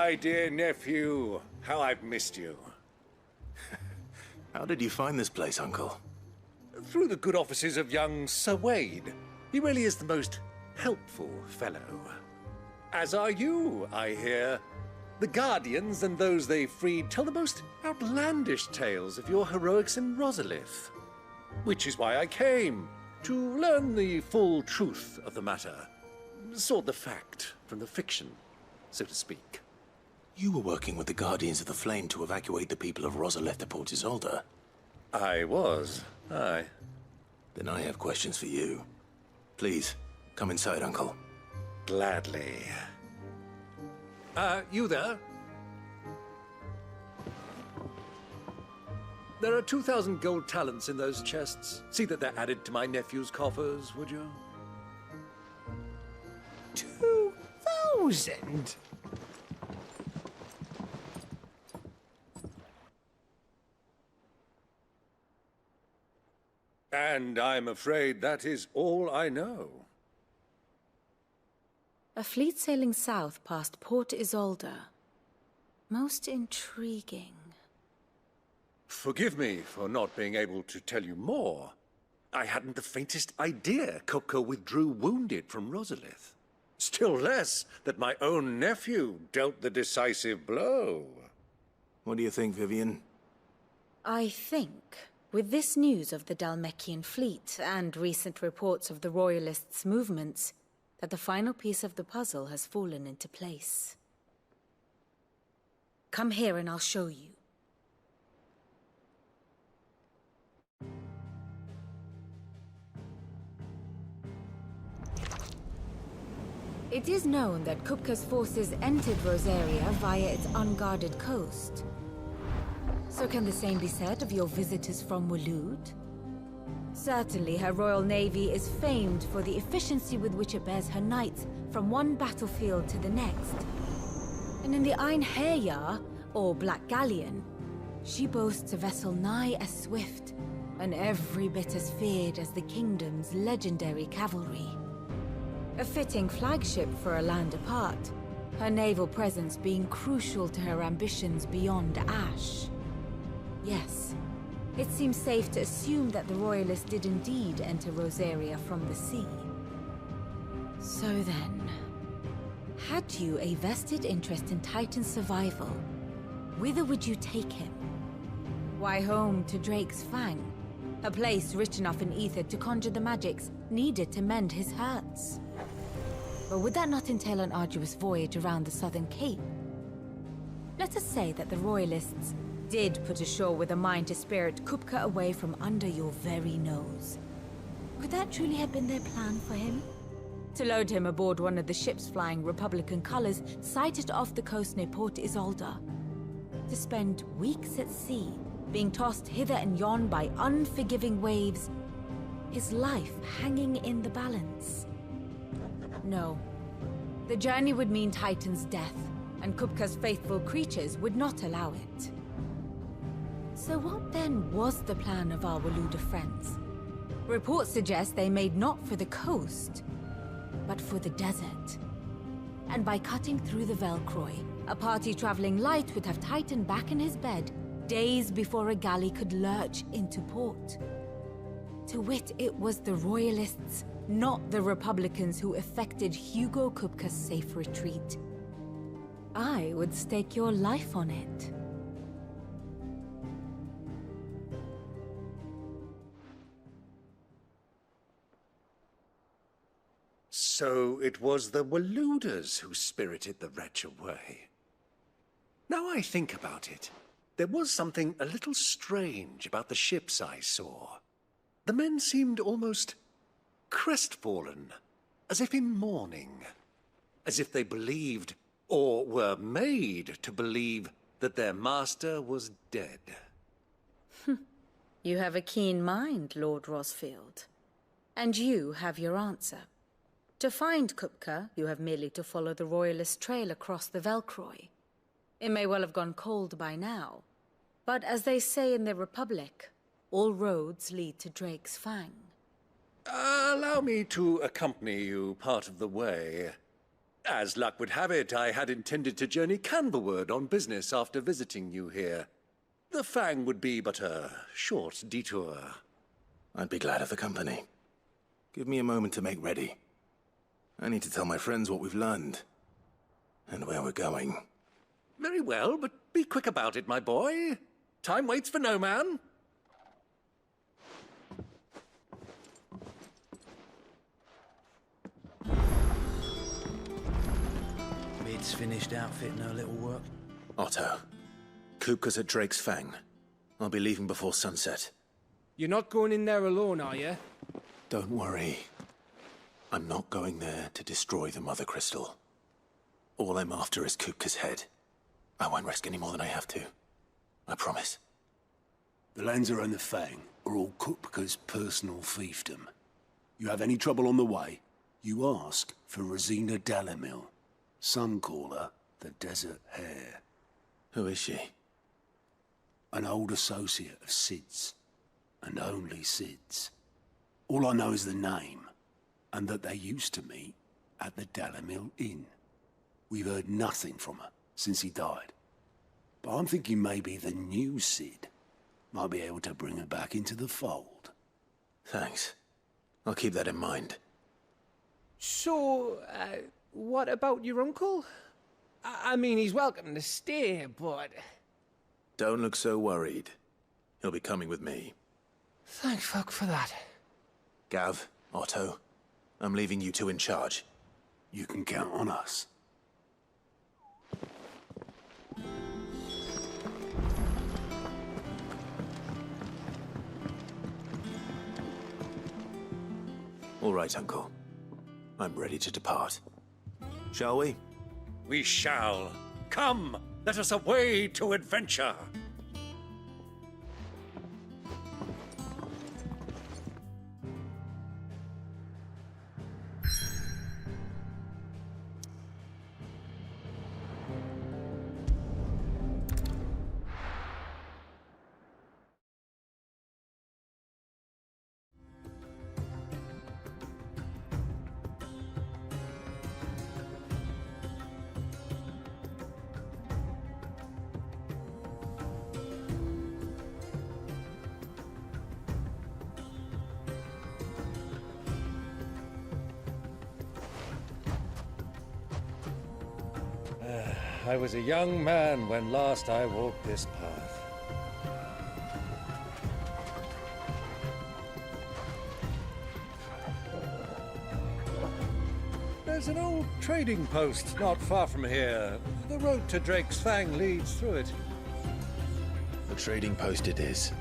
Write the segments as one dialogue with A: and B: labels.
A: my dear nephew. How I've missed you.
B: How did you find this place, Uncle?
A: Through the good offices of young Sir Wade. He really is the most helpful fellow. As are you, I hear. The Guardians and those they freed tell the most outlandish tales of your heroics in Rosalith. Which is why I came, to learn the full truth of the matter. Sort the fact from the fiction, so to speak.
B: You were working with the Guardians of the Flame to evacuate the people of Rosalith to Port Isolde.
A: I was, aye.
B: Then I have questions for you. Please, come inside, Uncle.
A: Gladly. You there? There are 2,000 gold talents in those chests. See that they're added to my nephew's coffers, would you?
C: 2,000?
A: And I'm afraid that is all I know.
D: A fleet sailing south past Port Isolde. Most intriguing.
A: Forgive me for not being able to tell you more. I hadn't the faintest idea Kupka withdrew wounded from Rosalith. Still less that my own nephew dealt the decisive blow.
B: What do you think, Vivian?
D: I think, with this news of the Dhalmekian fleet and recent reports of the Royalists' movements, that the final piece of the puzzle has fallen into place. Come here and I'll show you. It is known that Kupka's forces entered Rosaria via its unguarded coast. So can the same be said of your visitors from Waloed? Certainly her Royal Navy is famed for the efficiency with which it bears her knights from one battlefield to the next. And in the Einherjar, or Black Galleon, she boasts a vessel nigh as swift, and every bit as feared as the kingdom's legendary cavalry. A fitting flagship for a land apart, her naval presence being crucial to her ambitions beyond Ash. Yes, it seems safe to assume that the Royalists did indeed enter Rosaria from the sea. So then, had you a vested interest in Titan's survival, whither would you take him? Why, home to Drake's Fang, a place rich enough in aether to conjure the magicks needed to mend his hurts. But would that not entail an arduous voyage around the southern cape? Let us say that the Royalists did put ashore with a mind to spirit Kupka away from under your very nose. Could that truly have been their plan for him? To load him aboard one of the ships flying Republican colors sighted off the coast near Port Isolde. To spend weeks at sea, being tossed hither and yon by unforgiving waves, his life hanging in the balance. No. The journey would mean Titan's death, and Kupka's faithful creatures would not allow it. So what then was the plan of our Waloed friends? Reports suggest they made not for the coast, but for the desert. And by cutting through the Velcroy, a party traveling light would have Titan back in his bed days before a galley could lurch into port. To wit, it was the Royalists, not the Republicans, who effected Hugo Kupka's safe retreat. I would stake your life on it.
A: So it was the Waloeders who spirited the wretch away. Now I think about it, there was something a little strange about the ships I saw. The men seemed almost crestfallen, as if in mourning, as if they believed, or were made to believe, that their master was dead.
D: You have a keen mind, Lord Rosfield. And you have your answer. To find Kupka, you have merely to follow the Royalist trail across the Velcroy. It may well have gone cold by now, but as they say in the Republic, all roads lead to Drake's Fang.
A: Allow me to accompany you part of the way. As luck would have it, I had intended to journey Canverward on business after visiting you here. The Fang would be but a short detour.
B: I'd be glad of the company. Give me a moment to make ready. I need to tell my friends what we've learned. And where we're going.
A: Very well, but be quick about it, my boy. Time waits for no man.
C: Mid's finished outfitting her little work.
B: Otto, Kupka's at Drake's Fang. I'll be leaving before sunset.
E: You're not going in there alone, are you?
B: Don't worry. I'm not going there to destroy the Mother Crystal. All I'm after is Kupka's head. I won't risk any more than I have to. I promise.
F: The Lancer and the Fang are all Kupka's personal fiefdom. You have any trouble on the way, you ask for Rosina Dalamil. Some call her the Desert Hare.
B: Who is she?
F: An old associate of Sid's. And only Sid's. All I know is the name, and that they used to meet at the Dalamil Inn. We've heard nothing from her since he died. But I'm thinking maybe the new Sid might be able to bring her back into the fold.
B: Thanks. I'll keep that in mind.
E: So, what about your uncle? I mean, he's welcome to stay, but...
B: Don't look so worried. He'll be coming with me.
E: Thank fuck for that.
B: Gav, Otto, I'm leaving you two in charge.
F: You can count on us.
B: All right, Uncle. I'm ready to depart. Shall we?
A: We shall. Come, let us away to adventure. I was a young man when last I walked this path. There's an old trading post not far from here. The road to Drake's Fang leads through it.
B: The trading post it is.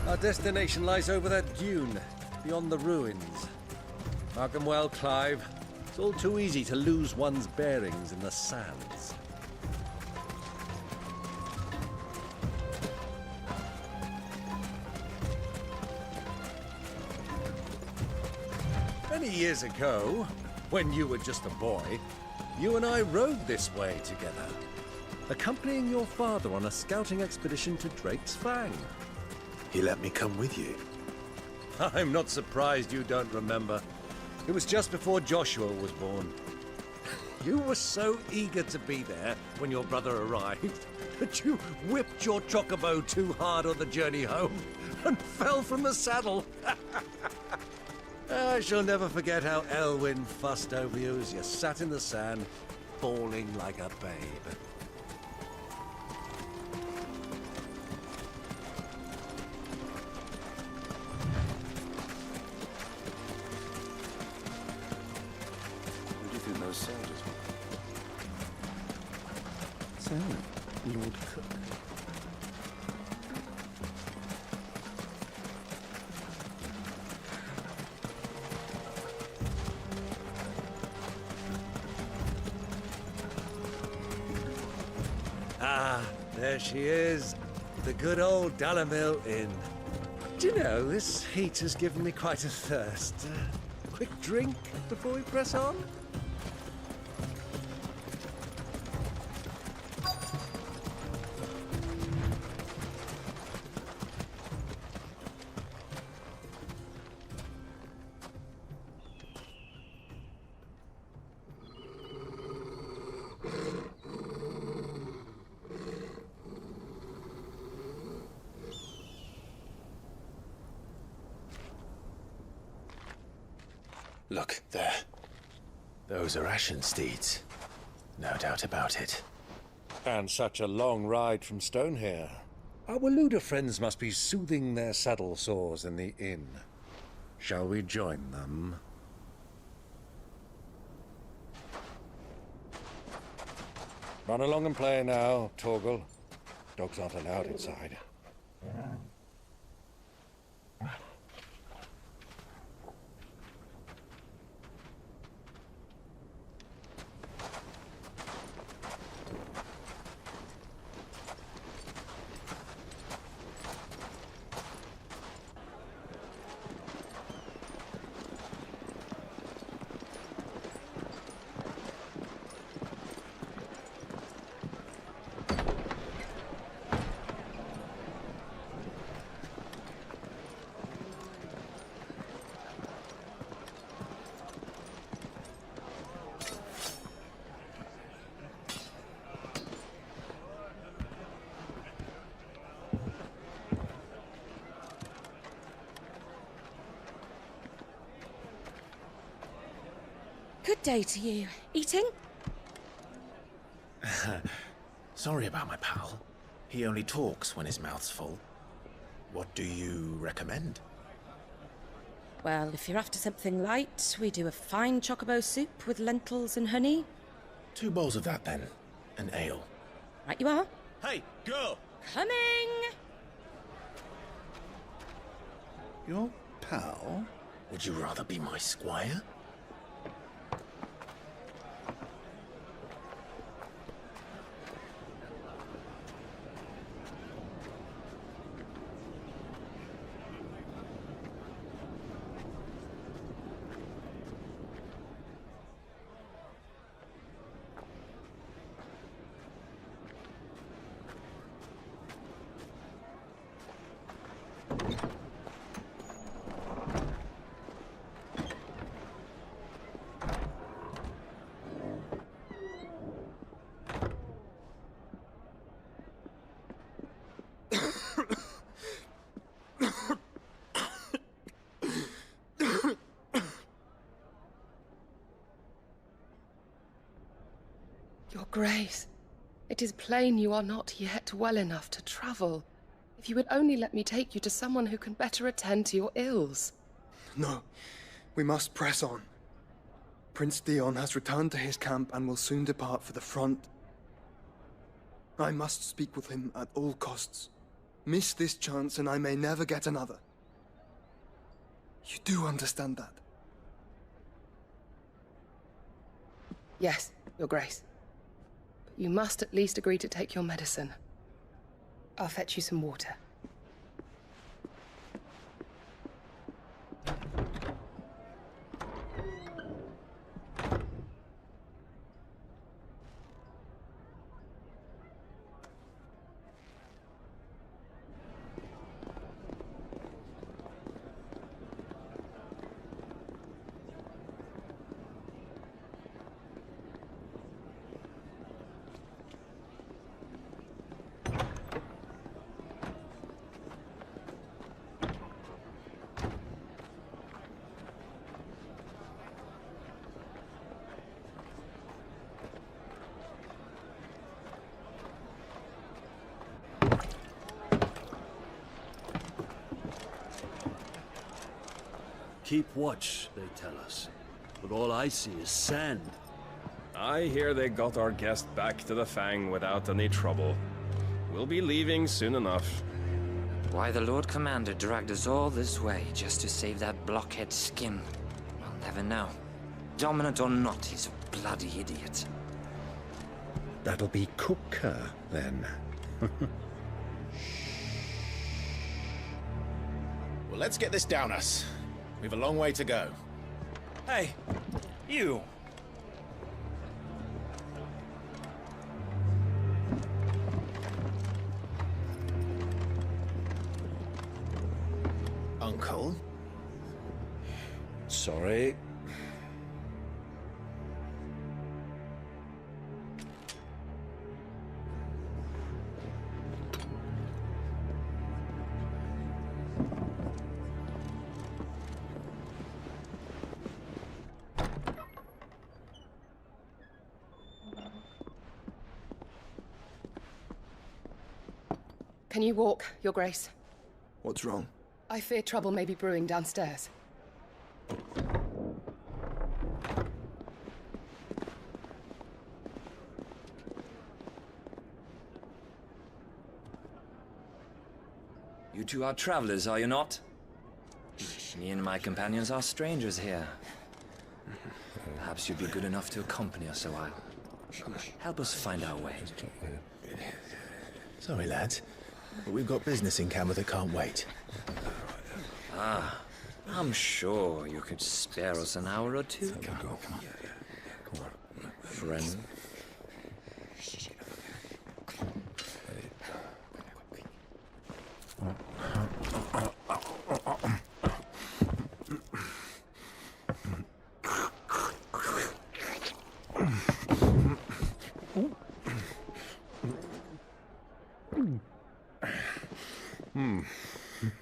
A: Our destination lies over that dune, beyond the ruins. Mark them well, Clive. It's all too easy to lose one's bearings in the sands. Many years ago, when you were just a boy, you and I rode this way together, accompanying your father on a scouting expedition to Drake's Fang.
B: He let me come with you.
A: I'm not surprised you don't remember. It was just before Joshua was born. You were so eager to be there when your brother arrived that you whipped your chocobo too hard on the journey home and fell from the saddle. I shall never forget how Elwyn fussed over you as you sat in the sand, bawling like a babe.
F: Lord Cook.
A: Ah, there she is. The good old Dalamil Inn. Do you know, this heat has given me quite a thirst. Quick drink before we press on?
B: Look, there. Those are ashen steeds. No doubt about it.
A: And such a long ride from Stone here. Our Waluda friends must be soothing their saddle sores in the inn. Shall we join them? Run along and play now, Torgal. Dogs aren't allowed inside.
G: Good day to you. Eating?
B: Sorry about my pal. He only talks when his mouth's full. What do you recommend?
G: Well, if you're after something light, we do a fine chocobo soup with lentils and honey.
B: 2 bowls of that, then. An ale.
G: Right you are.
B: Hey, girl!
G: Coming!
H: Your pal?
B: Would you rather be my squire?
I: Your Grace, it is plain you are not yet well enough to travel. If you would only let me take you to someone who can better attend to your ills.
J: No, we must press on. Prince Dion has returned to his camp and will soon depart for the front. I must speak with him at all costs. Miss this chance and I may never get another. You do understand that?
I: Yes, Your Grace. But you must at least agree to take your medicine. I'll fetch you some water.
F: Keep watch, they tell us. But all I see is sand.
K: I hear they got our guest back to the Fang without any trouble. We'll be leaving soon enough.
L: Why the Lord Commander dragged us all this way just to save that blockhead's skin, we'll never know. Dominant or not, he's a bloody idiot.
A: That'll be Cooker, then.
B: Well, let's get this down us. We've a long way to go.
C: Hey, you!
B: Uncle?
A: Sorry.
I: Can you walk, Your Grace?
J: What's wrong?
I: I fear trouble may be brewing downstairs.
L: You two are travelers, are you not? Me and my companions are strangers here. Perhaps you'd be good enough to accompany us a while. Help us find our way.
B: Sorry, lads, but we've got business in camera that can't wait.
L: Ah, I'm sure you could spare us an hour or two.
B: Come on.
L: Friend.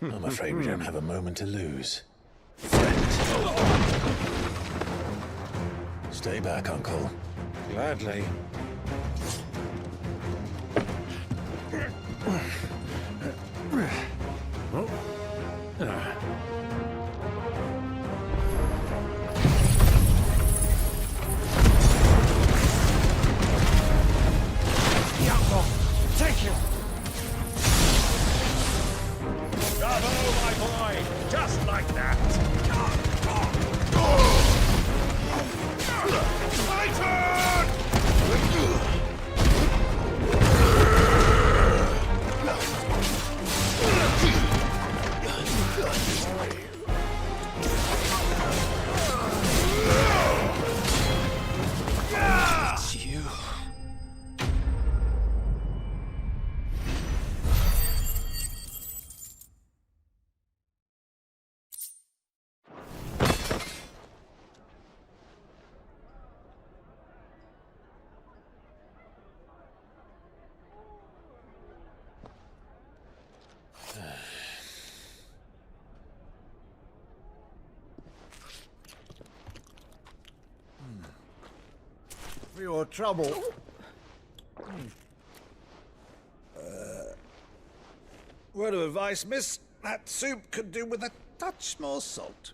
B: I'm afraid we don't have a moment to lose. Stay back, Uncle.
A: Gladly.
C: Take you! Bravo, my boy! Just like that! My turn!
B: It's you.
H: For your trouble. Word of advice, miss. That soup could do with a touch more salt.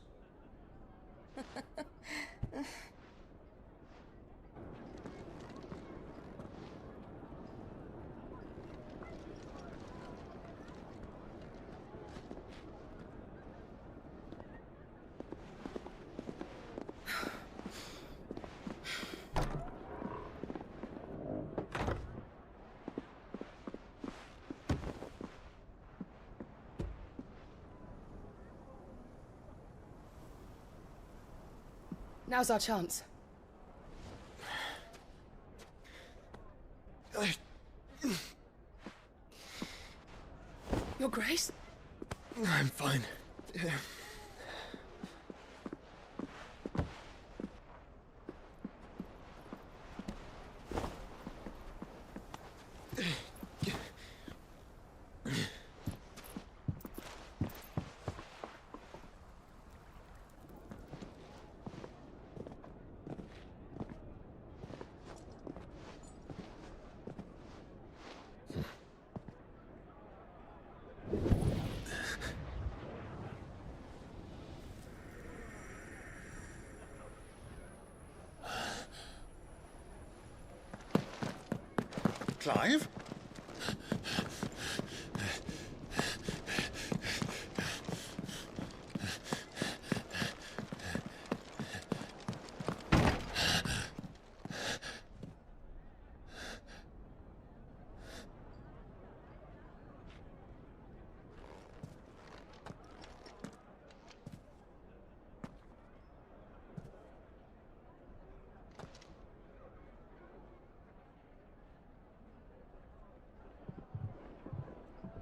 I: Now's our chance. Your Grace?
J: I'm fine. Yeah.
H: Clive?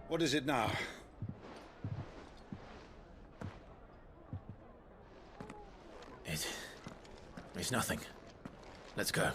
H: What is it now?
B: It's nothing. Let's go.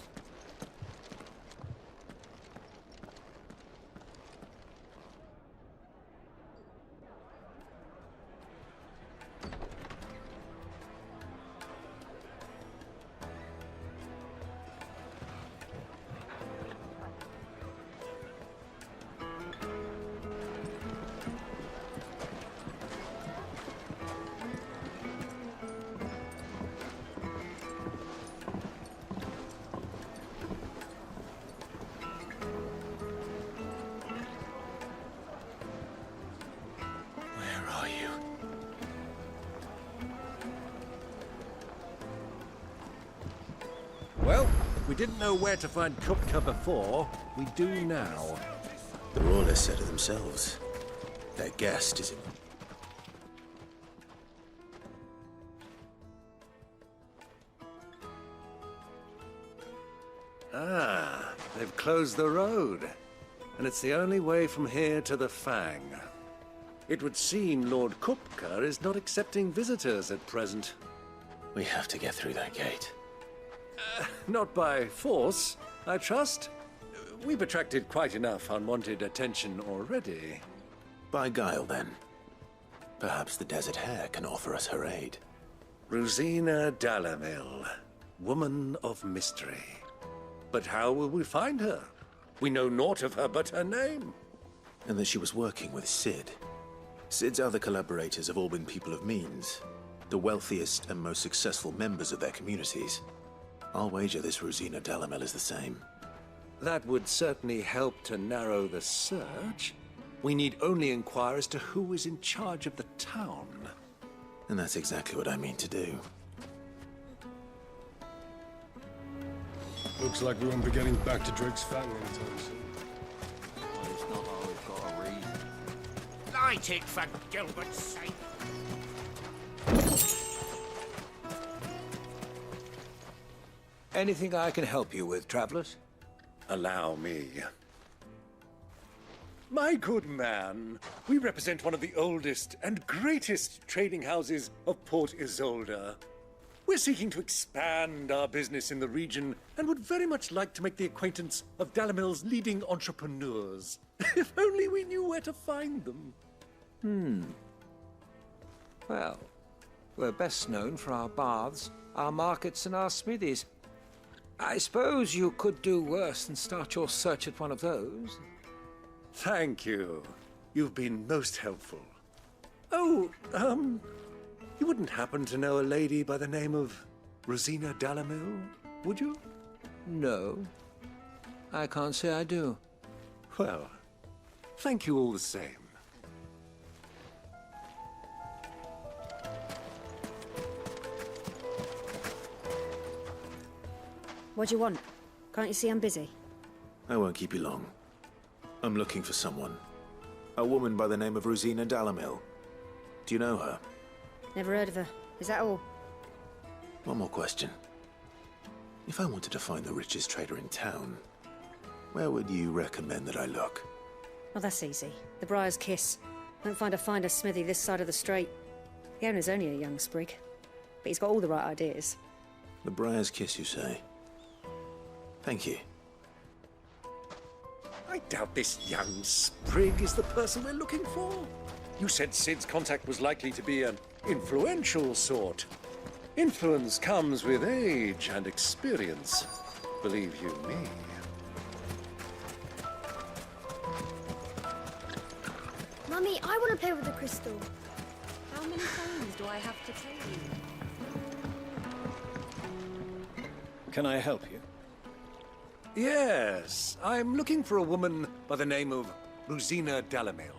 A: Well, if we didn't know where to find Kupka before, we do now.
B: The Royalists said it themselves. Their guest is...
A: Ah, they've closed the road. And it's the only way from here to the Fang. It would seem Lord Kupka is not accepting visitors at present.
B: We have to get through that gate.
A: Not by force, I trust. We've attracted quite enough unwanted attention already.
B: By guile, then. Perhaps the Desert Hare can offer us her aid.
A: Rosina Dalamil, woman of mystery. But how will we find her? We know naught of her but her name.
B: And that she was working with Cid. Cid's other collaborators have all been people of means, the wealthiest and most successful members of their communities. I'll wager this Rosina Dalamil is the same.
A: That would certainly help to narrow the search. We need only inquire as to who is in charge of the town.
B: And that's exactly what I mean to do.
M: Looks like we won't be getting back to Drake's Fang anytime soon.
N: Well, it's not always got a reason. Light it, for Gilbert's sake!
H: Anything I can help you with, travelers?
A: Allow me. My good man, we represent one of the oldest and greatest trading houses of Port Isolde. We're seeking to expand our business in the region and would very much like to make the acquaintance of Dalamil's leading entrepreneurs. If only we knew where to find them.
H: Well, we're best known for our baths, our markets, and our smithies. I suppose you could do worse than start your search at one of those.
A: Thank you. You've been most helpful. Oh, you wouldn't happen to know a lady by the name of Rosina Dalamil, would you?
H: No. I can't say I do.
A: Well, thank you all the same.
O: What do you want? Can't you see I'm busy?
B: I won't keep you long. I'm looking for someone. A woman by the name of Rosina Dalamil. Do you know her?
O: Never heard of her. Is that all?
B: One more question. If I wanted to find the richest trader in town, where would you recommend that I look?
O: Oh, that's easy. The Briar's Kiss. Won't find a finer smithy this side of the strait. The owner's only a young sprig, but he's got all the right ideas.
B: The Briar's Kiss, you say? Thank you.
A: I doubt this young sprig is the person we're looking for. You said Cid's contact was likely to be an influential sort. Influence comes with age and experience, believe you me.
P: Mummy, I want to play with the crystal. How many times do I have to tell you?
C: Can I help you?
A: Yes, I'm looking for a woman by the name of Rosina Dalamil.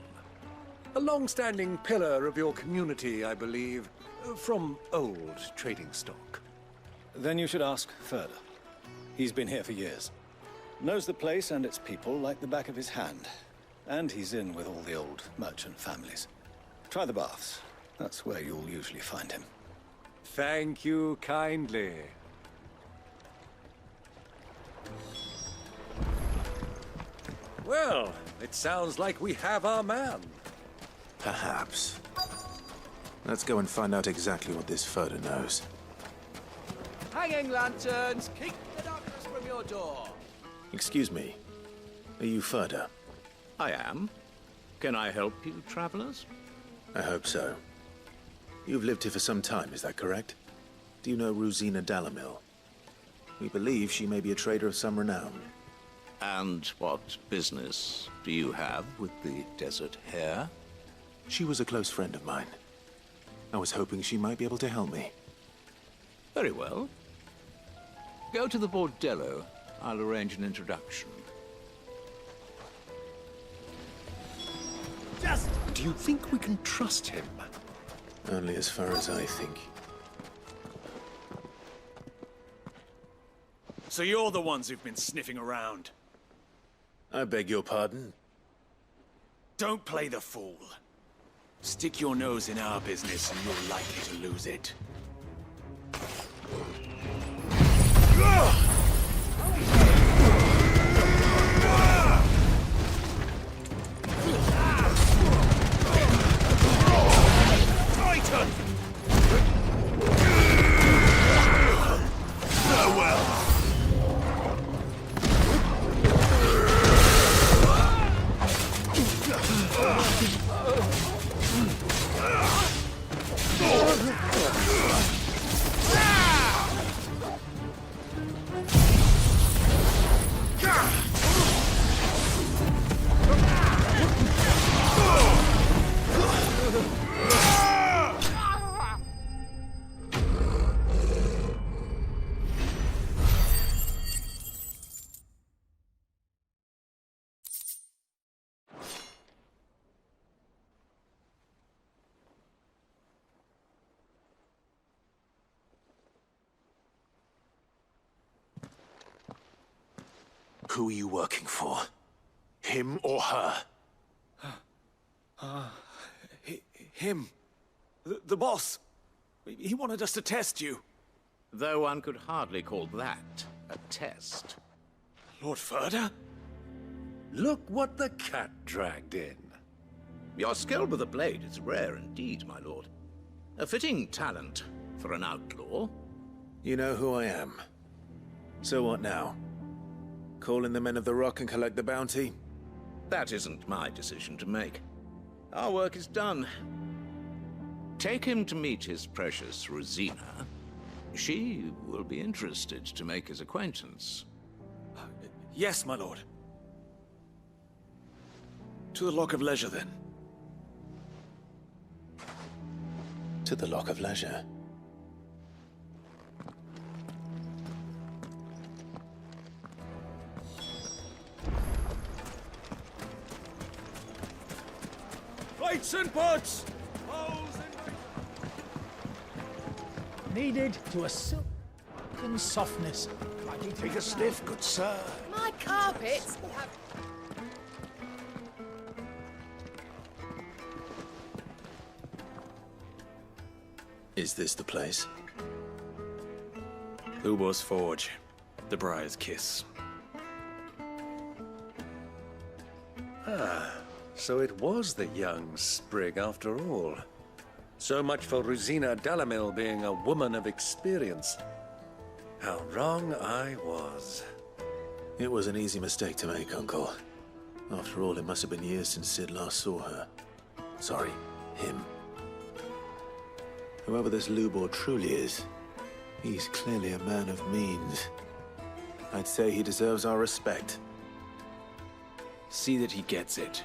A: A long-standing pillar of your community, I believe, from old trading stock.
C: Then you should ask further. He's been here for years. Knows the place and its people like the back of his hand. And he's in with all the old merchant families. Try the baths. That's where you'll usually find him.
A: Thank you kindly. Well, it sounds like we have our man.
B: Perhaps. Let's go and find out exactly what this Furder knows.
E: Hanging lanterns, keep the darkness from your door.
B: Excuse me. Are you Furder?
Q: I am. Can I help you, travelers?
B: I hope so. You've lived here for some time, is that correct? Do you know Rosina Dalamil? We believe she may be a trader of some renown.
Q: And what business do you have with the Desert Hare?
B: She was a close friend of mine. I was hoping she might be able to help me.
Q: Very well. Go to the bordello. I'll arrange an introduction.
A: Do you think we can trust him?
B: Only as far as I think.
R: So you're the ones who've been sniffing around?
B: I beg your pardon?
R: Don't play the fool. Stick your nose in our business and you're likely to lose it. Titan! Farewell!
F: Who are you working for? Him or her?
R: Him. The boss. He wanted us to test you.
Q: Though one could hardly call that a test.
R: Lord Ferda?
A: Look what the cat dragged in.
Q: Your skill with a blade is rare indeed, my lord. A fitting talent for an outlaw.
B: You know who I am. So what now? Call in the Men of the Rock and collect the bounty?
Q: That isn't my decision to make. Our work is done. Take him to meet his precious Rosina. She will be interested to make his acquaintance.
R: Yes, my lord. To the Lock of Leisure, then.
B: To the Lock of Leisure.
R: Plates and pots!
S: Needed to a silken softness.
F: Take a sniff, good sir.
I: My carpets have...
B: Is this the place?
R: Lubo's Forge. The Briar's Kiss.
A: Ah, so it was the young sprig after all. So much for Rosina Dalamil being a woman of experience. How wrong I was.
B: It was an easy mistake to make, Uncle. After all, it must have been years since Sid last saw her. Sorry, him. Whoever this Lubor truly is, he's clearly a man of means. I'd say he deserves our respect.
R: See that he gets it.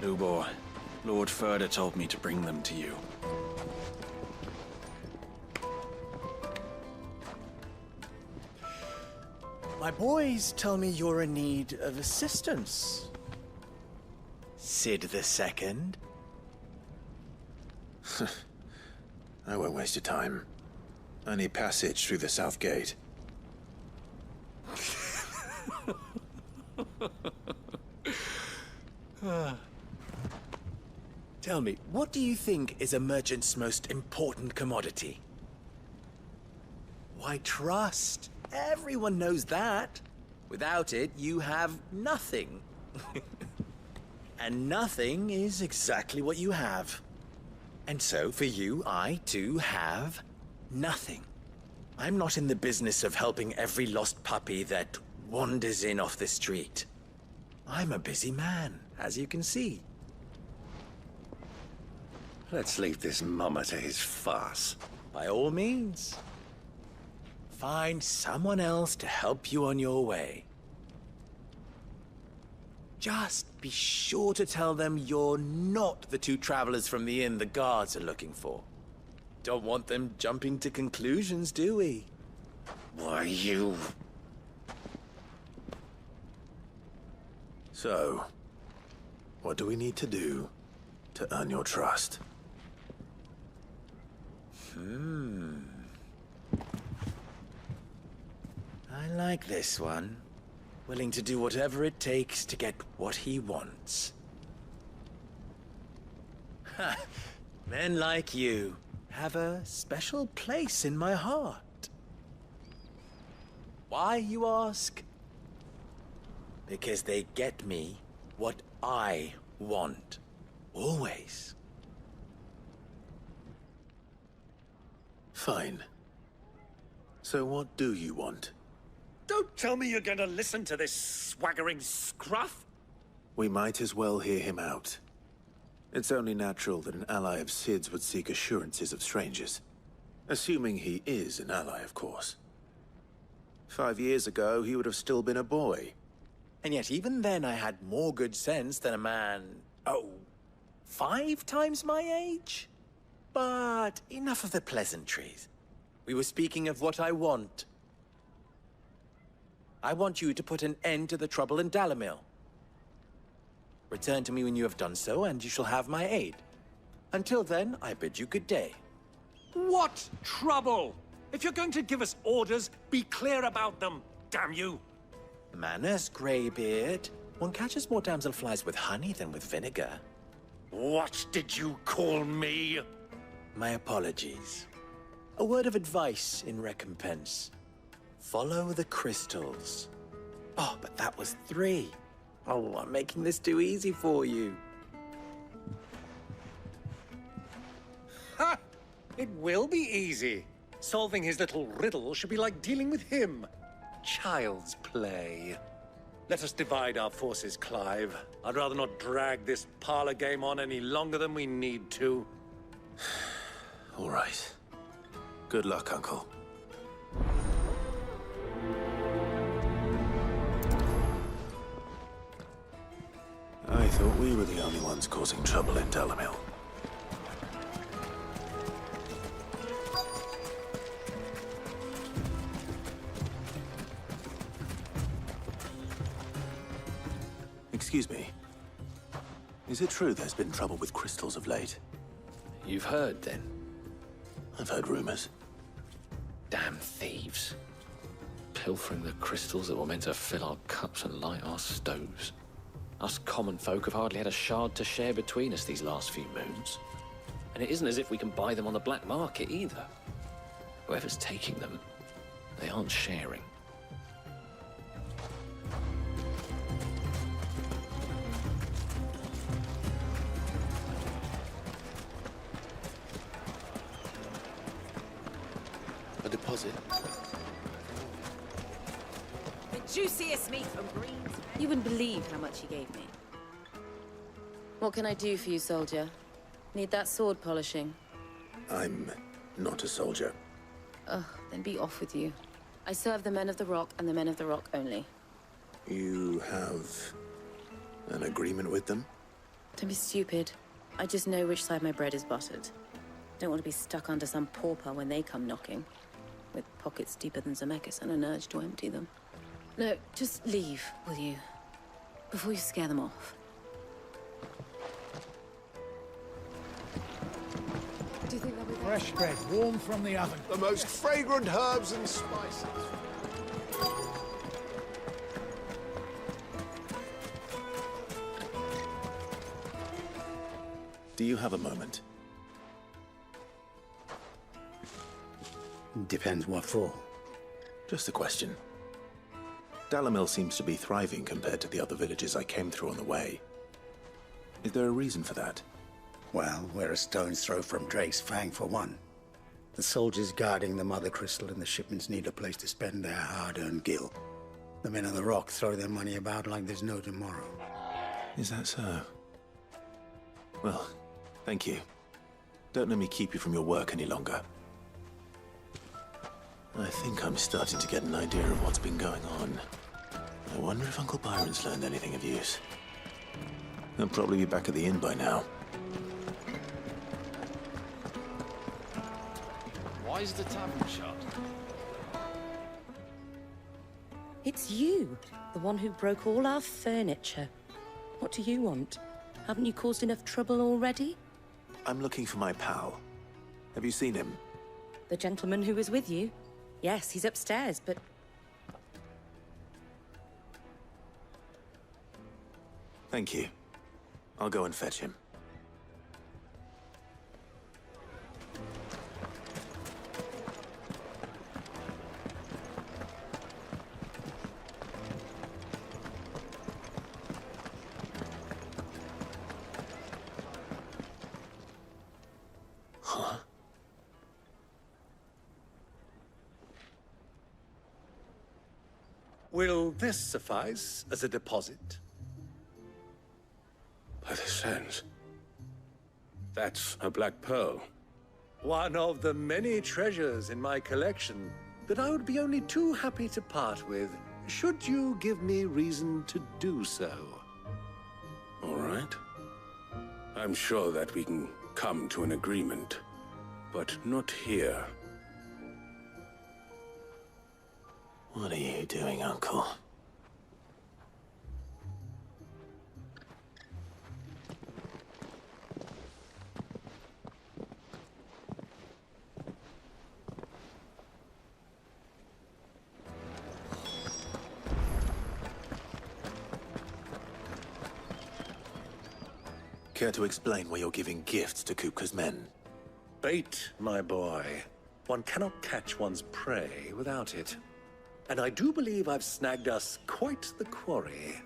R: Lubor, Lord Ferda told me to bring them to you.
S: My boys tell me you're in need of assistance. Sid the Second?
B: I won't waste your time. I need passage through the south gate.
S: Tell me, what do you think is a merchant's most important commodity? Why, trust. Everyone knows that. Without it, you have nothing. And nothing is exactly what you have. And so, for you, I, too, have nothing. I'm not in the business of helping every lost puppy that wanders in off the street. I'm a busy man, as you can see.
A: Let's leave this mummer to his farce.
S: By all means. Find someone else to help you on your way. Just be sure to tell them you're not the two travelers from the inn the guards are looking for. Don't want them jumping to conclusions, do we?
A: Why, you...
B: So, what do we need to do to earn your trust?
S: I like this one. Willing to do whatever it takes to get what he wants. Ha! Men like you have a special place in my heart. Why, you ask? Because they get me what I want. Always.
B: Fine. So what do you want?
A: Don't tell me you're going to listen to this swaggering scruff!
B: We might as well hear him out. It's only natural that an ally of Sid's would seek assurances of strangers. Assuming he is an ally, of course. 5 years ago, he would have still been a boy.
S: And yet even then I had more good sense than a man, 5 times my age? But enough of the pleasantries. We were speaking of what I want. I want you to put an end to the trouble in Dalamil. Return to me when you have done so, and you shall have my aid. Until then, I bid you good day.
A: What trouble? If you're going to give us orders, be clear about them, damn you!
S: Manners, Greybeard. One catches more damselflies with honey than with vinegar.
A: What did you call me?
S: My apologies. A word of advice in recompense. Follow the crystals. Oh, but that was 3. Oh, I'm making this too easy for you.
A: Ha! It will be easy. Solving his little riddle should be like dealing with him. Child's play. Let us divide our forces, Clive. I'd rather not drag this parlor game on any longer than we need to.
B: All right. Good luck, Uncle. I thought we were the only ones causing trouble in Dalamil. Excuse me. Is it true there's been trouble with crystals of late?
T: You've heard, then?
B: I've heard rumors.
T: Damn thieves. Pilfering the crystals that were meant to fill our cups and light our stoves. Us common folk have hardly had a shard to share between us these last few moons. And it isn't as if we can buy them on the black market either. Whoever's taking them, they aren't sharing. A deposit.
G: The juiciest meat from Greens. You wouldn't believe how much he gave me. What can I do for you, soldier? Need that sword polishing?
B: I'm not a soldier.
G: Ugh, then be off with you. I serve the men of the Rock and the men of the Rock only.
B: You have an agreement with them?
G: Don't be stupid. I just know which side my bread is buttered. Don't want to be stuck under some pauper when they come knocking. With pockets deeper than Zemeckis and an urge to empty them. No, just leave, will you? Before you scare them off.
U: Do you think they'll be there? Fresh bread, warm from the oven.
N: The most fragrant herbs and spices.
B: Do you have a moment?
F: Depends what for.
B: Just a question. Dalamil seems to be thriving compared to the other villages I came through on the way. Is there a reason for that?
F: Well, we're a stone's throw from Drake's Fang, for one. The soldiers guarding the Mothercrystal and the shipments need a place to spend their hard-earned gil. The men of the Rock throw their money about like there's no tomorrow.
B: Is that so? Well, thank you. Don't let me keep you from your work any longer. I think I'm starting to get an idea of what's been going on. I wonder if Uncle Byron's learned anything of use. He'll probably be back at the inn by now.
T: Why is the tavern shut?
G: It's you, the one who broke all our furniture. What do you want? Haven't you caused enough trouble already?
B: I'm looking for my pal. Have you seen him?
G: The gentleman who was with you? Yes, he's upstairs, but...
B: Thank you. I'll go and fetch him.
A: Will this suffice as a deposit?
M: By the sands. That's a black pearl.
A: One of the many treasures in my collection that I would be only too happy to part with, should you give me reason to do so.
M: All right. I'm sure that we can come to an agreement, but not here.
B: What are you doing, Uncle? Care to explain why you're giving gifts to Kupka's men?
A: Bait, my boy. One cannot catch one's prey without it. And I do believe I've snagged us quite the quarry.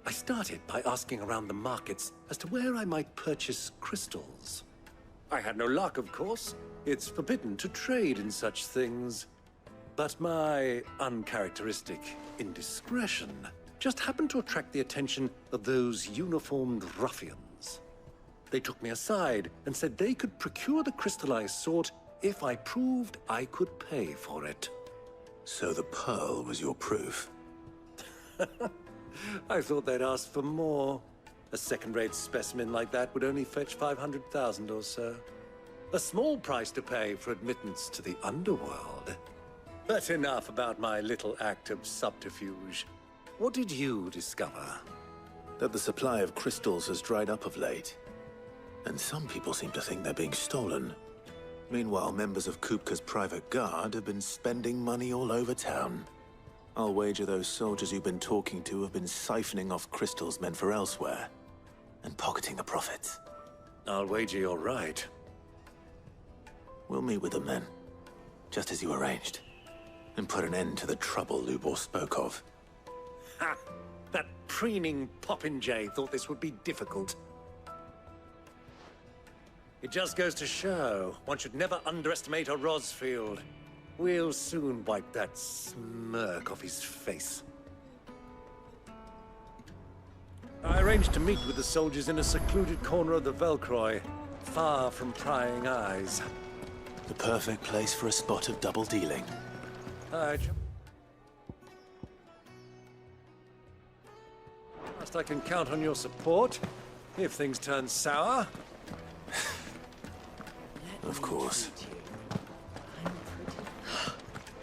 A: I started by asking around the markets as to where I might purchase crystals. I had no luck, of course. It's forbidden to trade in such things. But my uncharacteristic indiscretion just happened to attract the attention of those uniformed ruffians. They took me aside and said they could procure the crystal I sought if I proved I could pay for it.
B: So the pearl was your proof?
A: I thought they'd ask for more. A second-rate specimen like that would only fetch 500,000 or so. A small price to pay for admittance to the underworld. But enough about my little act of subterfuge. What did you discover?
B: That the supply of crystals has dried up of late. And some people seem to think they're being stolen. Meanwhile, members of Kupka's private guard have been spending money all over town. I'll wager those soldiers you've been talking to have been siphoning off crystals meant for elsewhere, and pocketing the profits.
A: I'll wager you're right.
B: We'll meet with them then, just as you arranged, and put an end to the trouble Lubor spoke of.
A: Ha! That preening popinjay thought this would be difficult. It just goes to show, one should never underestimate a Rosfield. We'll soon wipe that smirk off his face. I arranged to meet with the soldiers in a secluded corner of the Velcroy, far from prying eyes.
B: The perfect place for a spot of double dealing.
A: Trust I can count on your support, if things turn sour.
B: Of course.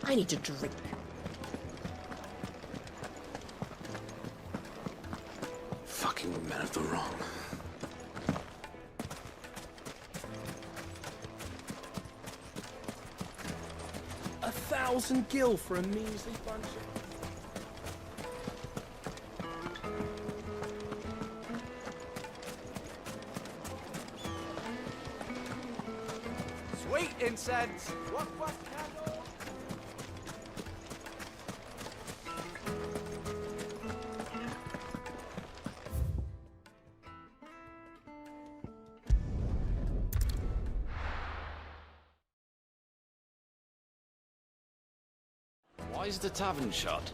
I: I need a drink.
M: Fucking men of the wrong.
R: $1,000 gil for a measly bunch of... Sweet incense! What candle?
T: Why is the tavern shut?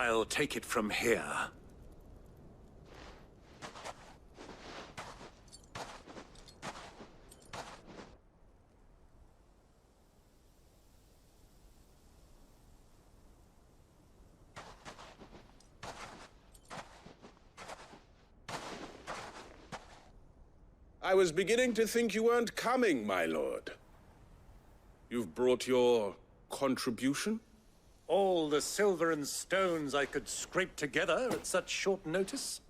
A: I'll take it from here.
M: I was beginning to think you weren't coming, my lord. You've brought your contribution?
A: All the silver and stones I could scrape together at such short notice?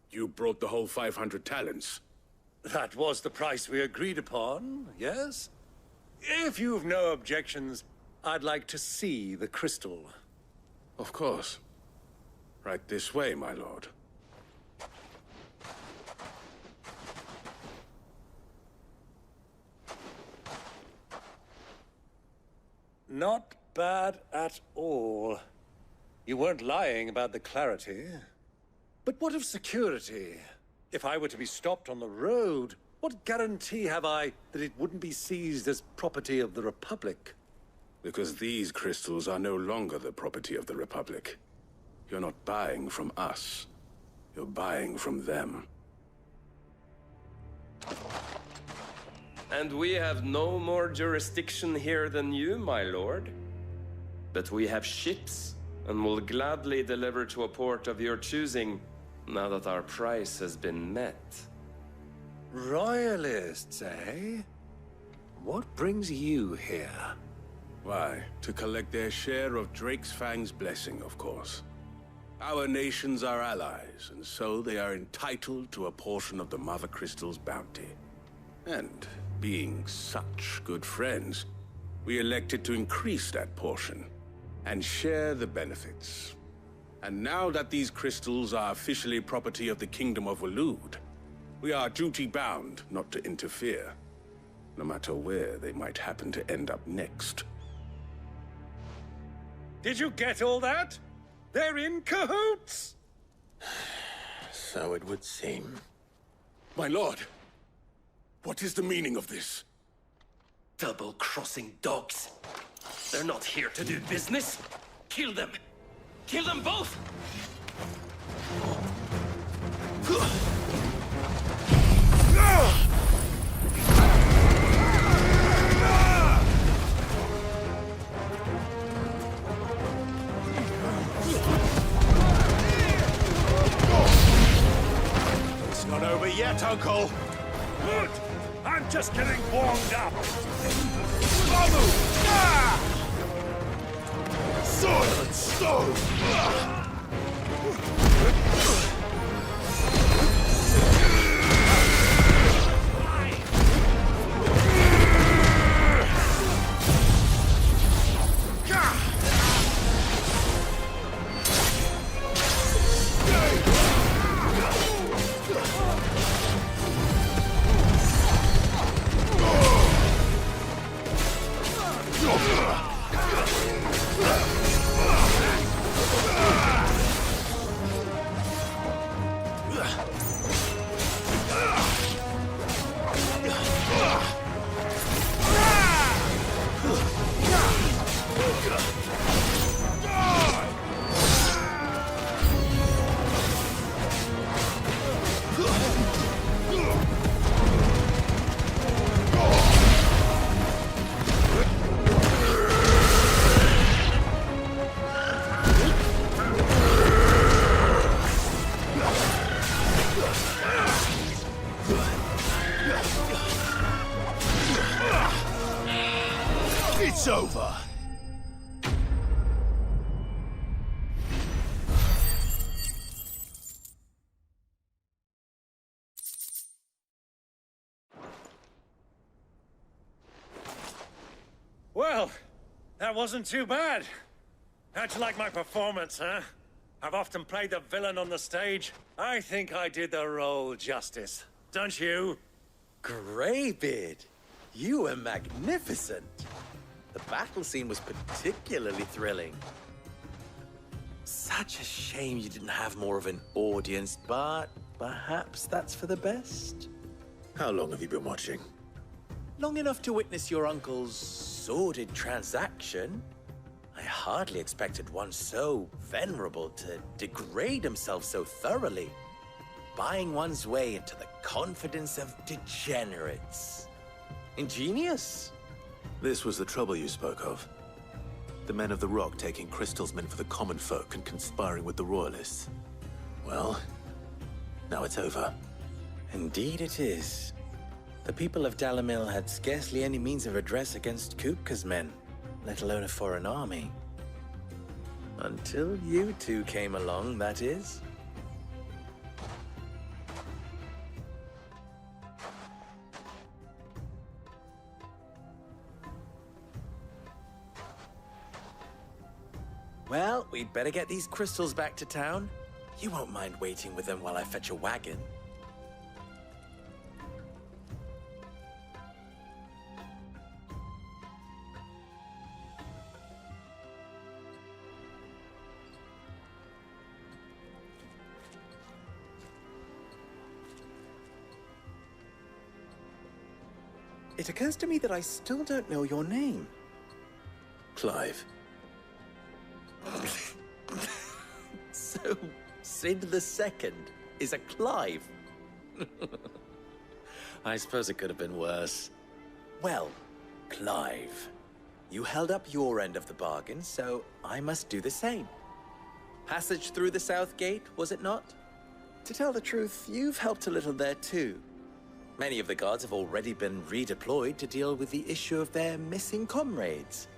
M: You brought the whole 500 talents.
A: That was the price we agreed upon, yes? If you've no objections, I'd like to see the crystal.
M: Of course. Right this way, my lord.
A: Not bad at all. You weren't lying about the clarity. But what of security? If I were to be stopped on the road, what guarantee have I that it wouldn't be seized as property of the Republic?
M: Because these crystals are no longer the property of the Republic. You're not buying from us. You're buying from them.
K: And we have no more jurisdiction here than you, my lord. But we have ships, and will gladly deliver to a port of your choosing, now that our price has been met.
A: Royalists, eh? What brings you here?
M: Why, to collect their share of Drake's Fang's blessing, of course. Our nations are allies, and so they are entitled to a portion of the Mothercrystals' bounty. And being such good friends, we elected to increase that portion and share the benefits. And now that these crystals are officially property of the Kingdom of Waloed, we are duty-bound not to interfere, no matter where they might happen to end up next.
A: Did you get all that? They're in cahoots!
B: So it would seem.
M: My lord! What is the meaning of this?
D: Double-crossing dogs. They're not here to do business. Kill them. Kill them both!
R: It's not over yet, Uncle.
A: Good! I'm just getting warmed up!
R: Babu! Soil and stone! It's over.
A: Well, that wasn't too bad. How'd you like my performance, huh? I've often played the villain on the stage. I think I did the role justice. Don't you?
S: Greybeard, you were magnificent. The battle scene was particularly thrilling. Such a shame you didn't have more of an audience, but perhaps that's for the best.
B: How long have you been watching?
S: Long enough to witness your uncle's sordid transaction. I hardly expected one so venerable to degrade himself so thoroughly, buying one's way into the confidence of degenerates. Ingenious.
B: This was the trouble you spoke of. The men of the Rock taking Crystalsmen for the common folk and conspiring with the Royalists. Well, now it's over.
S: Indeed it is. The people of Dalamil had scarcely any means of redress against Kupka's men, let alone a foreign army. Until you two came along, that is. Well, we'd better get these crystals back to town. You won't mind waiting with them while I fetch a wagon. It occurs to me that I still don't know your name.
B: Clive.
S: So, Sid the Second is a Clive. I suppose it could have been worse. Well, Clive, you held up your end of the bargain, so I must do the same. Passage through the South Gate, was it not? To tell the truth, you've helped a little there too. Many of the guards have already been redeployed to deal with the issue of their missing comrades.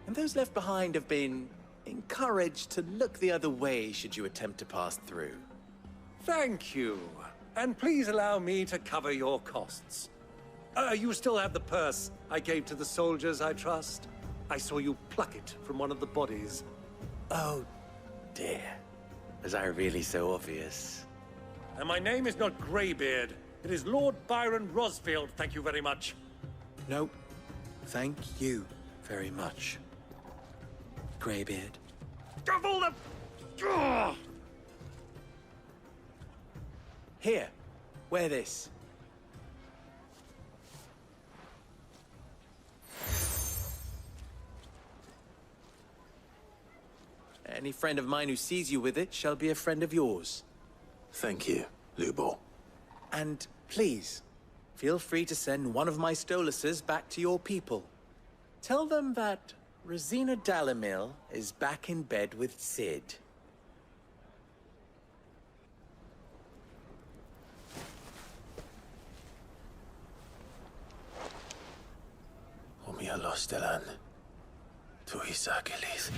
S: And those left behind have been encouraged to look the other way should you attempt to pass through.
A: Thank you. And please allow me to cover your costs. You still have the purse I gave to the soldiers, I trust? I saw you pluck it from one of the bodies.
S: Oh, dear. Was I really so obvious?
A: And my name is not Greybeard. It is Lord Byron Rosfield, thank you very much.
S: Nope. Thank you very much, Greybeard.
A: Of all the... Ugh!
S: Here, wear this. Any friend of mine who sees you with it shall be a friend of yours.
B: Thank you, Lubor.
S: And please, feel free to send one of my Stoluses back to your people. Tell them that Rosina Dalamil is back in bed with Sid.
B: Omia Lostelan. Tuisa Achilles.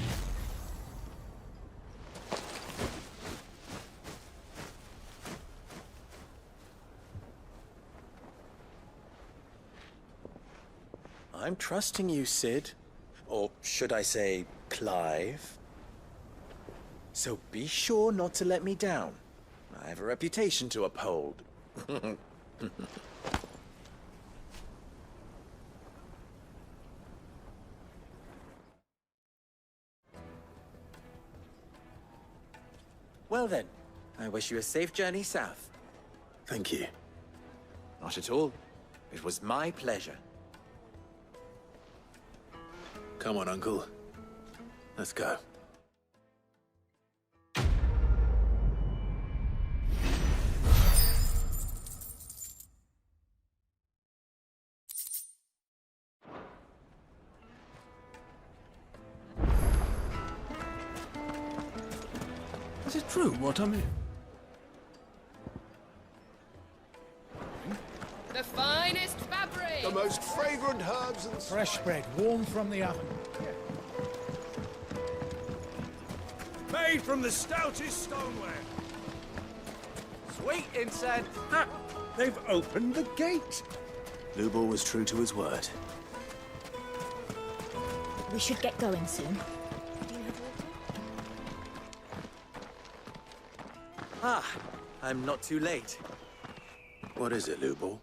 S: I'm trusting you, Sid. Or should I say, Clive? So be sure not to let me down. I have a reputation to uphold. Well then, I wish you a safe journey south.
B: Thank you.
S: Not at all. It was my pleasure.
B: Come on, Uncle. Let's go.
F: Is it true what I'm in?
I: The finest fabric!
L: The most fragrant herbs and...
U: Fresh bread, warm from the oven.
M: Made from the stoutest stoneware.
A: Sweet inside. Ha! They've opened the gate.
B: Lubor was true to his word.
P: We should get going soon.
S: Ah, I'm not too late.
B: What is it, Lubor?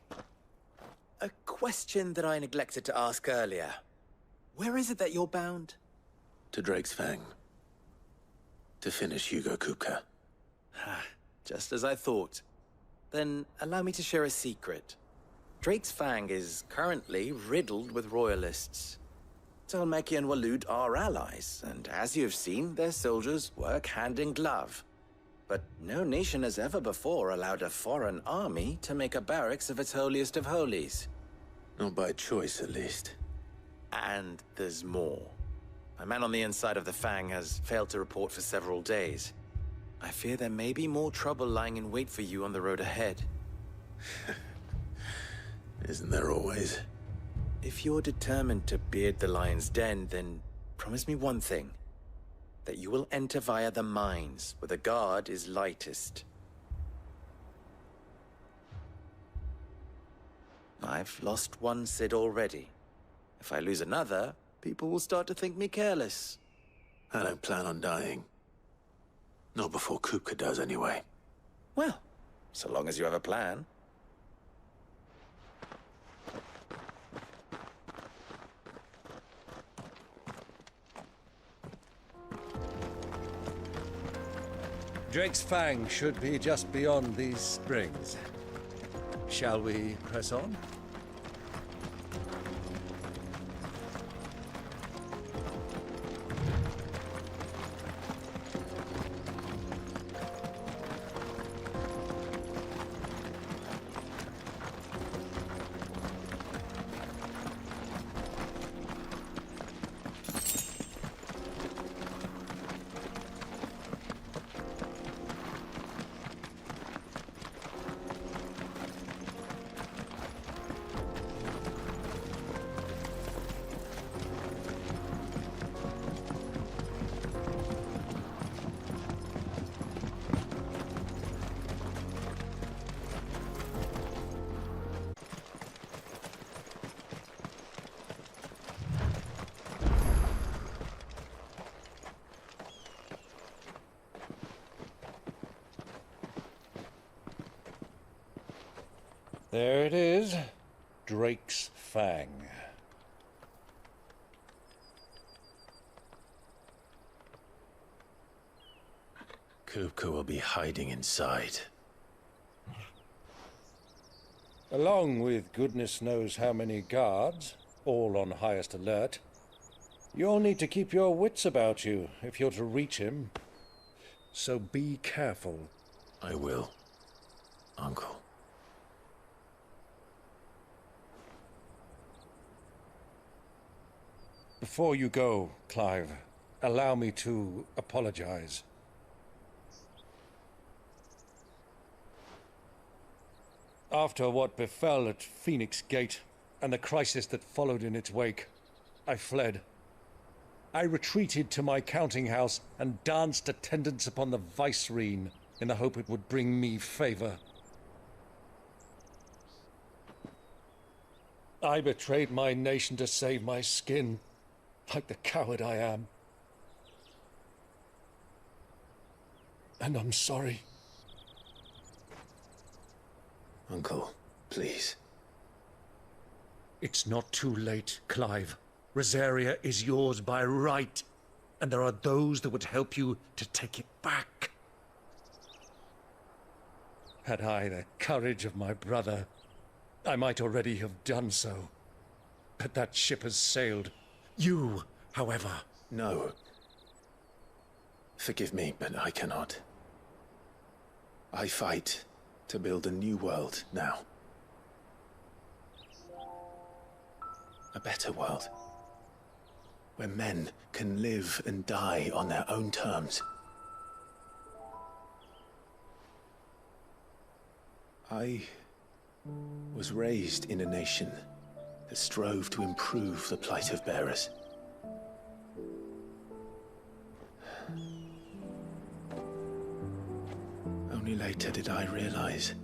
S: A question that I neglected to ask earlier. Where is it that you're bound?
B: To Drake's Fang. To finish Hugo Kupka.
S: Just as I thought. Then allow me to share a secret. Drake's Fang is currently riddled with royalists. Tolmeki and Walud are allies, and as you have seen, their soldiers work hand in glove. But no nation has ever before allowed a foreign army to make a barracks of its holiest of holies.
B: Not by choice, at least.
S: And there's more. A man on the inside of the Fang has failed to report for several days. I fear there may be more trouble lying in wait for you on the road ahead.
B: Isn't there always?
S: If you're determined to beard the lion's den, then promise me one thing. That you will enter via the mines, where the guard is lightest. I've lost one Cid already. If I lose another, people will start to think me careless.
B: I don't plan on dying. Not before Kupka does, anyway.
S: Well, so long as you have a plan.
A: Drake's Fang should be just beyond these springs. Shall we press on? There it is, Drake's Fang.
B: Kupka will be hiding inside.
A: Along with goodness knows how many guards, all on highest alert. You'll need to keep your wits about you if you're to reach him. So be careful.
B: I will, Uncle.
A: Before you go, Clive, allow me to apologize. After what befell at Phoenix Gate and the crisis that followed in its wake, I fled. I retreated to my counting house and danced attendance upon the vicereine in the hope it would bring me favor. I betrayed my nation to save my skin. Like the coward I am. And I'm sorry.
B: Uncle, please.
A: It's not too late, Clive. Rosaria is yours by right, and there are those that would help you to take it back. Had I the courage of my brother, I might already have done so. But that ship has sailed. You, however...
B: No. Forgive me, but I cannot. I fight to build a new world now. A better world. Where men can live and die on their own terms. I was raised in a nation that strove to improve the plight of bearers. Only later did I realize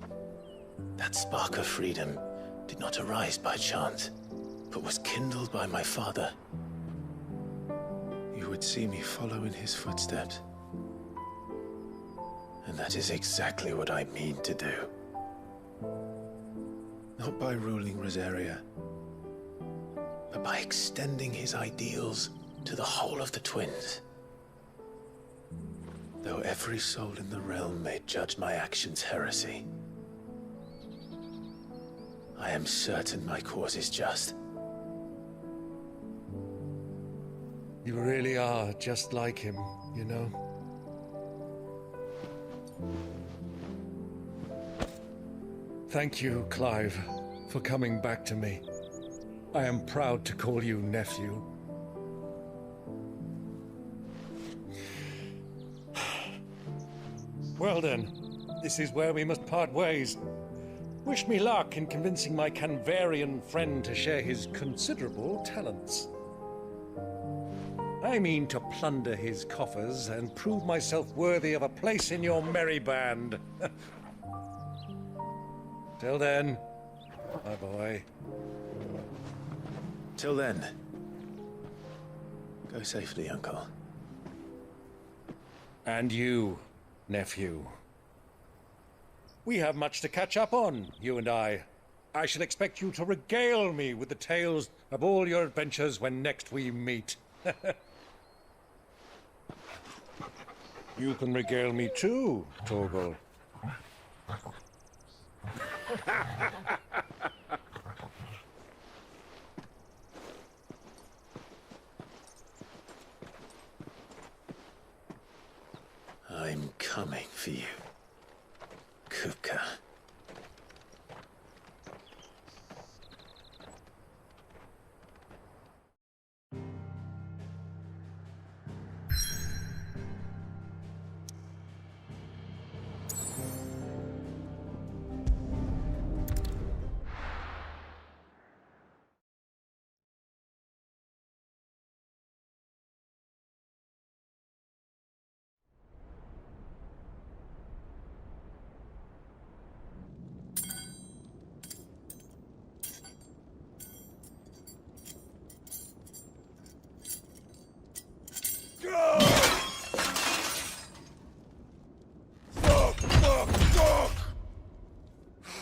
B: that spark of freedom did not arise by chance, but was kindled by my father. You would see me follow in his footsteps. And that is exactly what I mean to do. Not by ruling Rosaria, but by extending his ideals to the whole of the twins. Though every soul in the realm may judge my actions heresy, I am certain my cause is just.
A: You really are just like him, you know? Thank you, Clive, for coming back to me. I am proud to call you nephew. Well then, this is where we must part ways. Wish me luck in convincing my Canvarian friend to share his considerable talents. I mean to plunder his coffers and prove myself worthy of a place in your merry band. Till then, my boy.
B: Till then, go safely, Uncle.
A: And you, nephew. We have much to catch up on, you and I. I shall expect you to regale me with the tales of all your adventures when next we meet. You can regale me too, Torgal.
B: I'm coming for you, Kupka.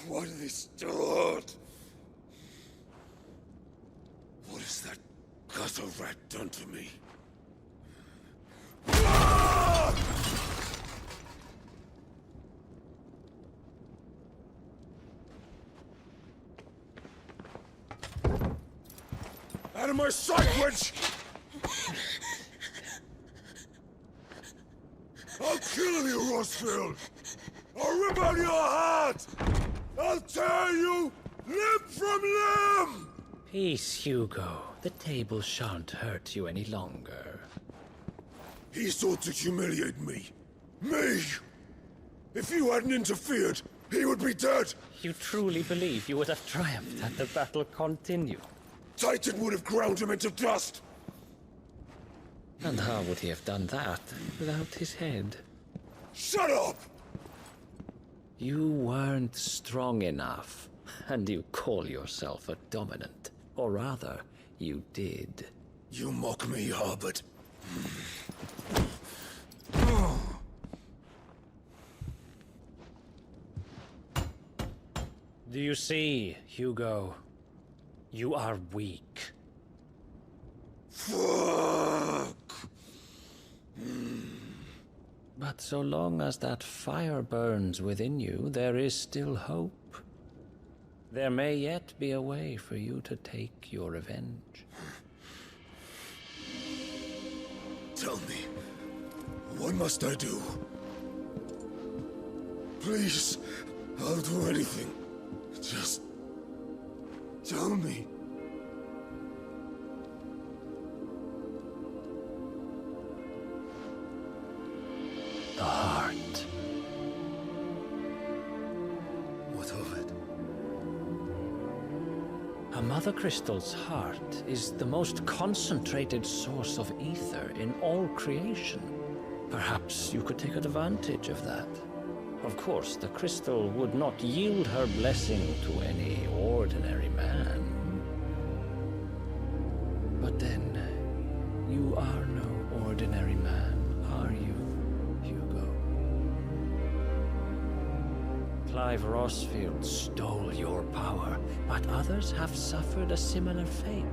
L: What have they start? What has that gutter rat done to me? Out of my sight, wench! I'll kill you, Rossfield! I'll rip out your heart! I'll tear you limb from limb!
T: Peace, Hugo. The table shan't hurt you any longer.
L: He sought to humiliate me. Me! If you hadn't interfered, he would be dead!
T: You truly believe you would have triumphed had the battle continued?
L: Titan would have ground him into dust!
T: And how would he have done that without his head?
L: Shut up!
T: You weren't strong enough, and you call yourself a dominant. Or rather, you did.
L: You mock me, Harbert.
T: Do you see, Hugo? You are weak.
L: Fuck!
T: But so long as that fire burns within you, there is still hope. There may yet be a way for you to take your revenge.
L: Tell me, what must I do? Please, I'll do anything. Just tell me.
T: The heart.
L: What of it?
T: A Mothercrystal's heart is the most concentrated source of aether in all creation. Perhaps you could take advantage of that. Of course, the crystal would not yield her blessing to any ordinary man. But then, you are no ordinary man, are you, Hugo? Clive Rossfield stole your power, but others have suffered a similar fate,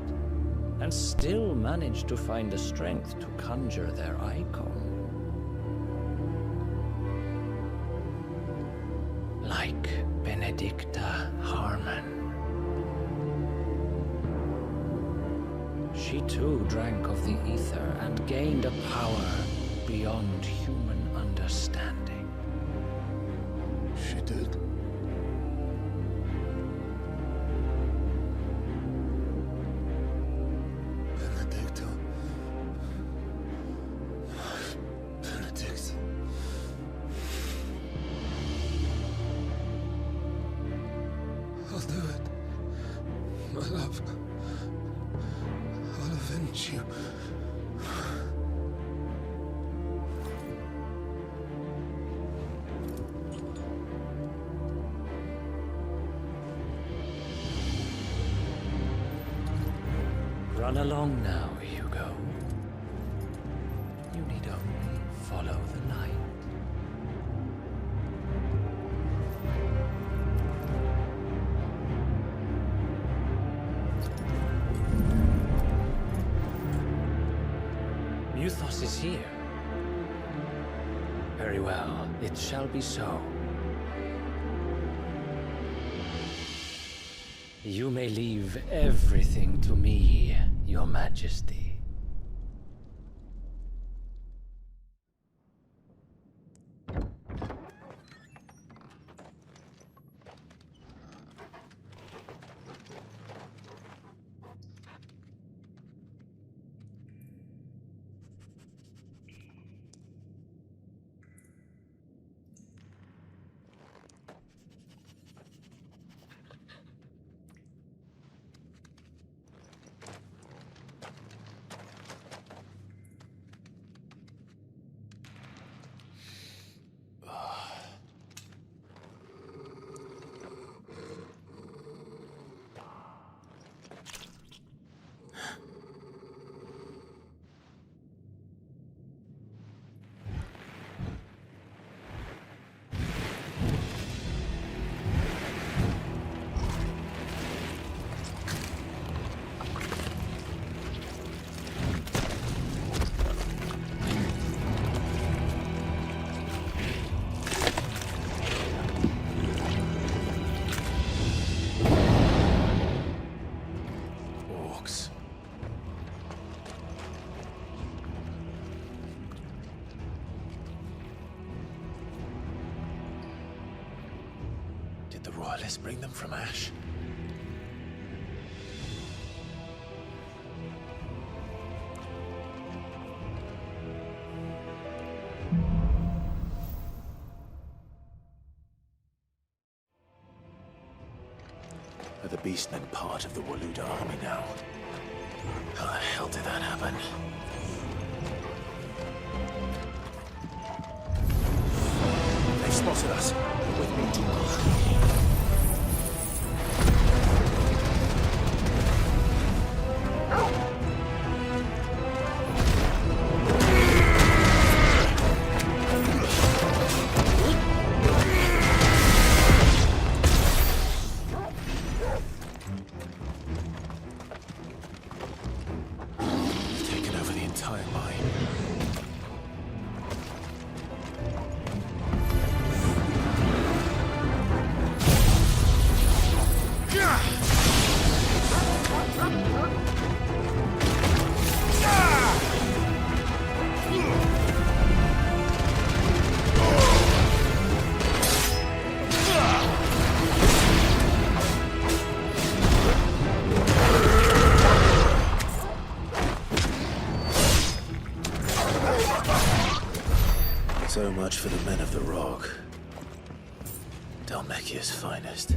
T: and still managed to find the strength to conjure their icon. Like Benedicta Harmon. She too drank of the aether and gained a power beyond human understanding.
F: She did. Benedicta. Benedict. I'll do it. My love. I'll avenge you.
T: Run along now, Hugo. You need only follow the light. Muthos is here. Very well, it shall be so. You may leave everything to me, Your Majesty.
B: Did the royalists bring them from Ash? Are the beastmen part of the Waluda army now? How the hell did that happen? They've spotted us. With me, Tingle. Taken over the entire mine. So much for the men of the Rock. Dalmekia's finest.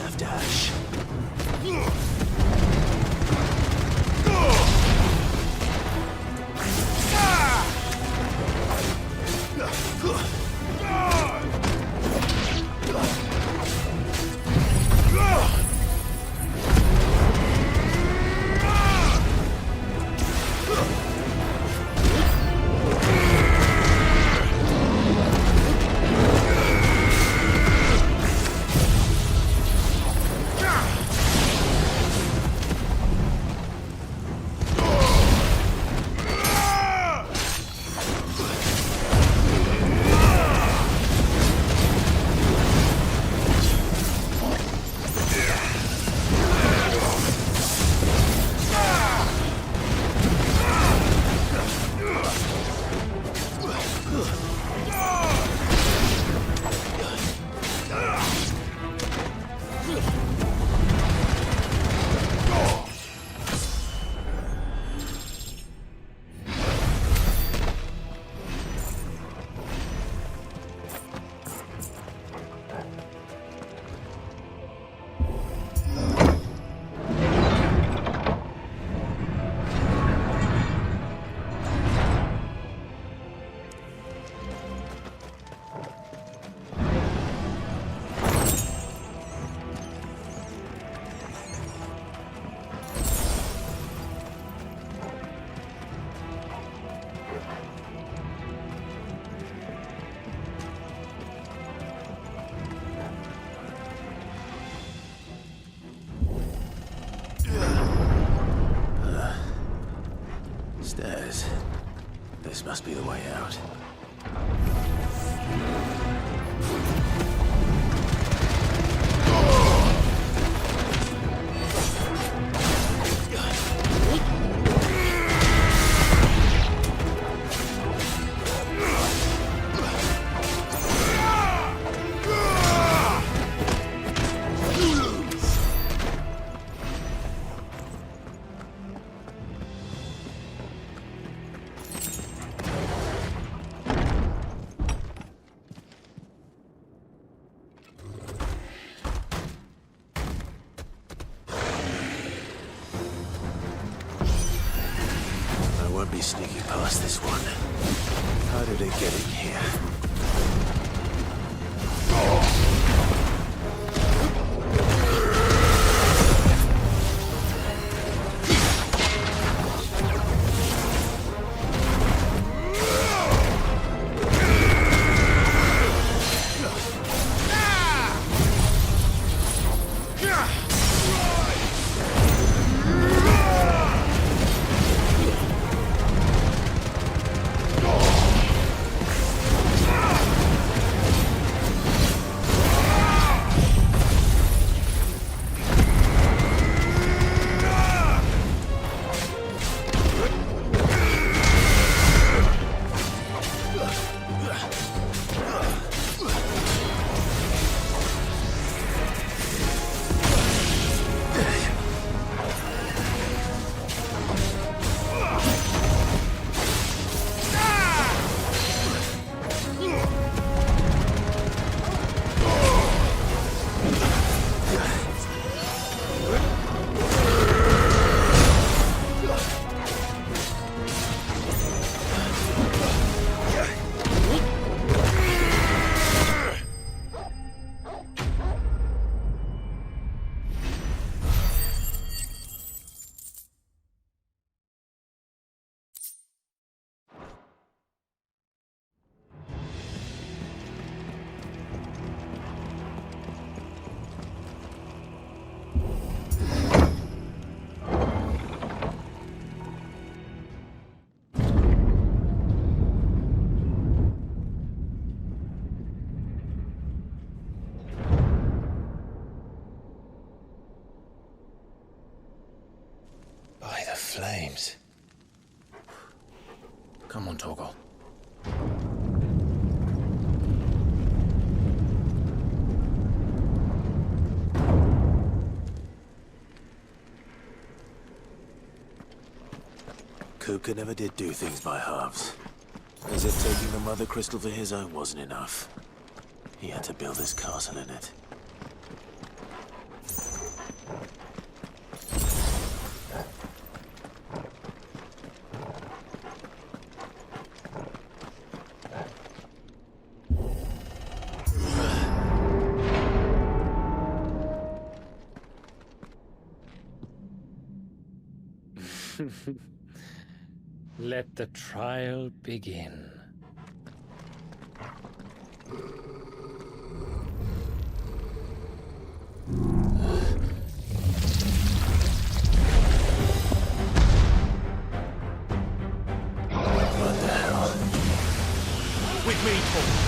B: have dash. Stairs. This must be the way out. Won't be sneaking past this one. How did it get in here? By the flames. Come on, Torgal. Kupka never did do things by halves. As if taking the Mother Crystal for his own wasn't enough. He had to build his castle in it.
U: Let the trial begin.
B: What the hell?
R: With me, Paul.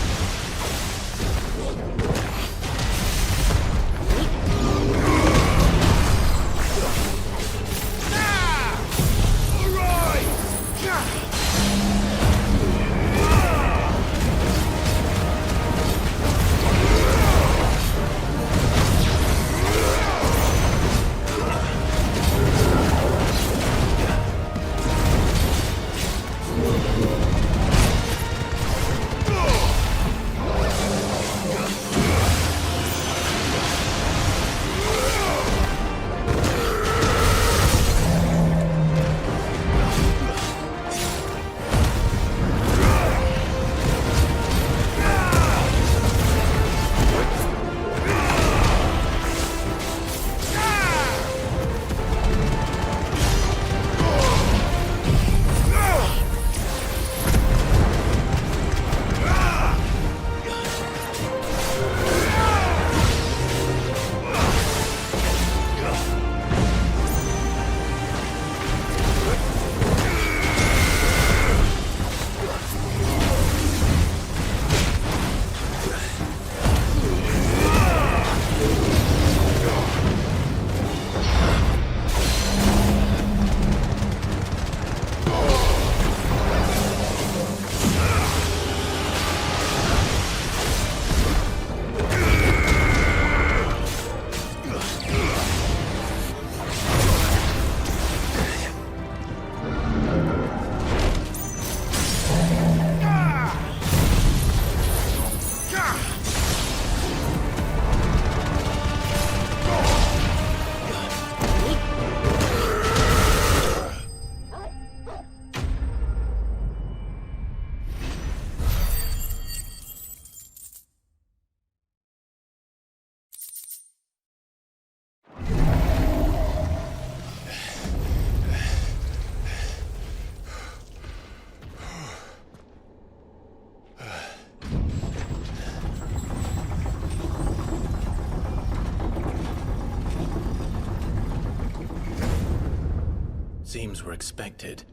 B: Seems we're expected.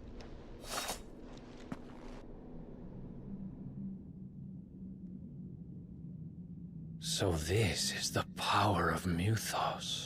U: So this is the power of Mythos.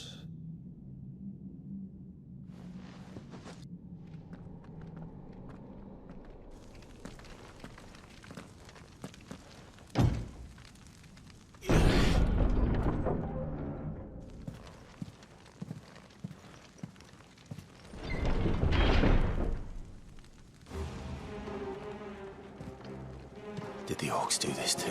B: Did the orcs do this too?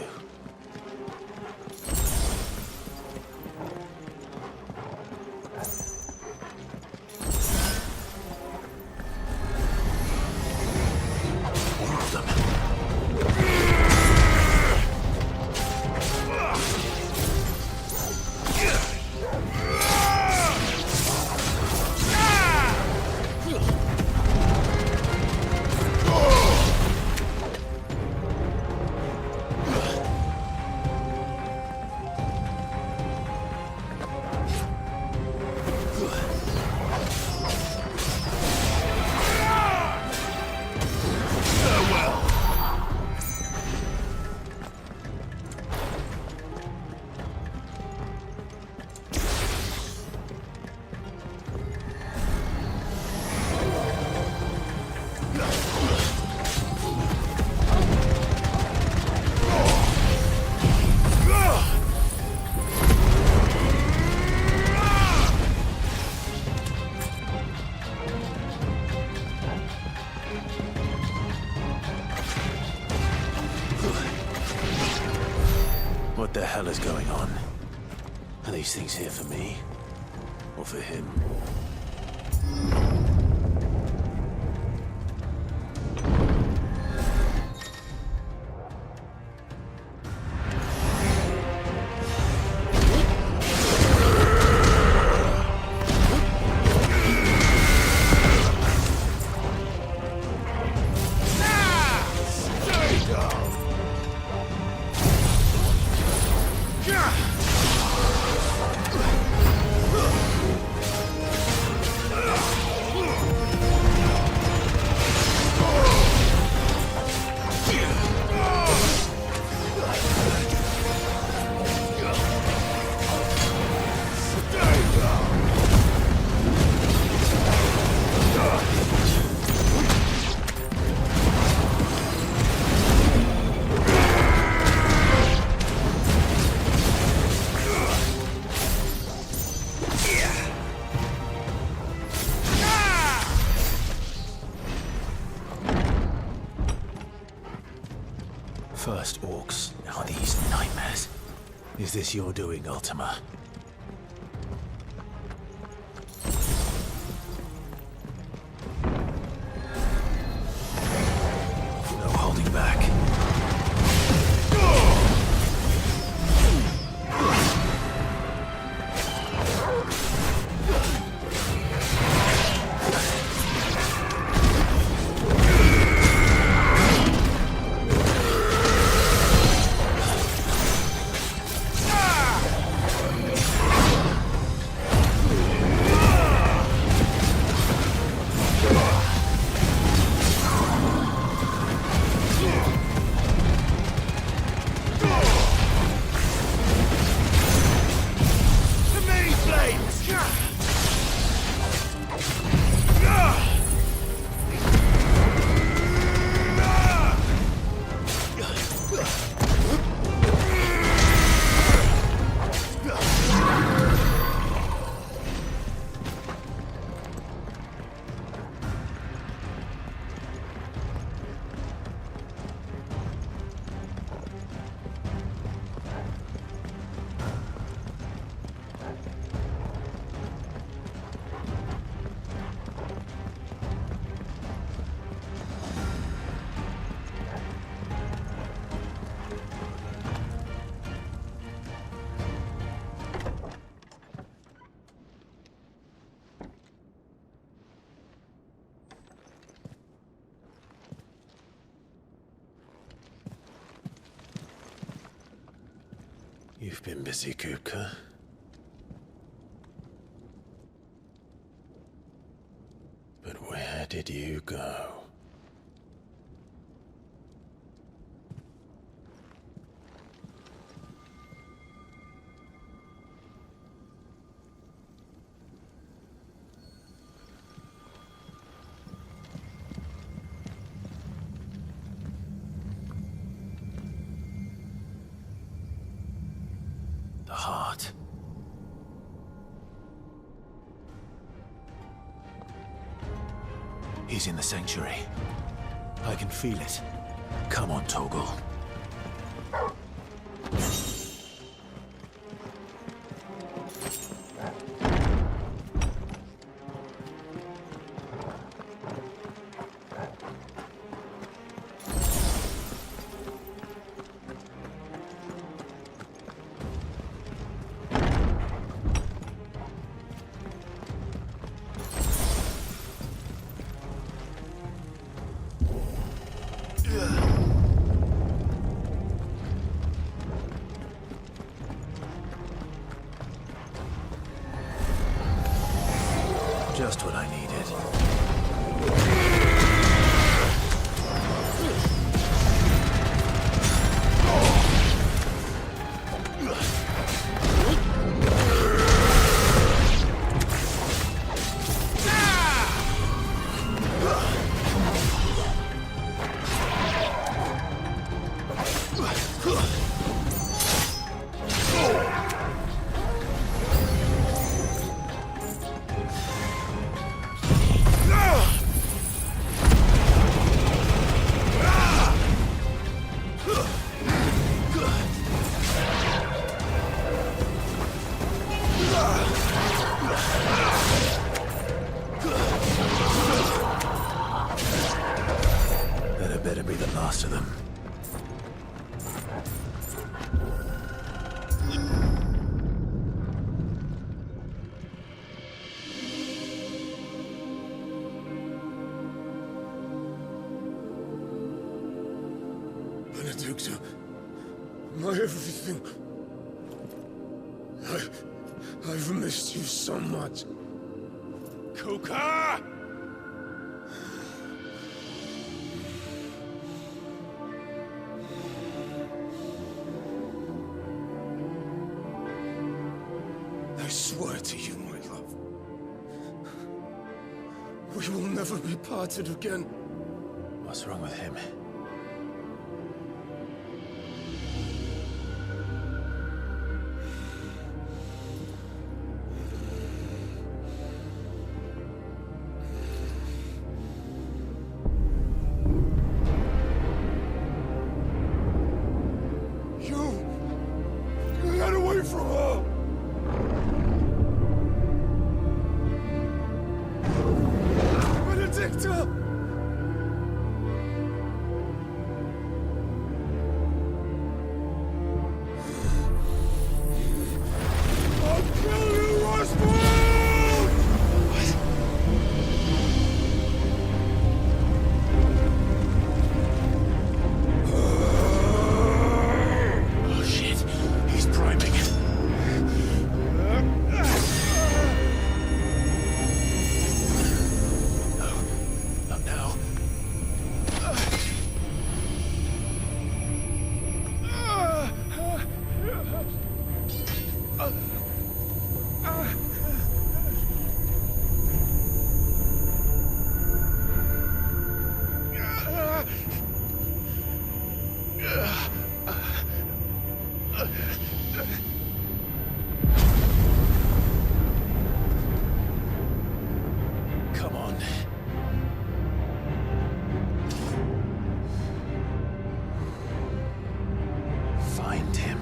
B: More of them. What the hell is going on? Are these things here for me? Or for him? First orcs, now these nightmares. Is this your doing, Ultima? No holding back. You've been busy, Kupka. But where did you go? The heart. He's in the sanctuary. I can feel it. Come on, Toggle. Just what I needed. That better be the last of them.
L: Benedicta, my everything. I've missed you so much. Kuka! I swear to you, my love, we will never be parted again.
B: What's wrong with him?
L: You got away from her! Benedicta! I'll kill you, Roswell!
B: Oh shit, he's priming. Not now. Come on. Find him.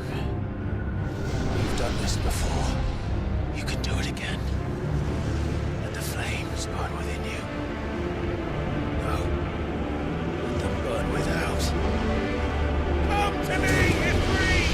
B: You've done this before. You can do it again. Let the flames burn within you. No. Let them burn without. Come to me, Ifrit!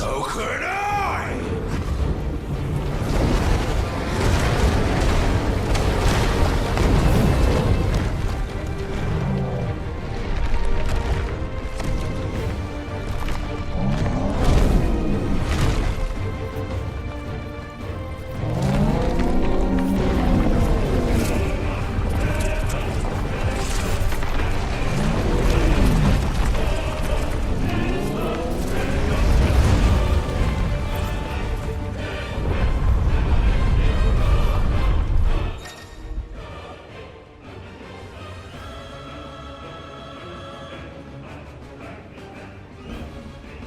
L: So could I!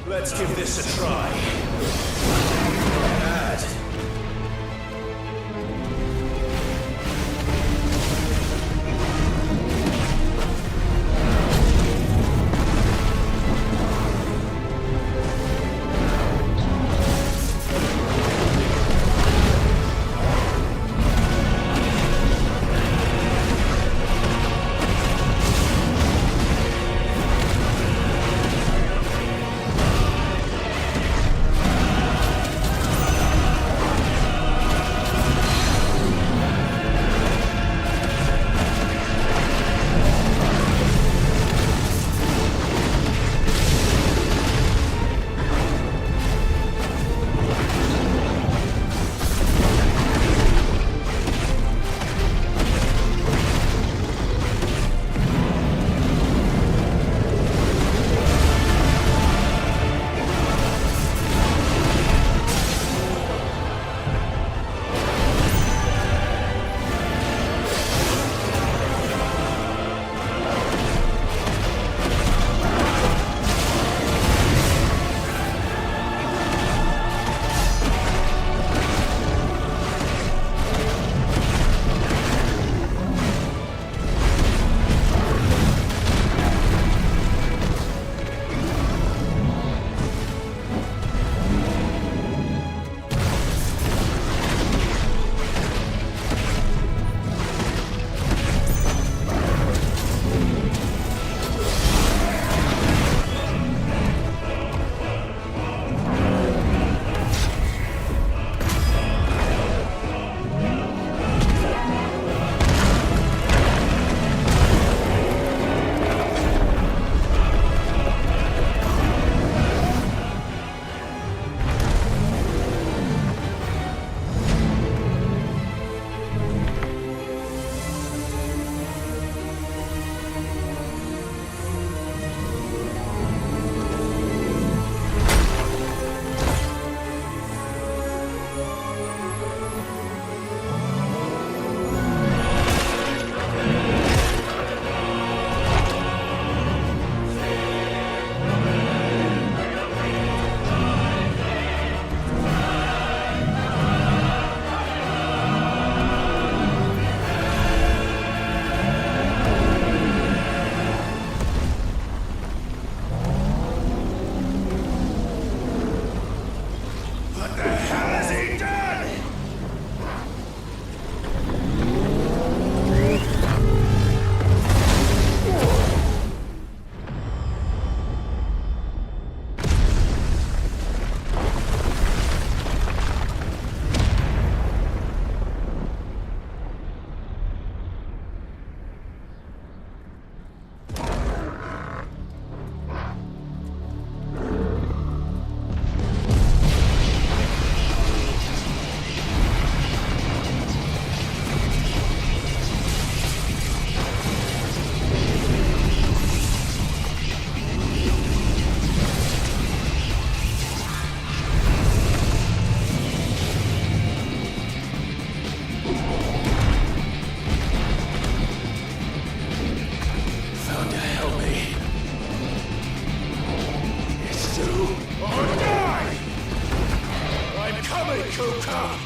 B: Let's give this a try. Bad.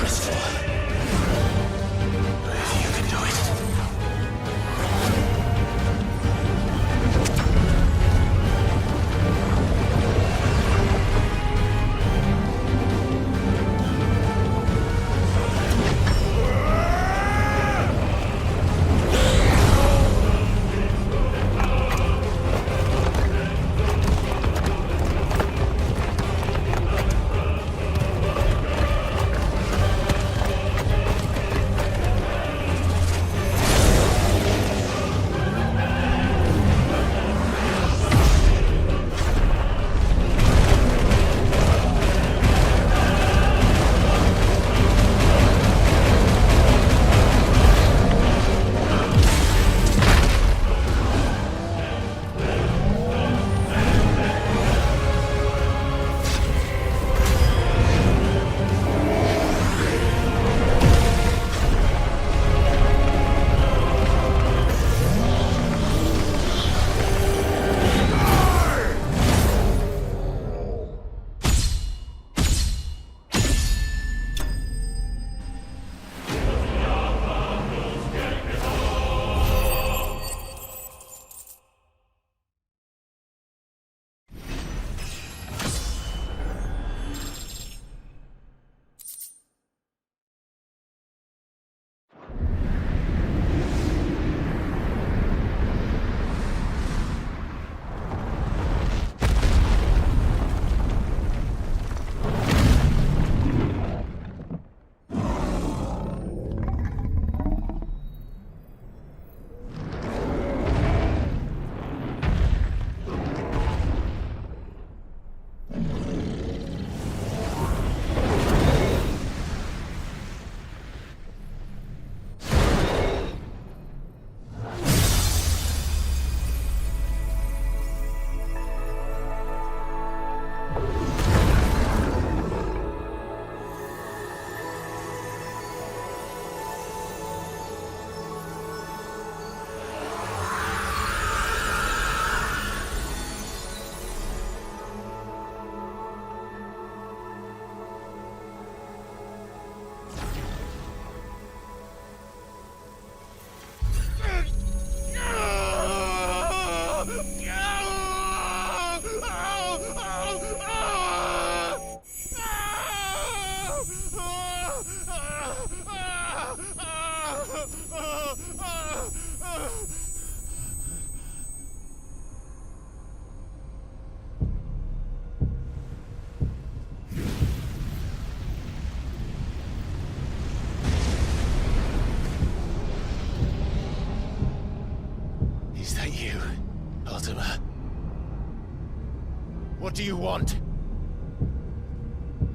B: crystal. If you can do it.
S: What do you want?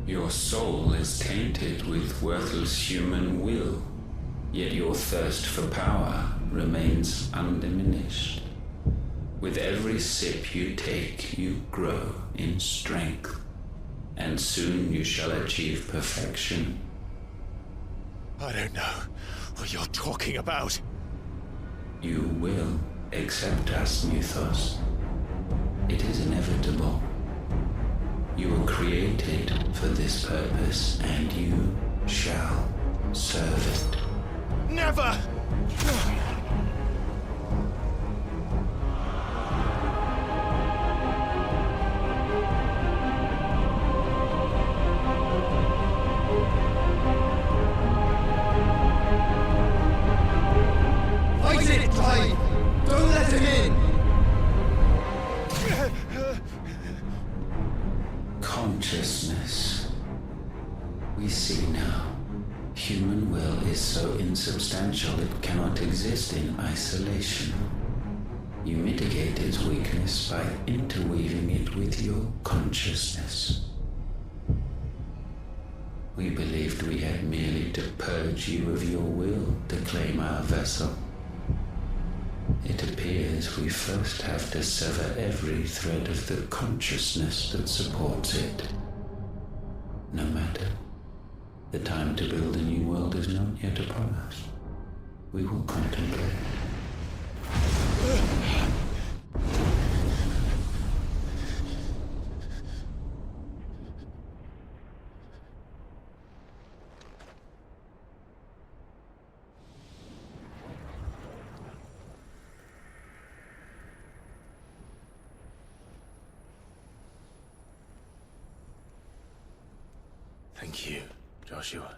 J: Your soul is tainted with worthless human will, yet your thirst for power remains undiminished. With every sip you take, you grow in strength, and soon you shall achieve perfection.
S: I don't know what you're talking about.
J: You will accept us, Mythos. It is inevitable. You were created for this purpose, and you shall serve it.
S: Never!
L: Fight it, Clive! Don't let him in!
J: Consciousness. We see now. Human will is so insubstantial it cannot exist in isolation. You mitigate its weakness by interweaving it with your consciousness. We believed we had merely to purge you of your will to claim our vessel. It appears we first have to sever every thread of the consciousness that supports it. No matter. The time to build a new world is not yet upon us. We will contemplate.
B: Thank you, Joshua.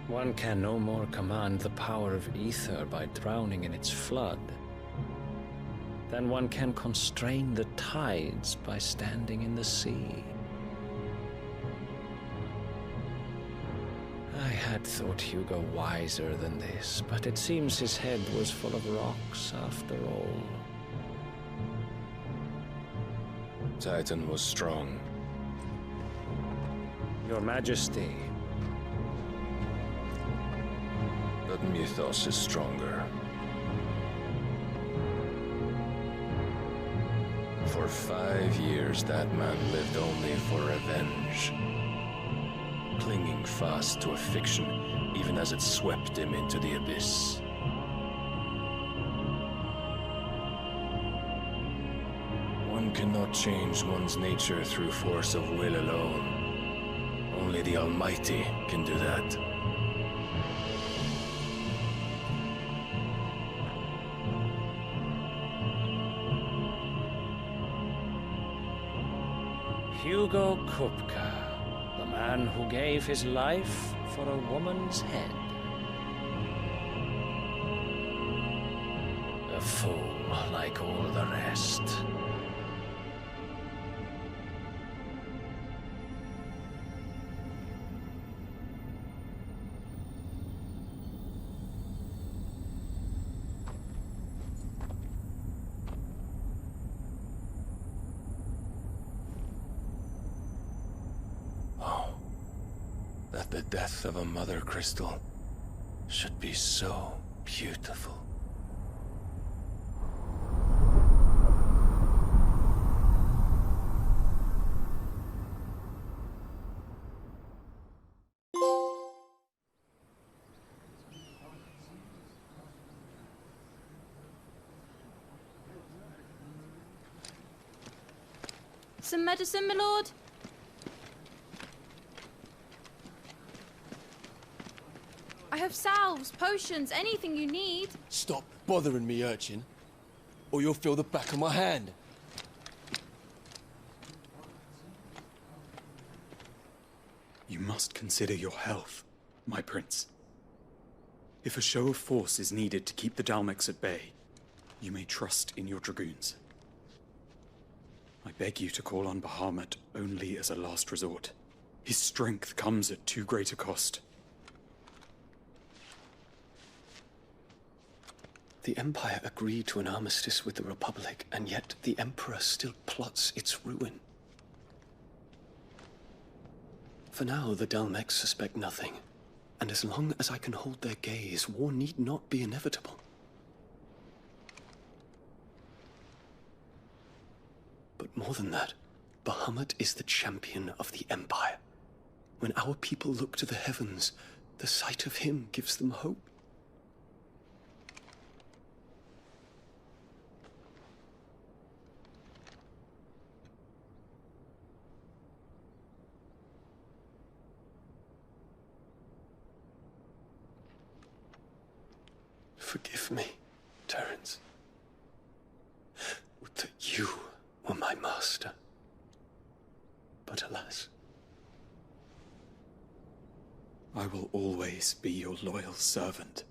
U: One can no more command the power of aether by drowning in its flood than one can constrain the tides by standing in the sea. I had thought Hugo wiser than this, but it seems his head was full of rocks after all. Titan was strong. Your Majesty. But Mythos is stronger. For 5 years, that man lived only for revenge. Clinging fast to a fiction, even as it swept him into the abyss. One cannot change one's nature through force of will alone. Only the Almighty can do that. Hugo Kupka, the man who gave his life for a woman's head. A fool like all the rest. That the death of a Mothercrystal should be so beautiful.
H: Some medicine, my lord? I have salves, potions, anything you need.
V: Stop bothering me, urchin, or you'll feel the back of my hand.
W: You must consider your health, my prince. If a show of force is needed to keep the Dalmex at bay, you may trust in your dragoons. I beg you to call on Bahamut only as a last resort. His strength comes at too great a cost.
X: The Empire agreed to an armistice with the Republic, and yet the Emperor still plots its ruin. For now, the Dalmex suspect nothing, and as long as I can hold their gaze, war need not be inevitable. But more than that, Bahamut is the champion of the Empire. When our people look to the heavens, the sight of him gives them hope. Forgive me, Terence. Would that you were my master. But alas.
W: I will always be your loyal servant.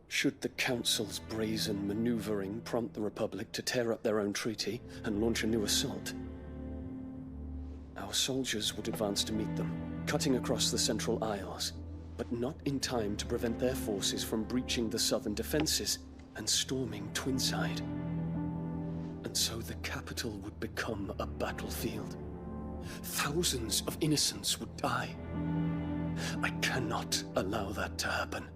X: Should the Council's brazen maneuvering prompt the Republic to tear up their own treaty and launch a new assault, our soldiers would advance to meet them, cutting across the Central Isles, but not in time to prevent their forces from breaching the southern defenses and storming Twinside. And so the capital would become a battlefield. Thousands of innocents would die. I cannot allow that to happen.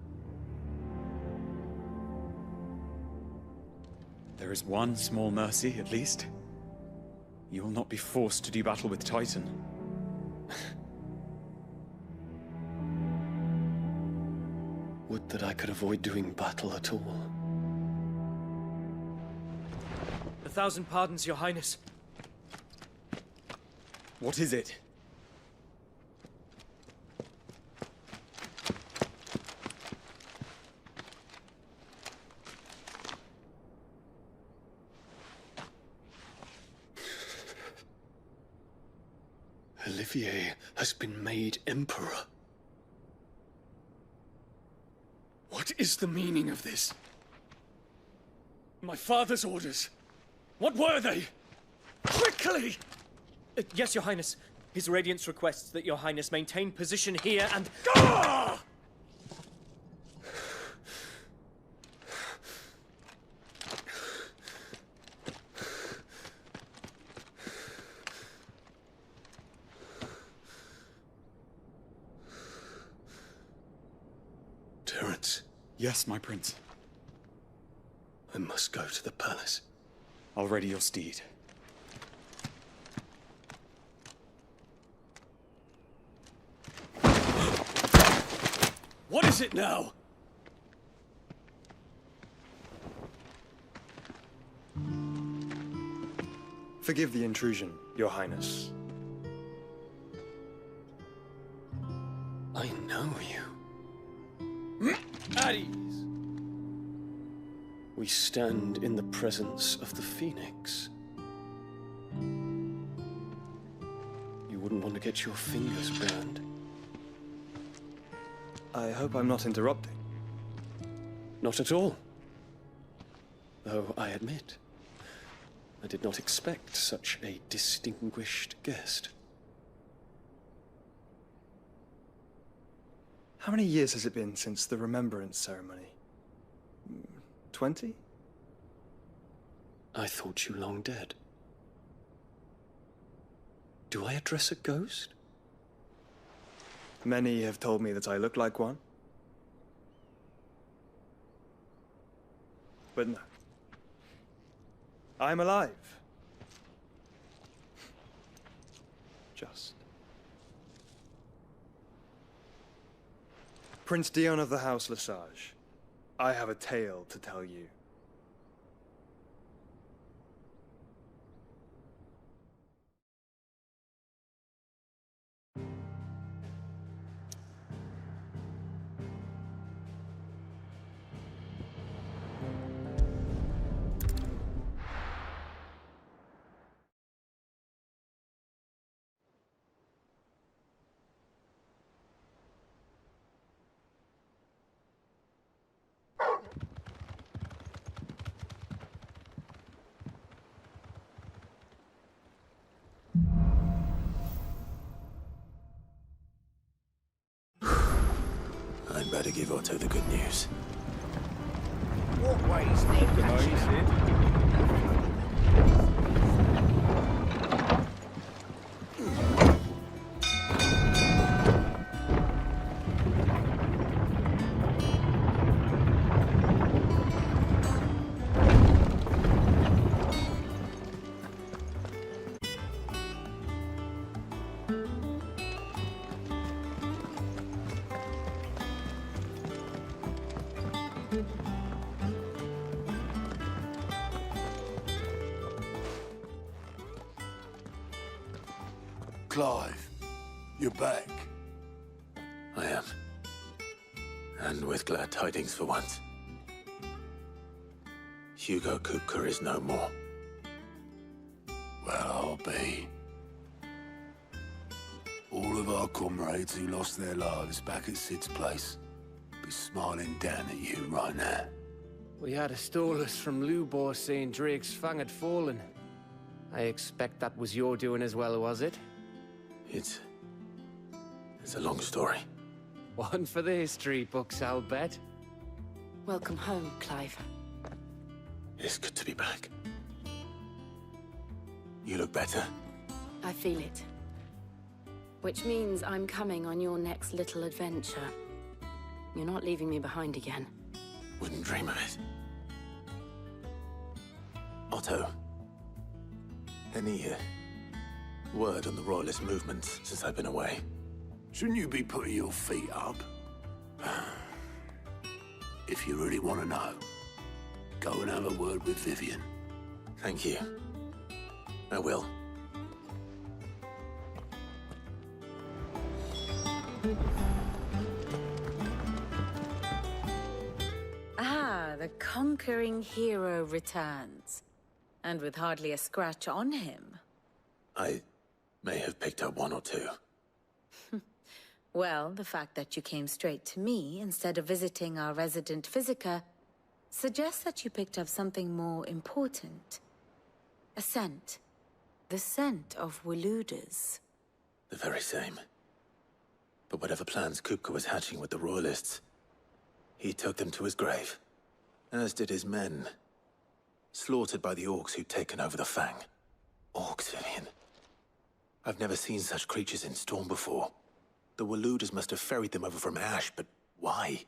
W: There is one small mercy, at least. You will not be forced to do battle with Titan.
X: Would that I could avoid doing battle at all.
C: 1,000 pardons, Your Highness.
W: What is it?
X: Olivier has been made Emperor. What is the meaning of this? My father's orders. What were they? Quickly!
C: Yes, Your Highness. His Radiance requests that Your Highness maintain position here and...
X: Ah! Terence.
W: Yes, my prince.
X: I must go to the palace.
W: I'll ready your steed.
X: What is it now?
C: Forgive the intrusion, Your Highness.
X: I know you.
C: At ease.
X: We stand in the presence of the Phoenix. You wouldn't want to get your fingers burned.
C: I hope I'm not interrupting.
X: Not at all. Though I admit, I did not expect such a distinguished guest.
C: How many years has it been since the Remembrance ceremony? 20?
X: I thought you long dead. Do I address a ghost?
C: Many have told me that I look like one. But no. I'm alive. Just. Prince Dion of the House Lesage, I have a tale to tell you.
B: I'd better give Otto the good news.
N: What way is there catching?
F: Clive, you're back.
B: I am. And with glad tidings for once. Hugo Kupka is no more.
F: Well, I'll be. All of our comrades who lost their lives back at Sid's place be smiling down at you right now.
E: We had a stolus from Lubor saying Drake's fang had fallen. I expect that was your doing as well, was it?
B: It's a long story.
E: One for the history books, I'll bet.
G: Welcome home, Clive.
B: It's good to be back. You look better.
G: I feel it. Which means I'm coming on your next little adventure. You're not leaving me behind again.
B: Wouldn't dream of it. Otto, any word on the Royalist movements since I've been away?
F: Shouldn't you be putting your feet up? If you really want to know, go and have a word with Vivian.
B: Thank you. I will.
G: Ah, the conquering hero returns. And with hardly a scratch on him.
B: I may have picked up one or two.
G: Well, the fact that you came straight to me instead of visiting our resident Physica suggests that you picked up something more important. A scent. The scent of Waludas.
B: The very same. But whatever plans Kupka was hatching with the Royalists, he took them to his grave. As did his men. Slaughtered by the orcs who'd taken over the Fang. Orcs, Vivian. I've never seen such creatures in Storm before. The Waludas must have ferried them over from Ash, but why?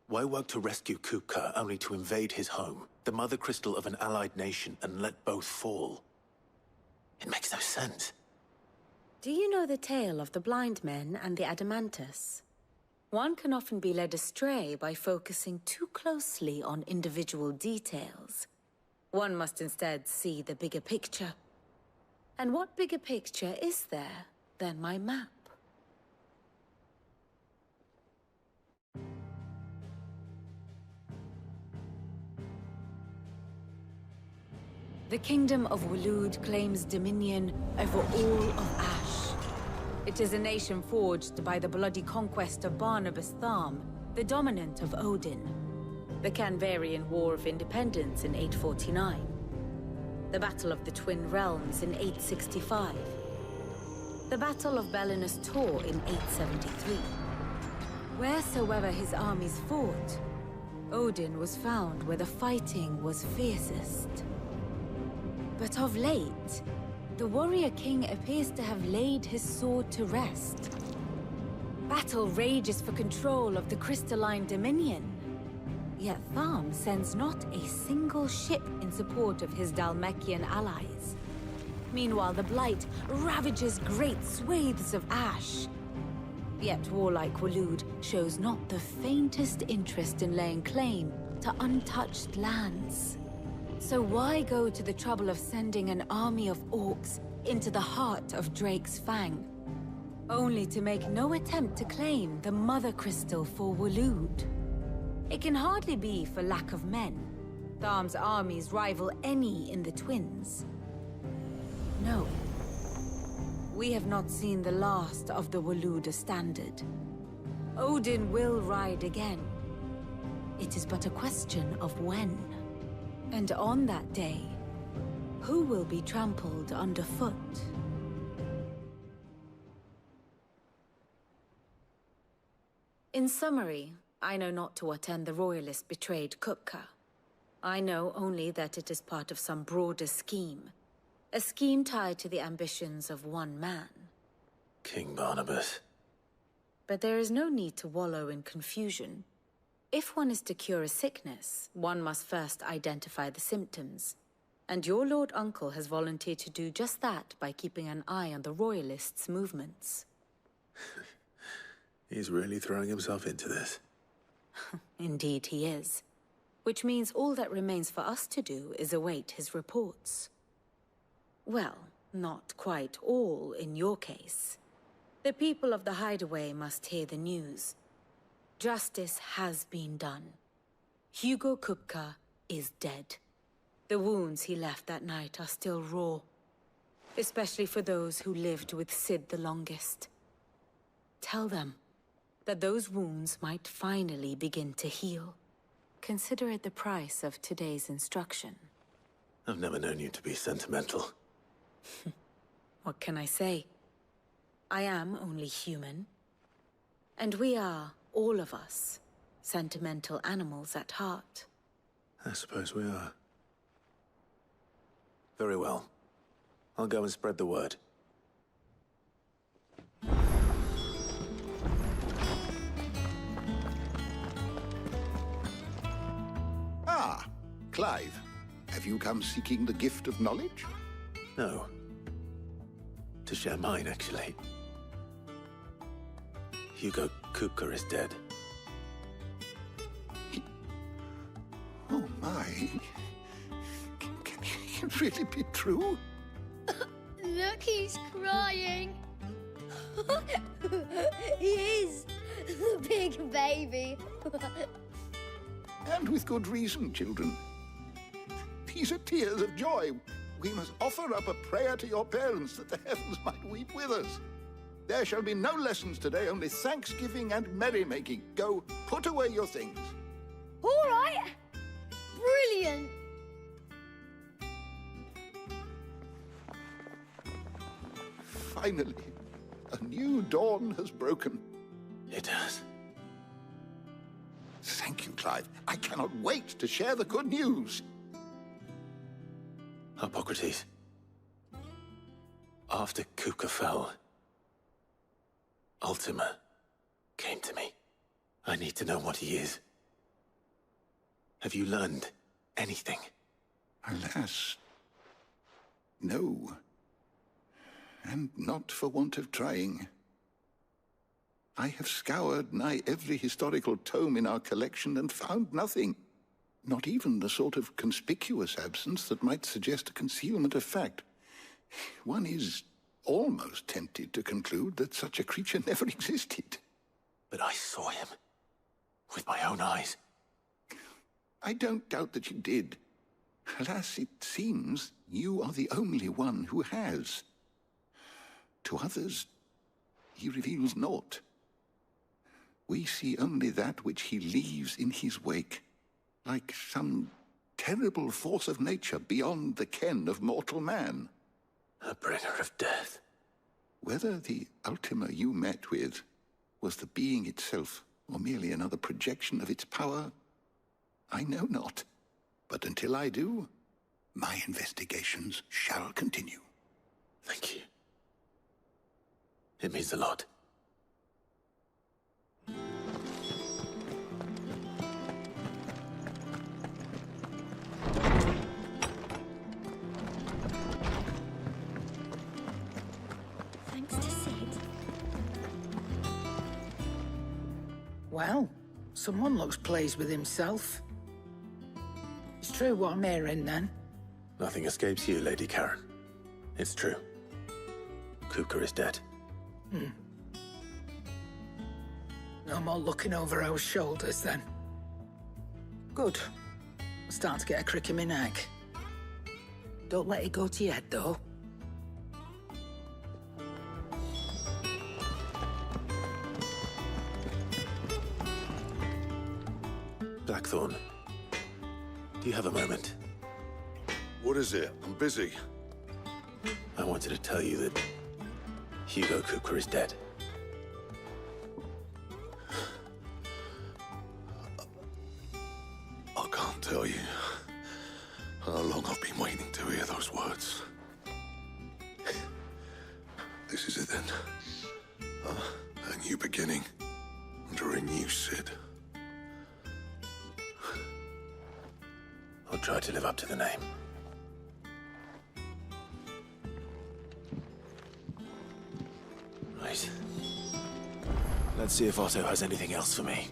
B: Why work to rescue Kupka only to invade his home, the mother crystal of an allied nation, and let both fall? It makes no sense.
G: Do you know the tale of the blind men and the Adamantus? One can often be led astray by focusing too closely on individual details. One must instead see the bigger picture. And what bigger picture is there than my map? The Kingdom of Waloed claims dominion over all of Ash. It is a nation forged by the bloody conquest of Barnabas Tharm, the dominant of Odin. The Canvarian War of Independence in 849. The Battle of the Twin Realms in 865. The Battle of Belinus Tor in 873. Wheresoever his armies fought, Odin was found where the fighting was fiercest. But of late, the warrior king appears to have laid his sword to rest. Battle rages for control of the crystalline dominion. Yet Tharm sends not a single ship in support of his Dhalmekian allies. Meanwhile, the Blight ravages great swathes of Ash. Yet warlike Waloed shows not the faintest interest in laying claim to untouched lands. So why go to the trouble of sending an army of orcs into the heart of Drake's Fang, only to make no attempt to claim the Mother Crystal for Waloed? It can hardly be for lack of men. Tharm's armies rival any in the Twins. No. We have not seen the last of the Waluda standard. Odin will ride again. It is but a question of when. And on that day, who will be trampled underfoot? In summary, I know not to what end the Royalists betrayed Kupka. I know only that it is part of some broader scheme. A scheme tied to the ambitions of one man.
B: King Barnabas.
G: But there is no need to wallow in confusion. If one is to cure a sickness, one must first identify the symptoms. And your Lord Uncle has volunteered to do just that by keeping an eye on the Royalists' movements.
B: He's really throwing himself into this.
G: Indeed he is. Which means all that remains for us to do is await his reports. Well, not quite all in your case. The people of the Hideaway must hear the news. Justice has been done. Hugo Kupka is dead. The wounds he left that night are still raw. Especially for those who lived with Sid the longest. Tell them that those wounds might finally begin to heal. Consider it the price of today's instruction.
B: I've never known you to be sentimental.
G: What can I say? I am only human. And we are, all of us, sentimental animals at heart.
B: I suppose we are. Very well. I'll go and spread the word.
D: Ah, Clive. Have you come seeking the gift of knowledge?
B: No. To share mine, actually. Hugo Kupka is dead.
D: Oh my. Can it really be true?
P: Look, he's crying. He is. The big baby.
D: And with good reason, children. These are tears of joy. We must offer up a prayer to your parents that the heavens might weep with us. There shall be no lessons today, only thanksgiving and merrymaking. Go, put away your things.
P: All right. Brilliant.
D: Finally, a new dawn has broken.
B: It has.
D: Thank you, Clive. I cannot wait to share the good news.
B: Hippocrates. After Kupka fell, Ultima came to me. I need to know what he is. Have you learned anything?
D: Alas, no. And not for want of trying. I have scoured nigh every historical tome in our collection and found nothing. Not even the sort of conspicuous absence that might suggest a concealment of fact. One is almost tempted to conclude that such a creature never existed.
B: But I saw him. With my own eyes.
D: I don't doubt that you did. Alas, it seems you are the only one who has. To others, he reveals naught. We see only that which he leaves in his wake, like some terrible force of nature beyond the ken of mortal man.
B: A bringer of death.
D: Whether the Ultima you met with was the being itself, or merely another projection of its power, I know not. But until I do, my investigations shall continue.
B: Thank you. It means a lot.
P: Thanks to Sid.
K: Well, someone looks pleased with himself. It's true what I'm hearing, then?
B: Nothing escapes you, Lady Karen. It's true. Kupka is dead.
K: No more looking over our shoulders, then. Good. I'm starting to get a crick in my neck. Don't let it go to your head, though.
B: Blackthorn, do you have a moment?
L: What is it? I'm busy.
B: I wanted to tell you that Hugo Kupka is dead.
L: I can't tell you how long I've been waiting to hear those words. This is it then. A new beginning under a new Sid.
B: I'll try to live up to the name. Right. Let's see if Otto has anything else for me.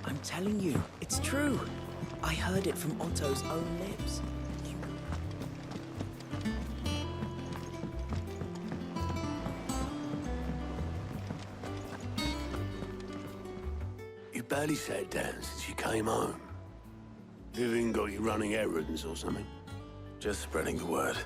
O: I'm telling you, it's true. I heard it from Otto's own lips.
F: You barely sat down since you came home. Vivian got you running errands or something?
B: Just spreading the word.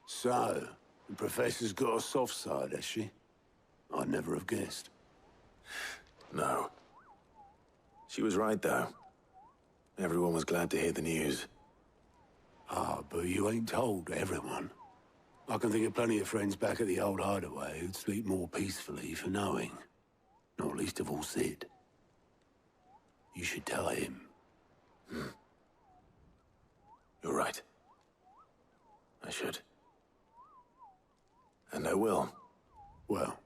F: So, the Professor's got a soft side, has she? I'd never have guessed.
B: No. She was right, though. Everyone was glad to hear the news.
F: Ah, but you ain't told everyone. I can think of plenty of friends back at the old hideaway who'd sleep more peacefully for knowing. Not least of all Sid. You should tell him.
B: You're right. I should. And I will.
F: Well,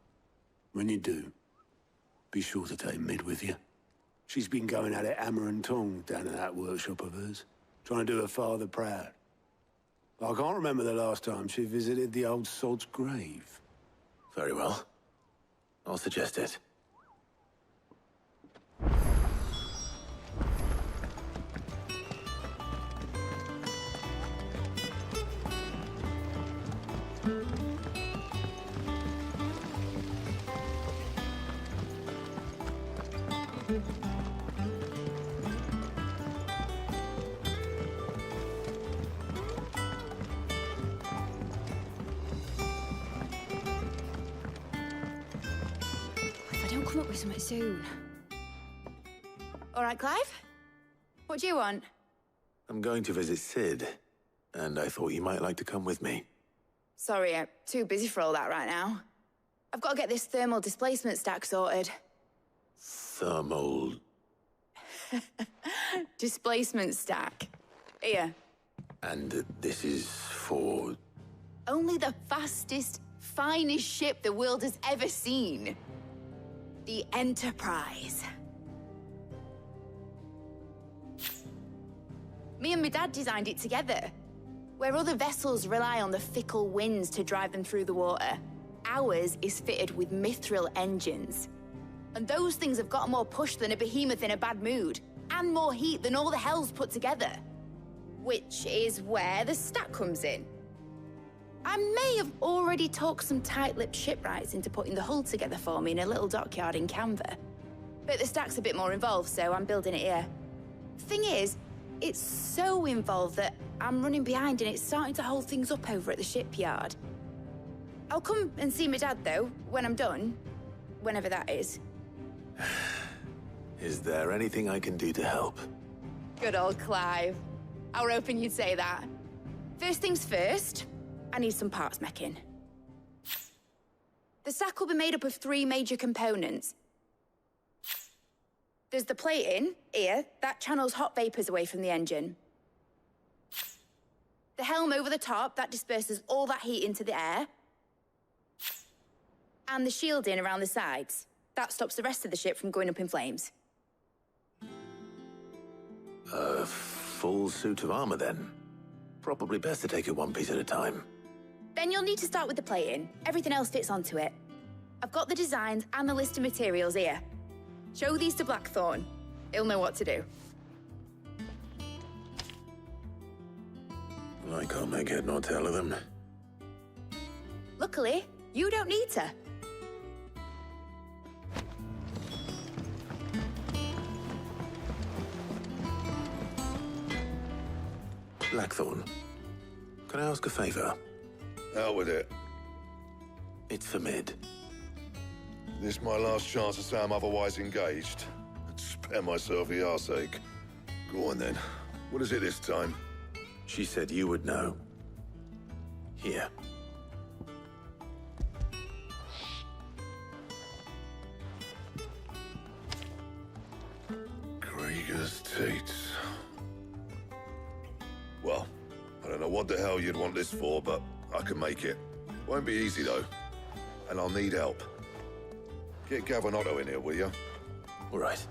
F: when you do, be sure to take Mid with you. She's been going at it hammer and tong down in that workshop of hers, trying to do her father proud. I can't remember the last time she visited the old sod's grave.
B: Very well. I'll suggest it.
H: Come up with something soon. All right, Clive? What do you want?
B: I'm going to visit Sid, and I thought you might like to come with me.
H: Sorry, I'm too busy for all that right now. I've got to get this thermal displacement stack sorted.
B: Thermal...
H: Displacement stack. Here.
B: And this is for...
H: Only the fastest, finest ship the world has ever seen. The Enterprise. Me and my dad designed it together. Where other vessels rely on the fickle winds to drive them through the water, ours is fitted with mithril engines. And those things have got more push than a behemoth in a bad mood, and more heat than all the hells put together. Which is where the stack comes in. I may have already talked some tight-lipped shipwrights into putting the hull together for me in a little dockyard in Canva. But the stack's a bit more involved, so I'm building it here. Thing is, it's so involved that I'm running behind and it's starting to hold things up over at the shipyard. I'll come and see my dad, though, when I'm done. Whenever that is.
B: Is there anything I can do to help?
H: Good old Clive. I were hoping you'd say that. First things first, I need some parts meching. The stack will be made up of 3 major components. There's the plating, here, that channels hot vapors away from the engine. The helm over the top, that disperses all that heat into the air. And the shielding around the sides. That stops the rest of the ship from going up in flames.
B: A full suit of armor, then? Probably best to take it one piece at a time.
H: Then you'll need to start with the plating. Everything else fits onto it. I've got the designs and the list of materials here. Show these to Blackthorn. He'll know what to do.
B: I can't make head nor tail of them.
H: Luckily, you don't need to.
B: Blackthorn, can I ask a favor?
L: Out with it.
B: It's for Mid.
L: This my last chance to say I'm otherwise engaged. I'd spare myself the arseache. Go on then. What is it this time?
B: She said you would know. Here.
L: Krieger's teats. Well, I don't know what the hell you'd want this for, but I can make it. Won't be easy, though. And I'll need help. Get Gavin-Otto in here, will you?
B: All right.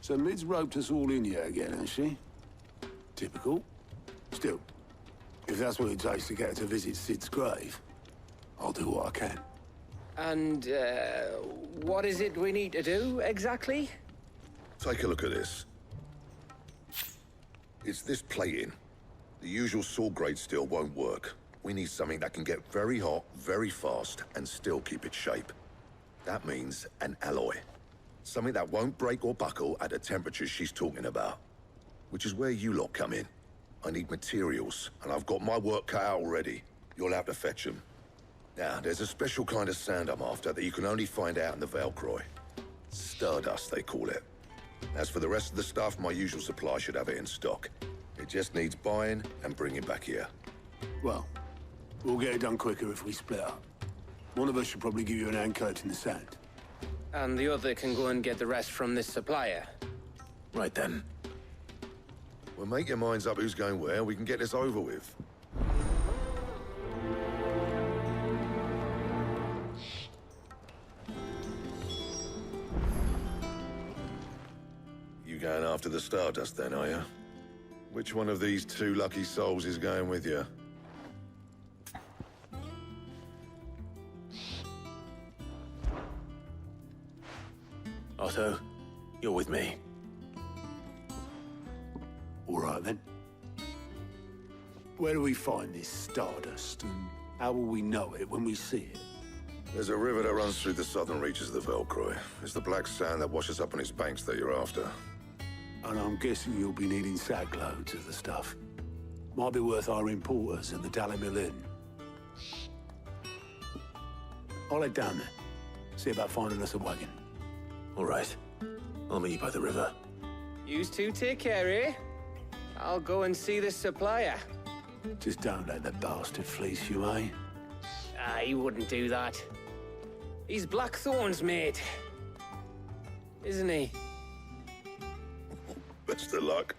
F: So Mid's roped us all in here again, hasn't she? Typical. Still, if that's what it takes to get her to visit Sid's grave, I'll do what I can.
E: And, what is it we need to do, exactly?
L: Take a look at this. It's this plating. The usual sword-grade steel won't work. We need something that can get very hot, very fast, and still keep its shape. That means an alloy. Something that won't break or buckle at the temperatures she's talking about. Which is where you lot come in. I need materials, and I've got my work cut out already. You'll have to fetch them. Now, there's a special kind of sand I'm after that you can only find out in the Valcroy. Stardust, they call it. As for the rest of the stuff, my usual supply should have it in stock. It just needs buying and bringing back here.
F: Well, We'll get it done quicker if we split up. One of us should probably give you an hand coating the sand.
E: And the other can go and get the rest from this supplier.
B: Right then.
L: Well, make your minds up who's going where. We can get this over with. You going after the Stardust then, are you? Which one of these two lucky souls is going with you?
B: Otto, you're with me.
F: All right, then. Where do we find this Stardust, and how will we know it when we see it?
L: There's a river that runs through the southern reaches of the Velcroy. It's the black sand that washes up on its banks that you're after.
F: And I'm guessing you'll be needing sack loads of the stuff. Might be worth hiring porters at the Dalimil Inn. I'll head down there. See about finding us a wagon.
B: All right. I'll meet you by the river.
E: Yous two take care, eh? I'll go and see this supplier.
F: Just don't let the bastard fleece you, eh?
E: He wouldn't do that. He's Blackthorn's mate. Isn't he?
L: Best of luck.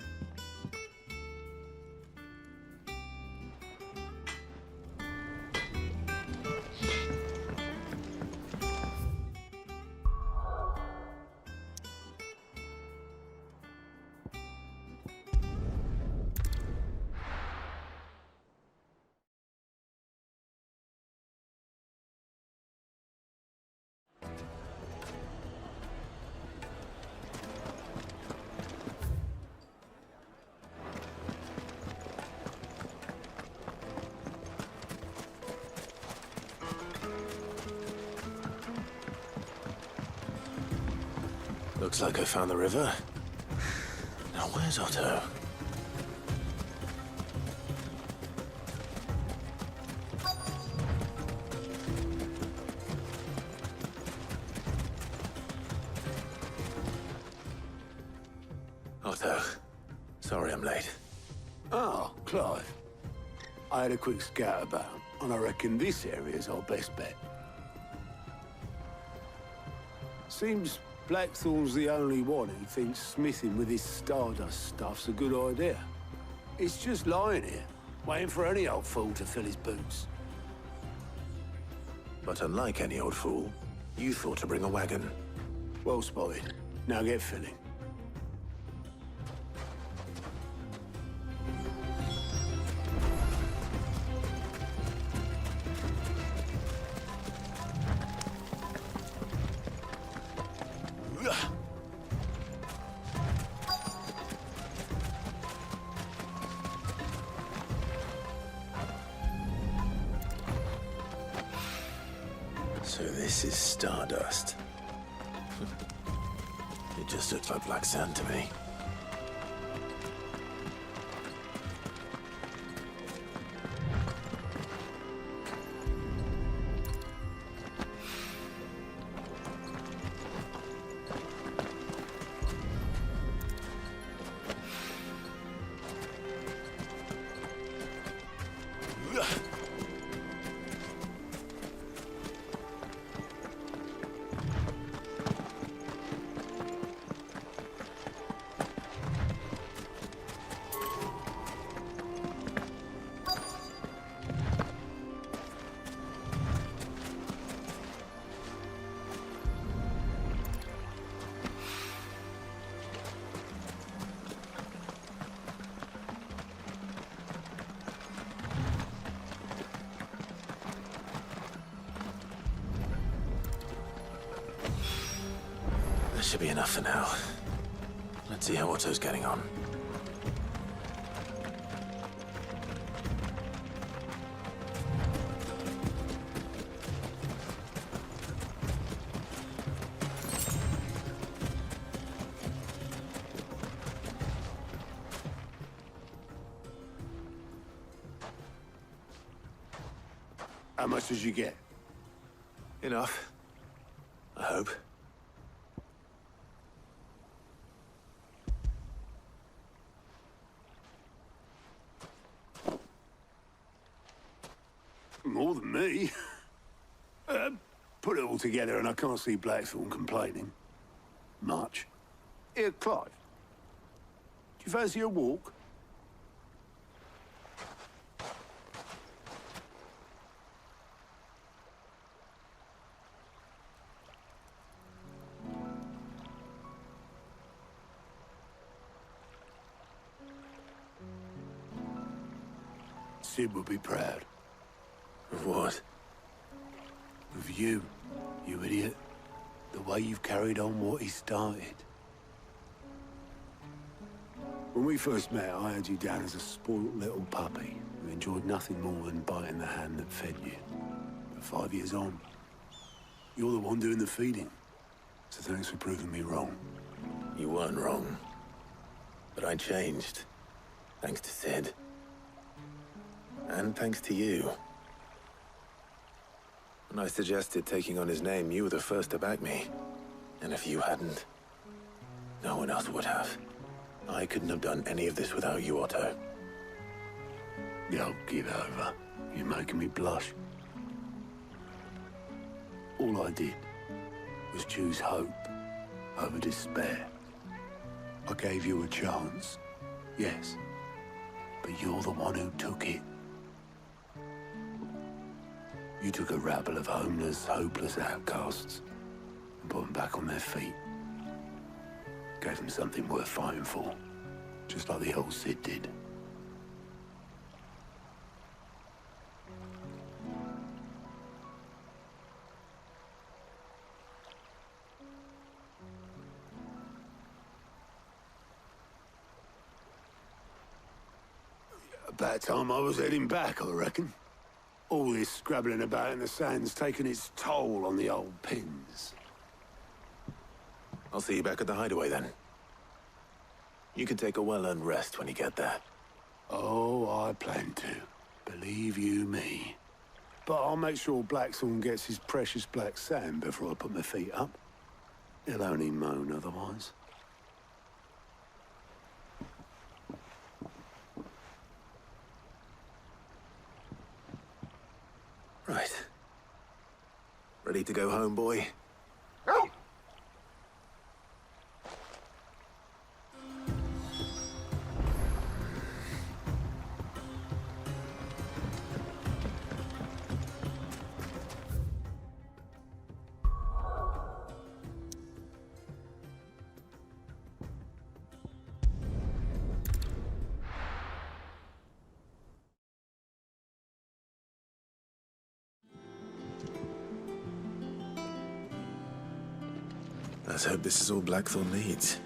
B: Looks like I found the river. Now where's Otto? Otto, sorry I'm late.
F: Oh, Clive. I had a quick scout about, and I reckon this area's our best bet. Seems Blackthorn's the only one who thinks smithing with his Stardust stuff's a good idea. It's just lying here, waiting for any old fool to fill his boots.
B: But unlike any old fool, you thought to bring a wagon.
F: Well spotted. Now get filling.
B: So this is Stardust. It just looks like black sand to me. That should be enough for now. Let's see how Otto's getting on.
F: How much did you get?
B: Enough. I hope.
F: more than me. Put it all together and I can't see Blackthorn complaining. Much. Here, Clive. Do you fancy a walk? Sid would be proud.
B: Of what?
F: Of you, you idiot. The way you've carried on what he started. When we first met, I had you down as a spoilt little puppy who enjoyed nothing more than biting the hand that fed you. But 5 years on, you're the one doing the feeding. So thanks for proving me wrong.
B: You weren't wrong. But I changed. Thanks to Sid. And thanks to you. When I suggested taking on his name, you were the first to back me. And if you hadn't, no one else would have. I couldn't have done any of this without you, Otto.
F: Yo, give over. You're making me blush. All I did was choose hope over despair. I gave you a chance, yes, but you're the one who took it. You took a rabble of homeless, hopeless outcasts and put them back on their feet. Gave them something worth fighting for, just like the old Sid did. About time I was heading back, I reckon. All this scrabbling about in the sand's taken its toll on the old pins.
B: I'll see you back at the hideaway then. You can take a well-earned rest when you get there.
F: Oh, I plan to. Believe you me. But I'll make sure Blackthorn gets his precious black sand before I put my feet up. He'll only moan otherwise.
B: Right. Ready to go home, boy? Let's hope this is all Blackthorn needs.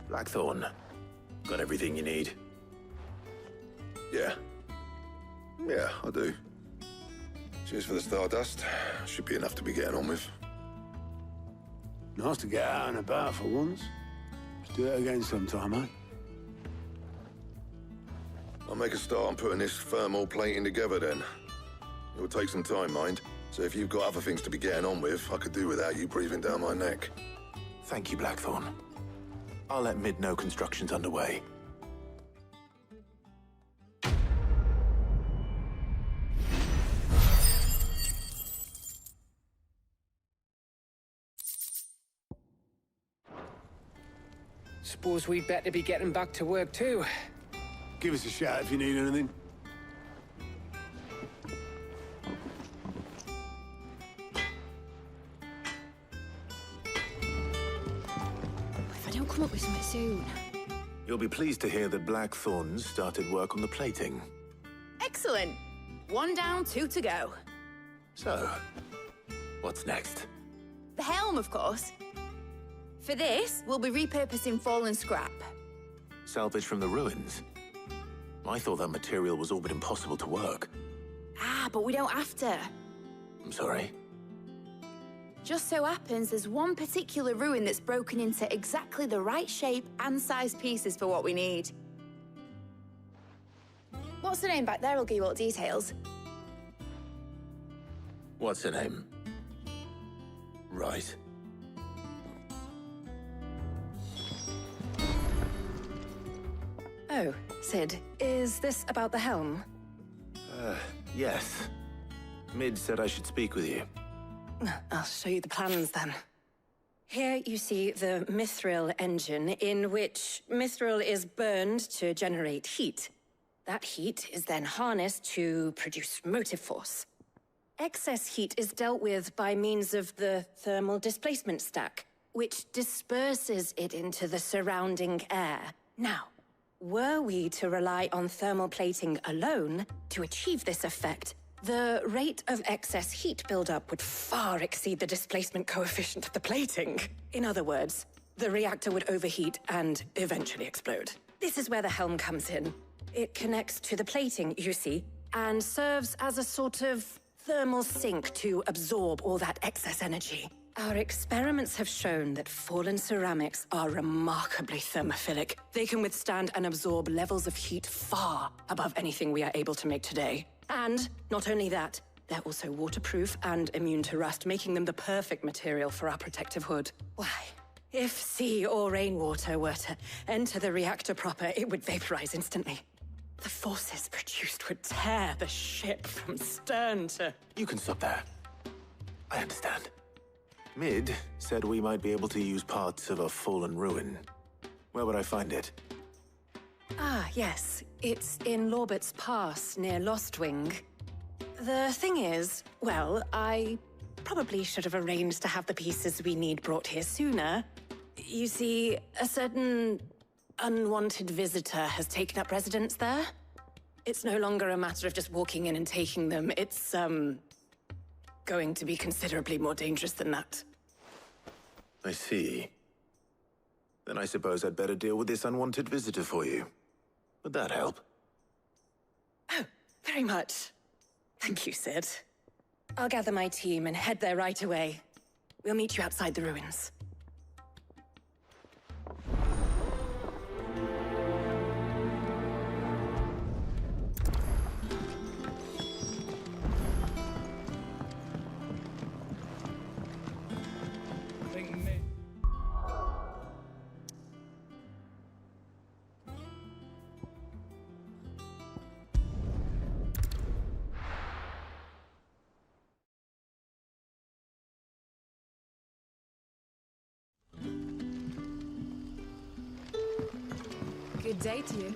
B: Blackthorn, got everything you need?
L: Yeah. Yeah, I do. Cheers for the stardust. Should be enough to be getting on with.
F: Nice to get out and about for once. Let's do it again sometime, eh?
L: I'll make a start on putting this thermal plating together then. It will take some time, mind. So if you've got other things to be getting on with, I could do without you breathing down my neck.
B: Thank you, Blackthorn. I'll let Mid know construction's underway.
E: Suppose we'd better be getting back to work too.
F: Give us a shout if you need anything.
H: If I don't come up with something soon.
B: You'll be pleased to hear that Blackthorn started work on the plating.
H: Excellent. 1 down, 2 to go.
B: So, what's next?
H: The helm, of course. For this, we'll be repurposing fallen scrap.
B: Salvage from the ruins? I thought that material was all but impossible to work.
H: Ah, but we don't have to.
B: I'm sorry.
H: Just so happens there's one particular ruin that's broken into exactly the right shape and size pieces for what we need. What's the name back there? I'll give you all the details.
B: What's her name? Right.
A: Oh, Sid, is this about the helm?
B: Yes. Mid said I should speak with you.
A: I'll show you the plans then. Here you see the mithril engine, in which mithril is burned to generate heat. That heat is then harnessed to produce motive force. Excess heat is dealt with by means of the thermal displacement stack, which disperses it into the surrounding air. Now, were we to rely on thermal plating alone to achieve this effect, the rate of excess heat buildup would far exceed the displacement coefficient of the plating. In other words, the reactor would overheat and eventually explode. This is where the helm comes in. It connects to the plating, you see, and serves as a sort of thermal sink to absorb all that excess energy. Our experiments have shown that fallen ceramics are remarkably thermophilic. They can withstand and absorb levels of heat far above anything we are able to make today. And not only that, they're also waterproof and immune to rust, making them the perfect material for our protective hood. Why, if sea or rainwater were to enter the reactor proper, it would vaporize instantly. The forces produced would tear the ship from stern to...
B: You can stop there. I understand. Mid said we might be able to use parts of a fallen ruin. Where would I find it?
A: Ah, yes. It's in Lorbert's Pass, near Lostwing. The thing is, well, I probably should have arranged to have the pieces we need brought here sooner. You see, a certain unwanted visitor has taken up residence there. It's no longer a matter of just walking in and taking them. It's, going to be considerably more dangerous than that.
B: I see. Then I suppose I'd better deal with this unwanted visitor for you. Would that help?
A: Oh, very much. Thank you, Sid. I'll gather my team and head there right away. We'll meet you outside the ruins.
I: Good day to you.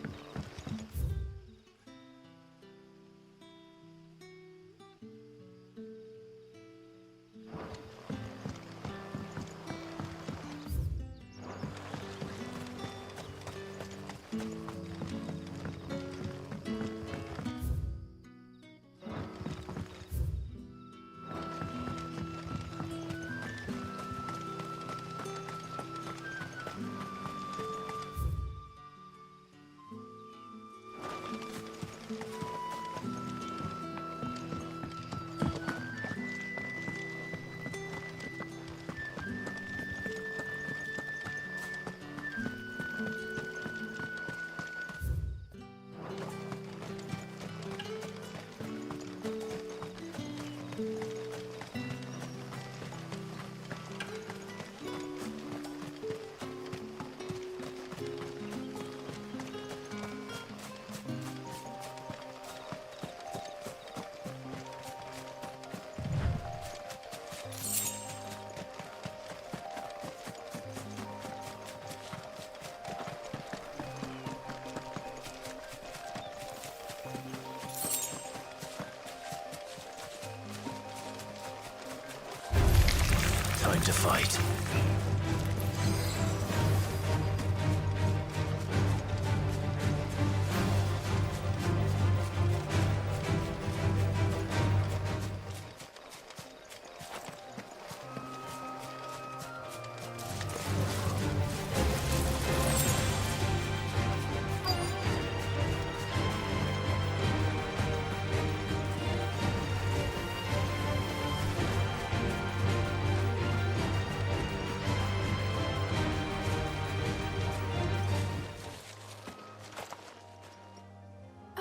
B: Time to fight.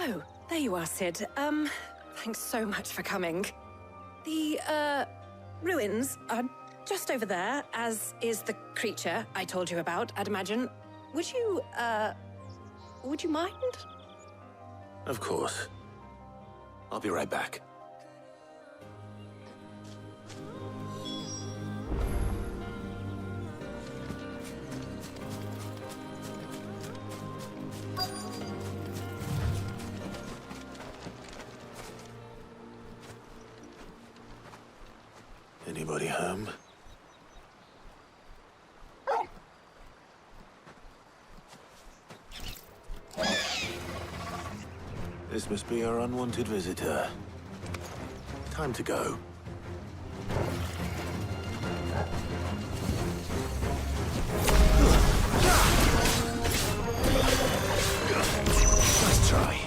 A: Oh, there you are, Sid. Thanks so much for coming. The, ruins are just over there, as is the creature I told you about, I'd imagine. Would you mind?
B: Of course. I'll be right back. Anybody home? This must be our unwanted visitor. Time to go. Nice try.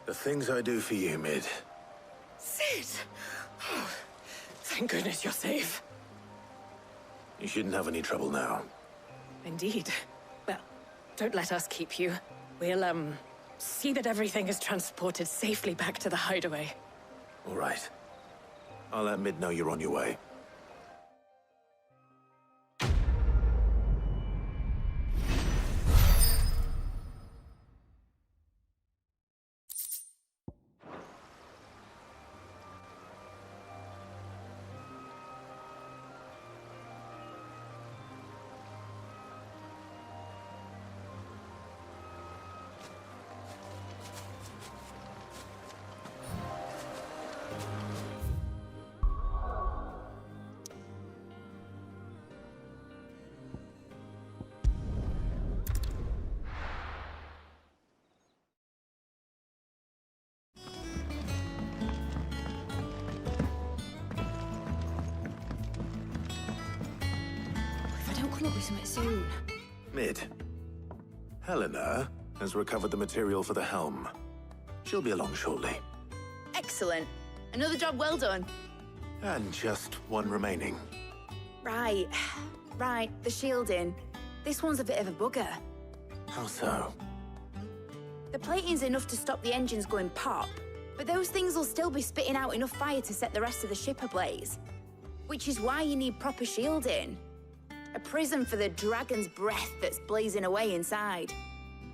B: The things I do for you, Mid.
A: Sid! Oh, thank goodness you're safe.
B: You shouldn't have any trouble now.
A: Indeed. Well, don't let us keep you. We'll, see that everything is transported safely back to the hideaway.
B: All right. I'll let Mid know you're on your way.
H: Come up with something soon.
B: Mid. Helena has recovered the material for the helm. She'll be along shortly.
H: Excellent. Another job well done.
B: And just one remaining.
H: Right. Right, the shielding. This one's a bit of a bugger.
B: How so?
H: The plating's enough to stop the engines going pop, but those things will still be spitting out enough fire to set the rest of the ship ablaze. Which is why you need proper shielding. A prism for the dragon's breath that's blazing away inside.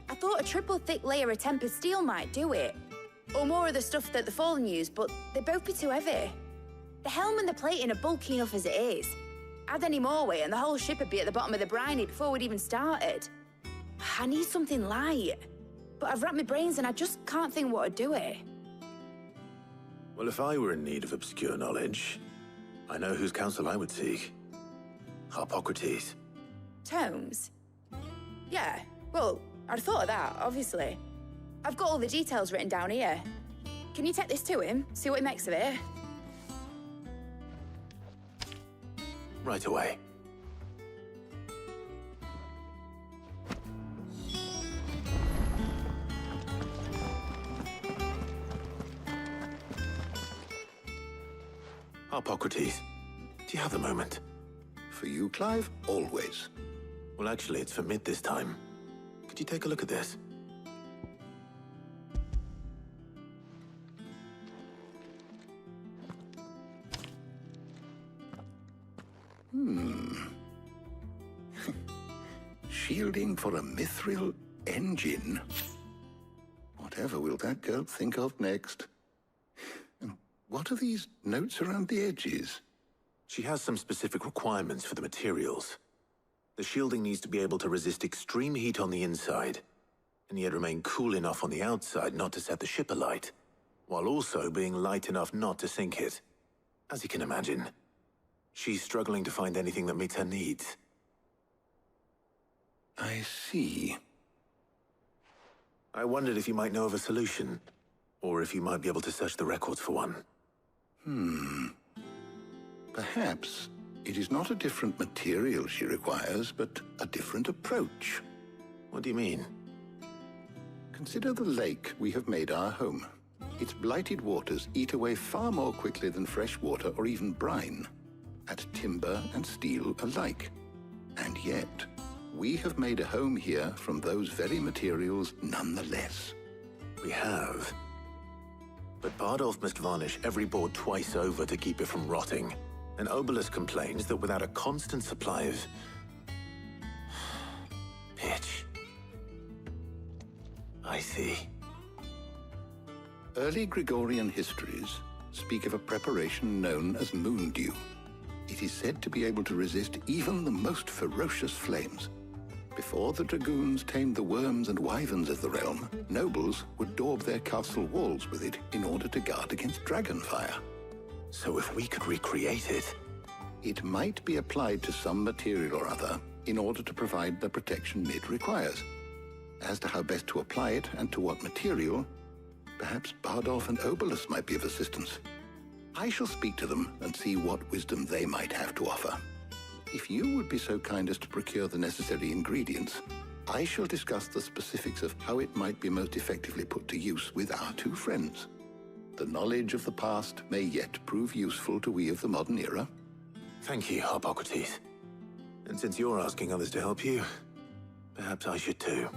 H: I thought a triple thick layer of tempered steel might do it. Or more of the stuff that the Fallen use, but they'd both be too heavy. The helm and the plating are bulky enough as it is. Add any more weight and the whole ship would be at the bottom of the briny before we'd even started. I need something light. But I've racked my brains and I just can't think what would do it.
B: Well, if I were in need of obscure knowledge, I know whose counsel I would seek. Hippocrates.
H: Tomes? Yeah, well, I'd thought of that, obviously. I've got all the details written down here. Can you take this to him, see what he makes of it?
B: Right away. Harpocrates, do you have a moment?
D: For you, Clive, always.
B: Well, actually, it's for Mid this time. Could you take a look at this?
D: Shielding for a mithril engine? Whatever will that girl think of next? And what are these notes around the edges?
B: She has some specific requirements for the materials. The shielding needs to be able to resist extreme heat on the inside, and yet remain cool enough on the outside not to set the ship alight, while also being light enough not to sink it. As you can imagine, she's struggling to find anything that meets her needs.
D: I see.
B: I wondered if you might know of a solution, or if you might be able to search the records for one.
D: Perhaps it is not a different material she requires, but a different approach.
B: What do you mean?
D: Consider the lake we have made our home. Its blighted waters eat away far more quickly than fresh water or even brine, at timber and steel alike. And yet, we have made a home here from those very materials nonetheless.
B: We have. But Bardolph must varnish every board twice over to keep it from rotting. And Obelus complains that without a constant supply of pitch. I see.
D: Early Gregorian histories speak of a preparation known as moon dew. It is said to be able to resist even the most ferocious flames. Before the dragoons tamed the worms and wyverns of the realm, nobles would daub their castle walls with it in order to guard against dragon fire.
B: So if we could recreate it...
D: It might be applied to some material or other in order to provide the protection Mid requires. As to how best to apply it and to what material, perhaps Bardolph and Obelus might be of assistance. I shall speak to them and see what wisdom they might have to offer. If you would be so kind as to procure the necessary ingredients, I shall discuss the specifics of how it might be most effectively put to use with our two friends. The knowledge of the past may yet prove useful to we of the modern era.
B: Thank you, Harpocrates. And since you're asking others to help you, perhaps I should too.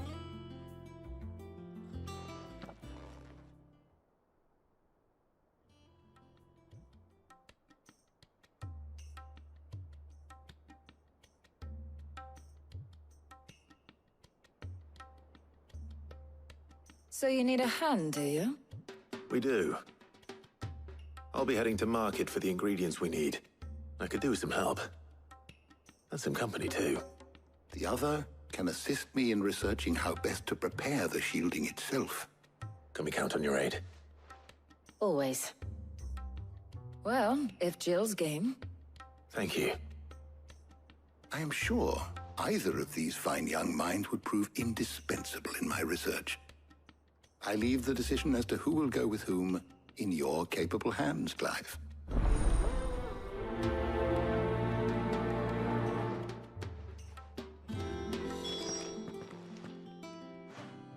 I: So you need a hand, do you?
B: We do. I'll be heading to market for the ingredients we need. I could do with some help. And some company, too.
D: The other can assist me in researching how best to prepare the shielding itself.
B: Can we count on your aid?
I: Always. Well, if Jill's game.
B: Thank you.
D: I am sure either of these fine young minds would prove indispensable in my research. I leave the decision as to who will go with whom in your capable hands, Clive.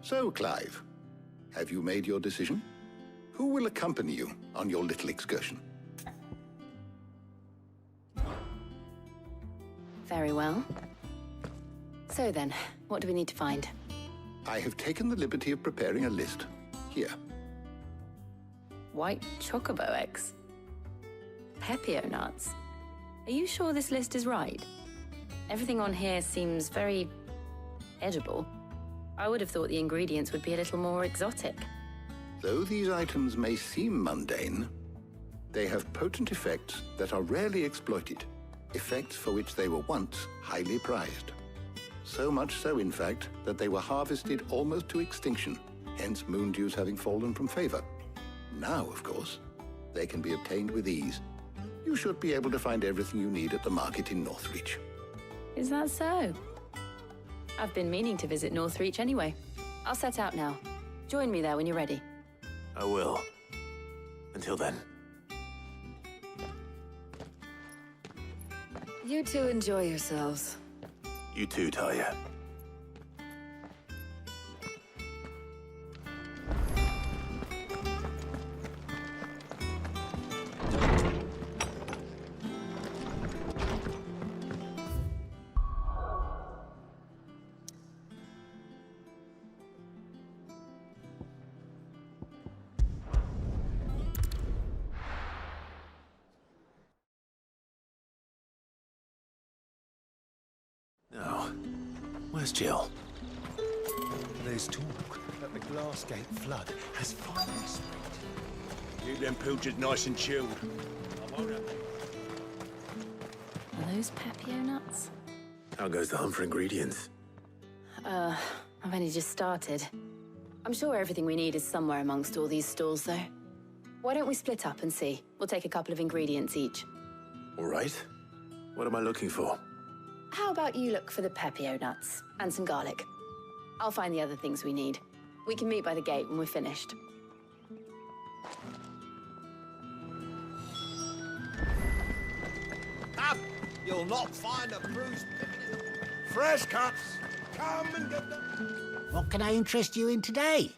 D: So, Clive, have you made your decision? Who will accompany you on your little excursion?
G: Very well. So then, what do we need to find?
D: I have taken the liberty of preparing a list. Here.
G: White chocobo eggs. Pepio nuts. Are you sure this list is right? Everything on here seems very edible. I would have thought the ingredients would be a little more exotic.
D: Though these items may seem mundane, they have potent effects that are rarely exploited, effects for which they were once highly prized. So much so, in fact, that they were harvested almost to extinction, hence moon dews having fallen from favor. Now, of course, they can be obtained with ease. You should be able to find everything you need at the market in Northreach.
G: Is that so? I've been meaning to visit Northreach anyway. I'll set out now. Join me there when you're ready.
B: I will. Until then.
I: You two enjoy yourselves.
B: You too, Talia. Where's Jill?
F: There's talk that the Glassgate flood has finally spread.
M: Keep them pilchards nice and chilled.
G: Are those Pepio nuts?
B: How goes the hunt for ingredients?
G: I've only just started. I'm sure everything we need is somewhere amongst all these stalls, though. Why don't we split up and see? We'll take a couple of ingredients each.
B: All right. What am I looking for?
G: How about you look for the Pepio nuts and some garlic? I'll find the other things we need. We can meet by the gate when we're finished.
N: Up! You'll not find a bruised picnic.
M: Fresh cuts! Come and get them!
Q: What can I interest you in today?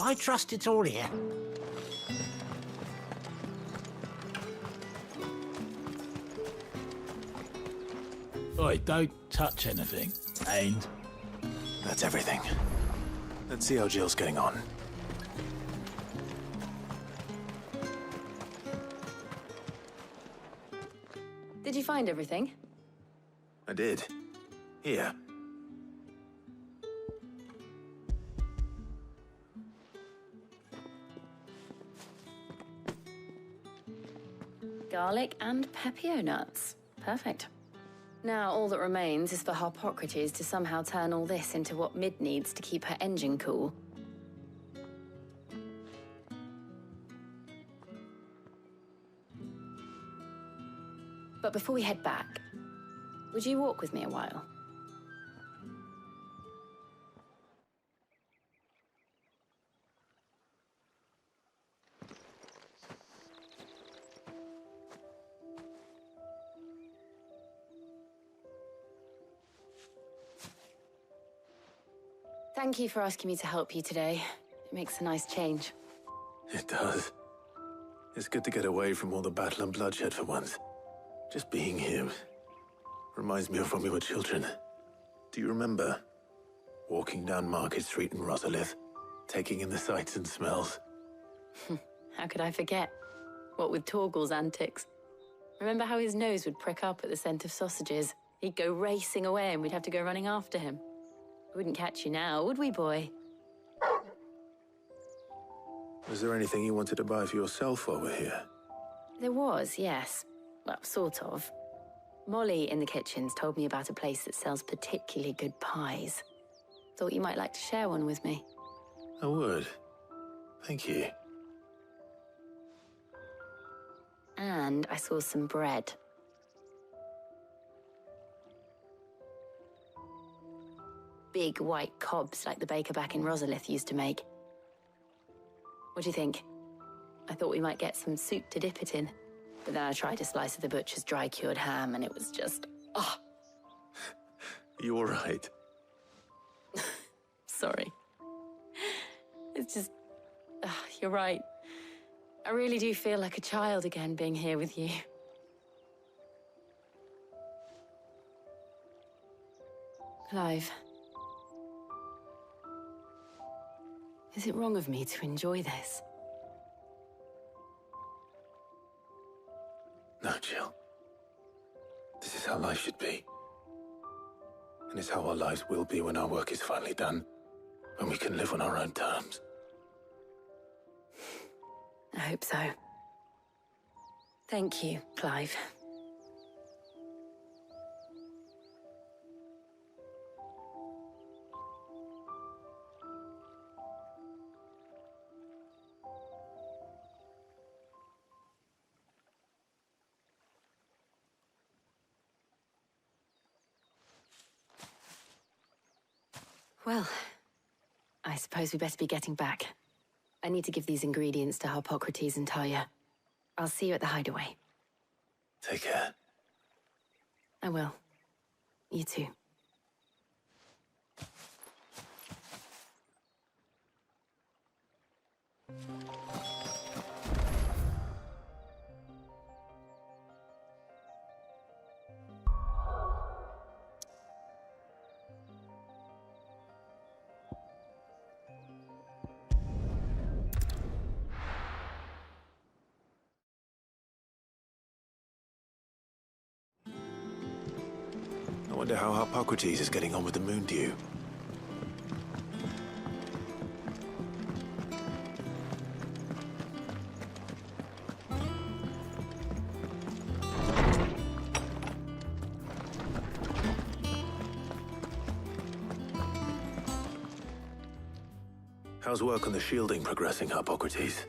Q: I trust it's all here.
R: Oi, don't touch anything. And
B: that's everything. Let's see how Jill's getting on.
G: Did you find everything?
B: I did. Here.
G: Garlic and Pepio nuts. Perfect. Now all that remains is for Harpocrates to somehow turn all this into what Mid needs to keep her engine cool. But before we head back, would you walk with me a while? Thank you for asking me to help you today. It makes a nice change.
B: It does. It's good to get away from all the battle and bloodshed for once. Just being here reminds me of when we were children. Do you remember? Walking down Market Street in Rosalith, taking in the sights and smells.
G: How could I forget? What with Torgal's antics. Remember how his nose would prick up at the scent of sausages? He'd go racing away and we'd have to go running after him. We wouldn't catch you now, would we, boy?
B: Was there anything you wanted to buy for yourself while we're here?
G: There was, yes. Well, sort of. Molly in the kitchens told me about a place that sells particularly good pies. Thought you might like to share one with me.
B: I would. Thank you.
G: And I saw some bread. Big white cobs like the baker back in Rosalith used to make. What do you think? I thought we might get some soup to dip it in. But then I tried a slice of the butcher's dry-cured ham and it was just... oh!
B: You all right?
G: Sorry. It's just... you're right. I really do feel like a child again being here with you. Clive. Is it wrong of me to enjoy this?
B: No, Jill. This is how life should be. And it's how our lives will be when our work is finally done. When we can live on our own terms.
G: I hope so. Thank you, Clive. Well, I suppose we better be getting back. I need to give these ingredients to Harpocrates and Talia. I'll see you at the hideaway.
B: Take care.
G: I will. You too.
B: Wonder how Hippocrates is getting on with the moon dew. How's work on the shielding progressing, Hippocrates?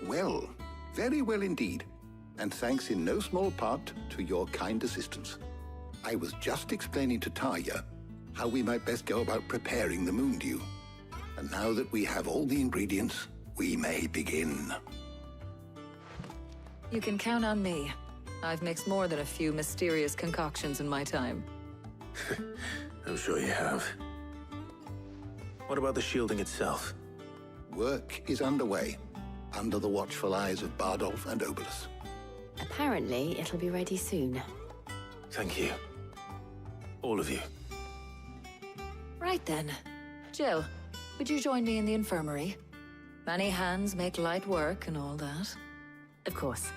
D: Well, very well indeed. And thanks in no small part to your kind assistance. I was just explaining to Tarja how we might best go about preparing the moon dew. And now that we have all the ingredients, we may begin.
I: You can count on me. I've mixed more than a few mysterious concoctions in my time.
B: I'm sure you have. What about the shielding itself?
D: Work is underway, under the watchful eyes of Bardolph and Obolus.
A: Apparently, it'll be ready soon.
B: Thank you. All of you.
I: Right then. Jill, would you join me in the infirmary? Many hands make light work and all that.
A: Of course.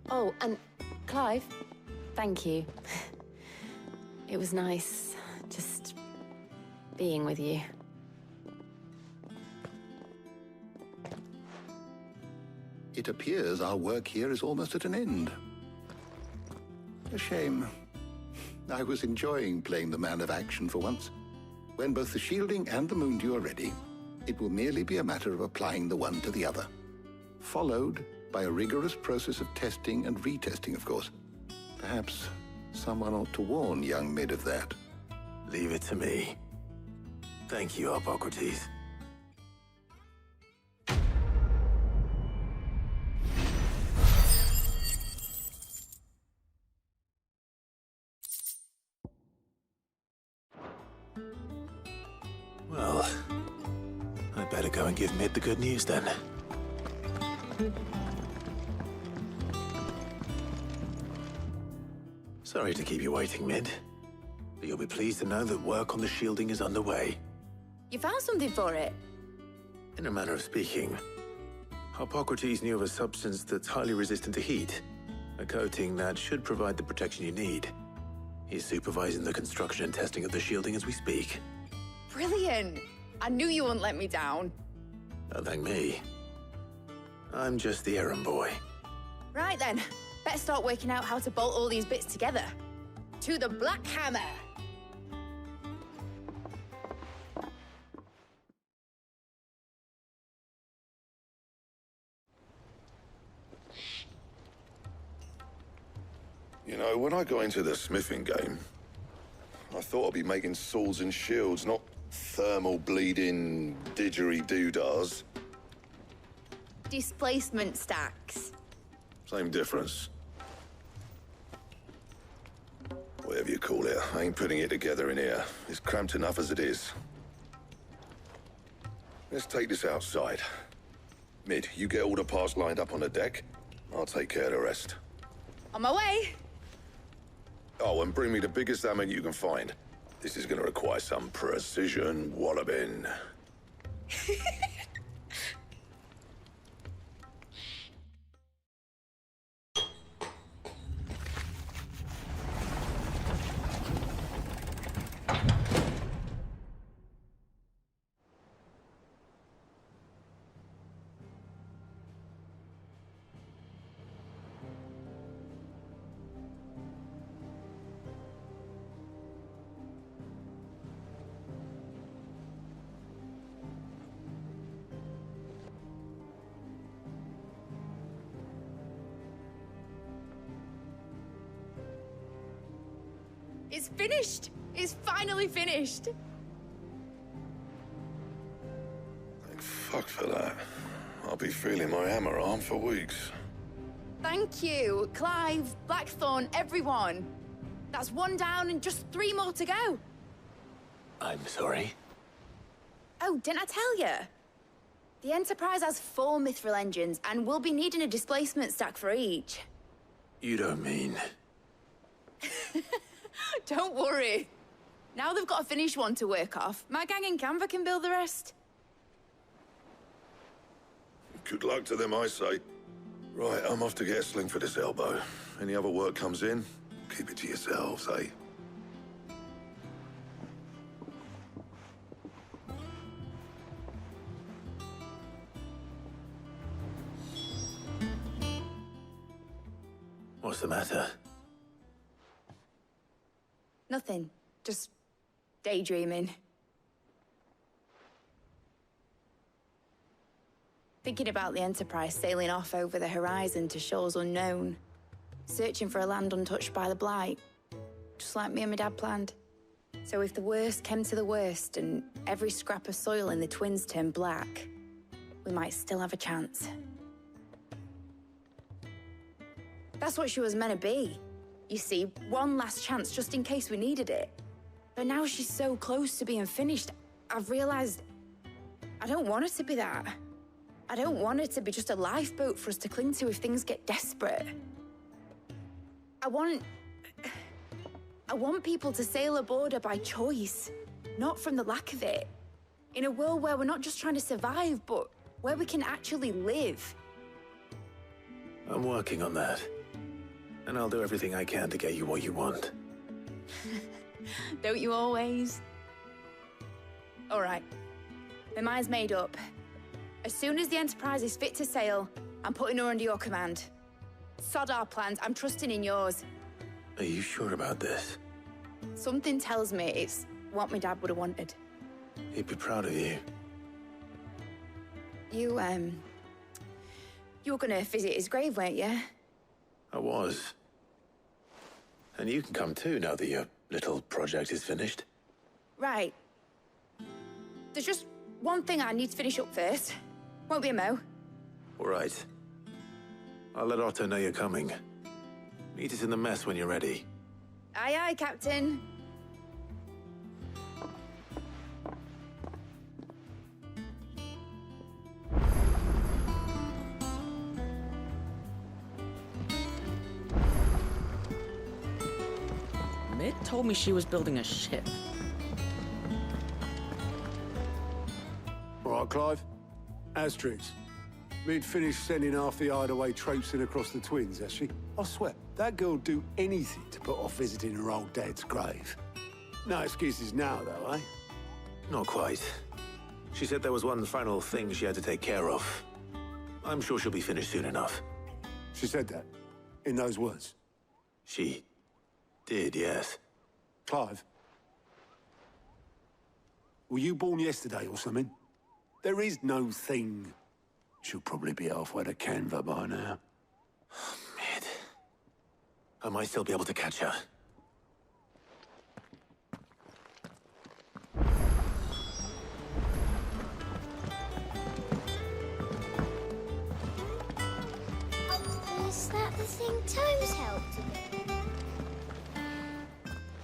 A: Oh, and Clive, thank you. It was nice just being with you.
D: It appears our work here is almost at an end. A shame. I was enjoying playing the man of action for once. When both the shielding and the moon dew are ready, it will merely be a matter of applying the one to the other. Followed by a rigorous process of testing and retesting, of course. Perhaps someone ought to warn young Mid of that.
B: Leave it to me. Thank you, Hippocrates. Well, I'd better go and give Mid the good news then. Sorry to keep you waiting, Mid. But you'll be pleased to know that work on the shielding is underway.
H: You found something for it?
B: In a manner of speaking, Hippocrates knew of a substance that's highly resistant to heat. A coating that should provide the protection you need. He's supervising the construction and testing of the shielding as we speak.
H: Brilliant! I knew you wouldn't let me down.
B: Don't thank me. I'm just the errand boy.
H: Right then, better start working out how to bolt all these bits together. To the Black Hammer!
L: You know, when I got into the smithing game, I thought I'd be making swords and shields, not thermal bleeding didgeridoo-dahs.
H: Displacement stacks.
L: Same difference. Whatever you call it, I ain't putting it together in here. It's cramped enough as it is. Let's take this outside. Mid, you get all the parts lined up on the deck. I'll take care of the rest.
H: On my way!
L: Oh, and bring me the biggest hammer you can find. This is gonna require some precision walloping.
H: It's finished! It's finally finished!
L: Thank fuck for that. I'll be feeling my hammer arm for weeks.
H: Thank you, Clive, Blackthorn, everyone. That's one down and just 3 more to go.
B: I'm sorry.
H: Oh, didn't I tell you? The Enterprise has 4 mithril engines, and we'll be needing a displacement stack for each.
B: You don't mean...
H: Don't worry. Now they've got a finished one to work off. My gang in Canva can build the rest.
L: Good luck to them, I say. Right, I'm off to get a sling for this elbow. Any other work comes in, keep it to yourselves, eh?
B: What's the matter?
H: Nothing. Just daydreaming. Thinking about the Enterprise sailing off over the horizon to shores unknown. Searching for a land untouched by the Blight. Just like me and my dad planned. So if the worst came to the worst and every scrap of soil in the Twins turned black, we might still have a chance. That's what she was meant to be. You see, one last chance just in case we needed it. But now she's so close to being finished, I've realized I don't want her to be that. I don't want her to be just a lifeboat for us to cling to if things get desperate. I want people to sail aboard her by choice, not from the lack of it. In a world where we're not just trying to survive, but where we can actually live.
B: I'm working on that. And I'll do everything I can to get you what you want.
H: Don't you always? All right. My mind's made up. As soon as the Enterprise is fit to sail, I'm putting her under your command. Sod our plans, I'm trusting in yours.
B: Are you sure about this?
H: Something tells me it's what my dad would have wanted.
B: He'd be proud of you.
H: You were gonna visit his grave, weren't you?
B: I was. And you can come too, now that your little project is finished.
H: Right. There's just one thing I need to finish up first. Won't be a mo.
B: All right. I'll let Otto know you're coming. Meet us in the mess when you're ready.
H: Aye, aye, Captain.
O: Mid told me she was building a ship.
F: All right, Clive. Asterix. We'd finished sending half the hideaway traipsing across the Twins, has she? I swear, that girl'd do anything to put off visiting her old dad's grave. No excuses now, though, eh?
B: Not quite. She said there was one final thing she had to take care of. I'm sure she'll be finished soon enough.
F: She said that? In those words?
B: She did, yes.
F: Clive? Were you born yesterday or something? There is no thing. She'll probably be halfway to Canva by now.
B: Mid. I might still be able to catch her.
P: Is that the thing Tomes helped with?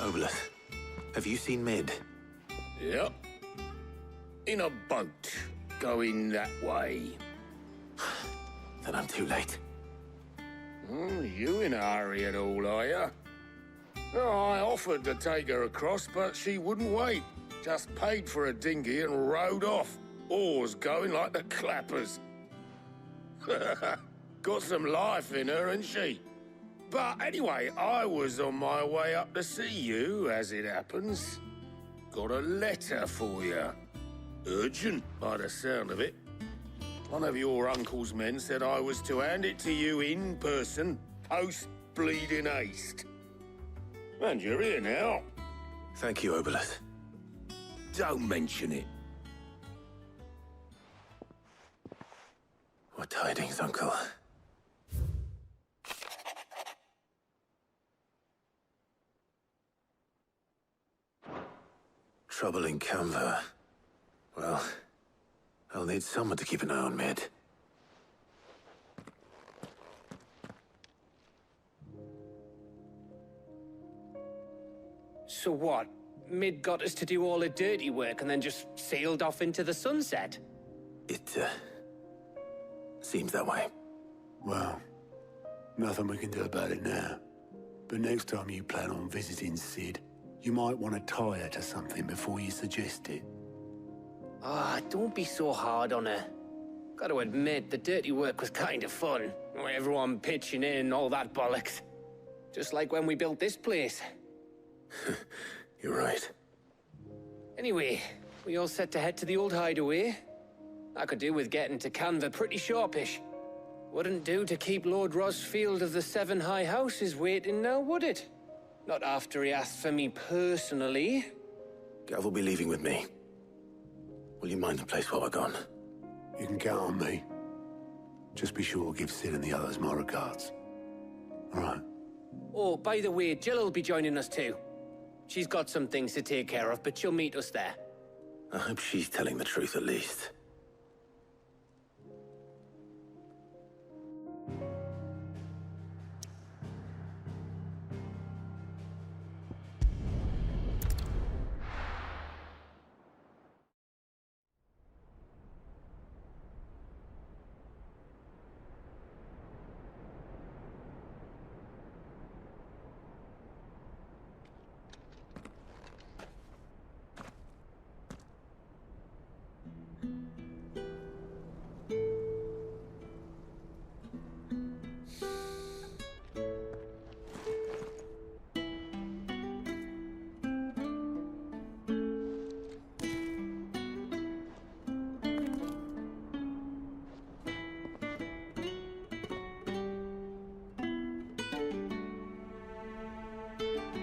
B: Obelith, have you seen Mid?
N: Yep. In a boat, going that way.
B: Then I'm too late.
N: You in a hurry at all, are you? Oh, I offered to take her across, but she wouldn't wait. Just paid for a dinghy and rowed off. Oars going like the clappers. Got some life in her, ain't she? But anyway, I was on my way up to see you, as it happens. Got a letter for you. Urgent, by the sound of it. One of your uncle's men said I was to hand it to you in person, post-bleeding haste. And you're here now.
B: Thank you, Obelith.
N: Don't mention it.
B: What tidings, Uncle? Trouble in Canva. Well, I'll need someone to keep an eye on Mid.
E: So what? Mid got us to do all the dirty work and then just sailed off into the sunset?
B: It, seems that way.
F: Well, nothing we can do about it now. But next time you plan on visiting Sid, you might want to tie her to something before you suggest it.
E: Ah, don't be so hard on her. Gotta admit, the dirty work was kind of fun. Everyone pitching in, all that bollocks. Just like when we built this place.
B: You're right.
E: Anyway, we all set to head to the old hideaway. I could do with getting to Canva pretty sharpish. Wouldn't do to keep Lord Rosfield of the Seven High Houses waiting now, would it? Not after he asked for me personally.
B: Gav will be leaving with me. Will you mind the place while we're gone?
F: You can count on me. Just be sure to give Sid and the others my regards. All right.
E: Oh, by the way, Jill will be joining us too. She's got some things to take care of, but she'll meet us there.
B: I hope she's telling the truth at least.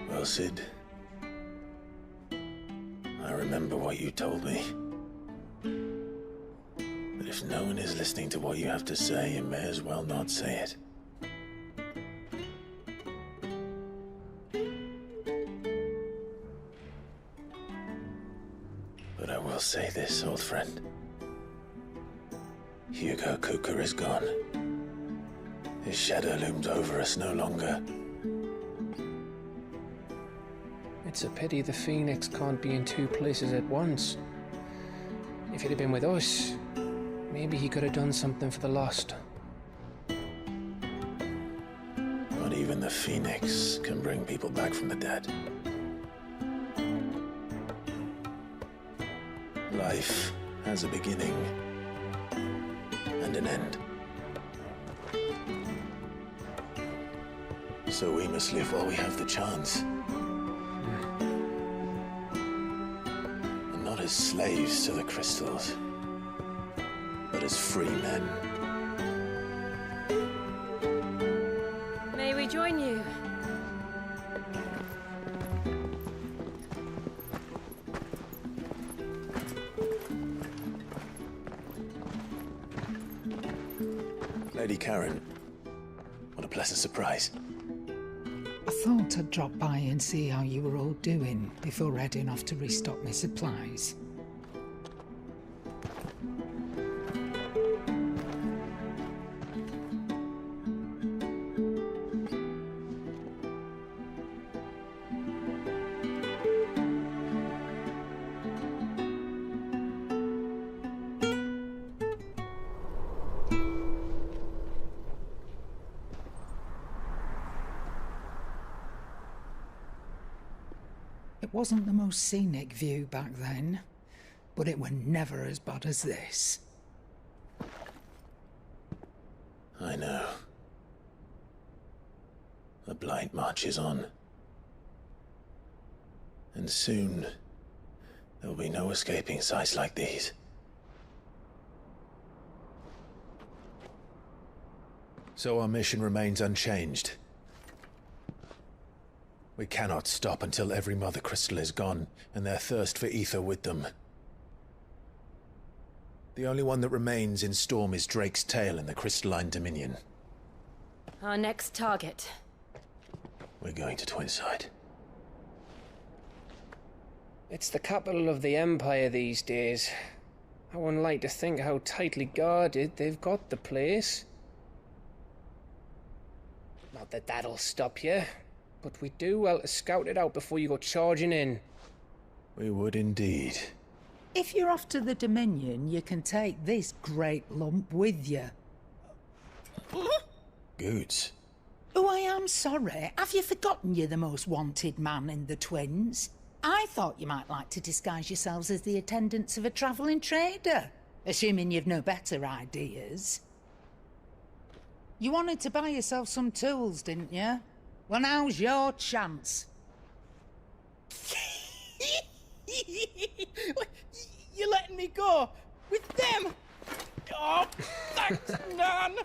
B: Well, Sid, I remember what you told me. But if no one is listening to what you have to say, you may as well not say it. But I will say this, old friend. Hugo Kuka is gone. His shadow looms over us no longer.
E: It's a pity the Phoenix can't be in two places at once. If he'd have been with us, maybe he could have done something for the lost.
B: Not even the Phoenix can bring people back from the dead. Life has a beginning and an end. So we must live while we have the chance. Not as slaves to the crystals, but as free men.
A: May we join you?
B: Lady Karen, what a pleasant surprise.
K: I thought I'd drop by and see how you were all doing before heading off to restock my supplies. It wasn't the most scenic view back then, but it were never as bad as this.
B: I know. The Blight marches on. And soon, there will be no escaping sights like these. So our mission remains unchanged. We cannot stop until every Mother Crystal is gone, and their thirst for aether with them. The only one that remains in Storm is Drake's Tail in the Crystalline Dominion.
A: Our next target.
B: We're going to Twinside.
E: It's the capital of the Empire these days. I wouldn't like to think how tightly guarded they've got the place. Not that that'll stop you. But we do well to scout it out before you go charging in.
B: We would indeed.
K: If you're off to the Dominion, you can take this great lump with you.
B: Goods.
K: Oh, I am sorry. Have you forgotten you're the most wanted man in the Twins? I thought you might like to disguise yourselves as the attendants of a travelling trader. Assuming you've no better ideas. You wanted to buy yourself some tools, didn't you? Well, now's your chance.
J: You're letting me go? With them? Oh, thanks, Nan!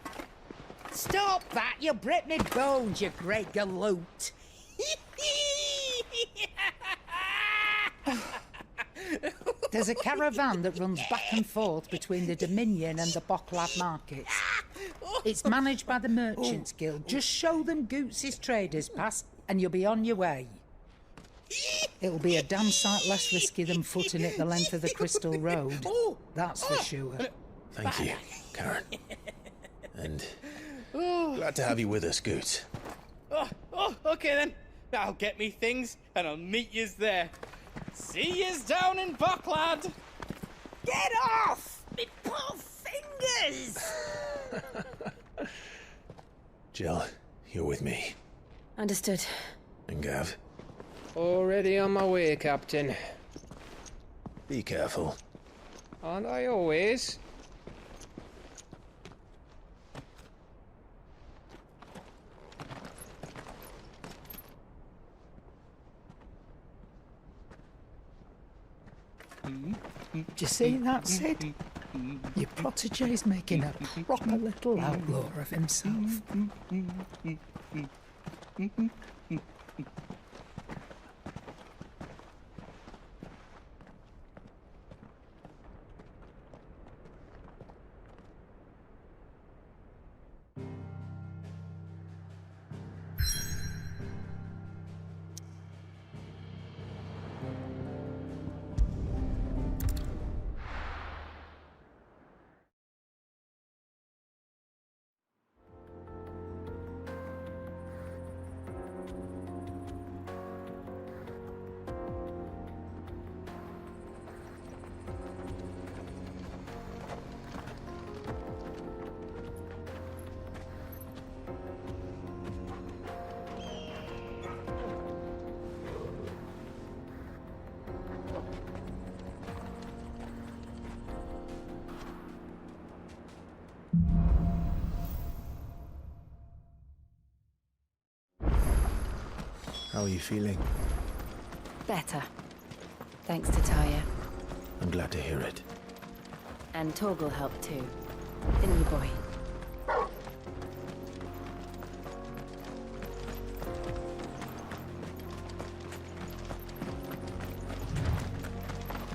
K: Stop that! You'll break me bones, you great galoot! There's a caravan that runs back and forth between the Dominion and the Bocklad markets. It's managed by the Merchants Guild. Just show them Goots' traders pass and you'll be on your way. It'll be a damn sight less risky than footing it the length of the Crystal Road. That's for sure.
B: Thank you, Karen. And glad to have you with us, Goots.
J: Okay then. I'll get me things and I'll meet yous there. See yous down in Bocklad.
K: Get off! Me poor fingers!
B: Jill, you're with me.
A: Understood.
B: And Gav?
E: Already on my way, Captain.
B: Be careful.
E: Aren't I always?
K: Do you see that, Sid? Your protege's making a proper little outlaw of himself.
B: How are you feeling?
G: Better. Thanks to Taya.
B: I'm glad to hear it.
G: And Torgal helped too. Didn't you, boy?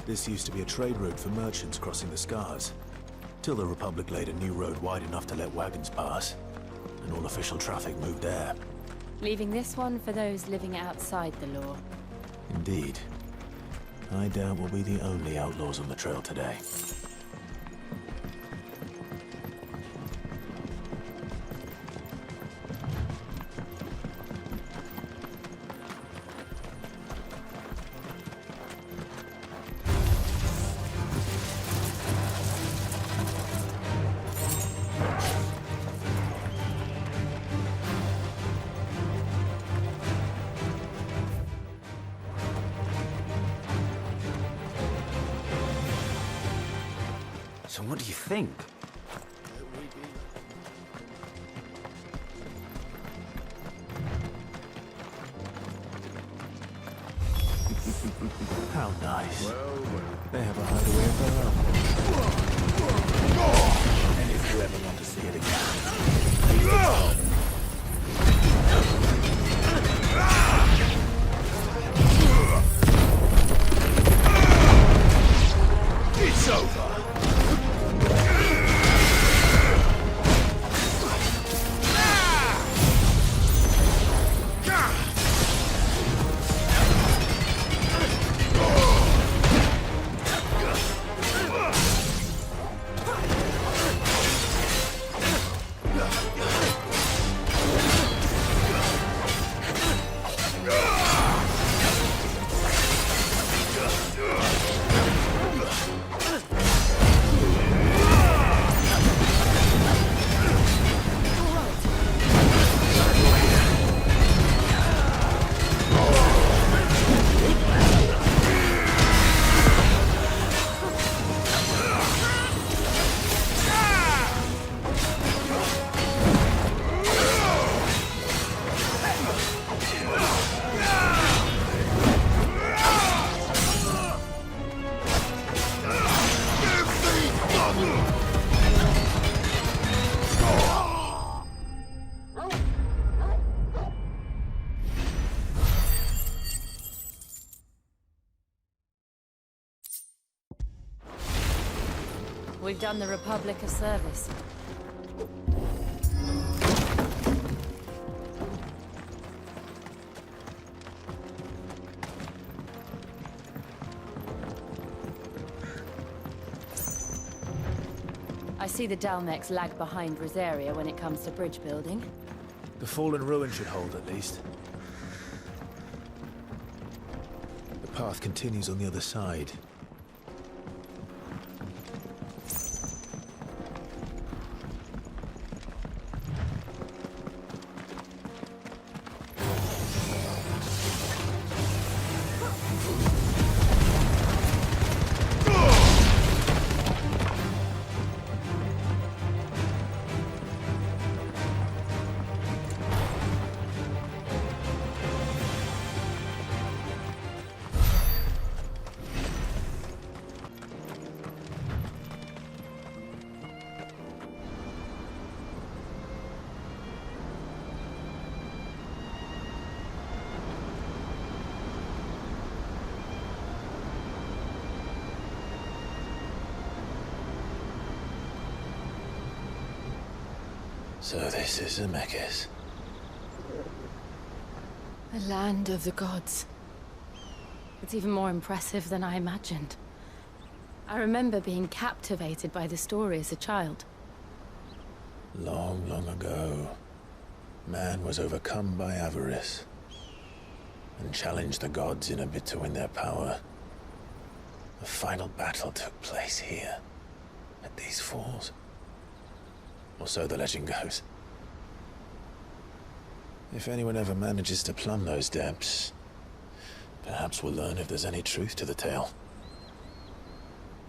B: This used to be a trade route for merchants crossing the Scars, till the Republic laid a new road wide enough to let wagons pass, and all official traffic moved there.
G: Leaving this one for those living outside the law.
B: Indeed. I doubt we'll be the only outlaws on the trail today.
S: So what do you think?
B: How nice. They have a hideaway of their own. And if you ever want to see it again, it's over.
G: We've done the Republic a service. I see the Dalmex lag behind Rosaria when it comes to bridge building.
B: The fallen ruin should hold, at least. The path continues on the other side. So this is Amidst.
G: The land of the gods. It's even more impressive than I imagined. I remember being captivated by the story as a child.
B: Long, long ago, man was overcome by avarice and challenged the gods in a bid to win their power. The final battle took place here, at these falls. Or so the legend goes. If anyone ever manages to plumb those depths, perhaps we'll learn if there's any truth to the tale.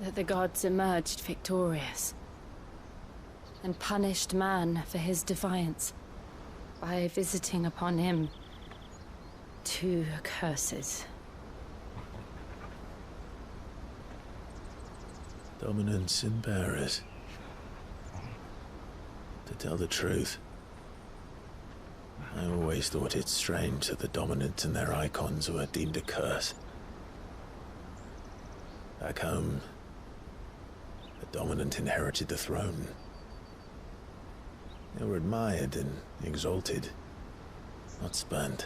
G: That the gods emerged victorious and punished man for his defiance by visiting upon him 2 curses.
B: Dominants and bearers. To tell the truth, I always thought it strange that the dominants and their icons were deemed a curse. Back home, the dominant inherited the throne. They were admired and exalted, not spurned.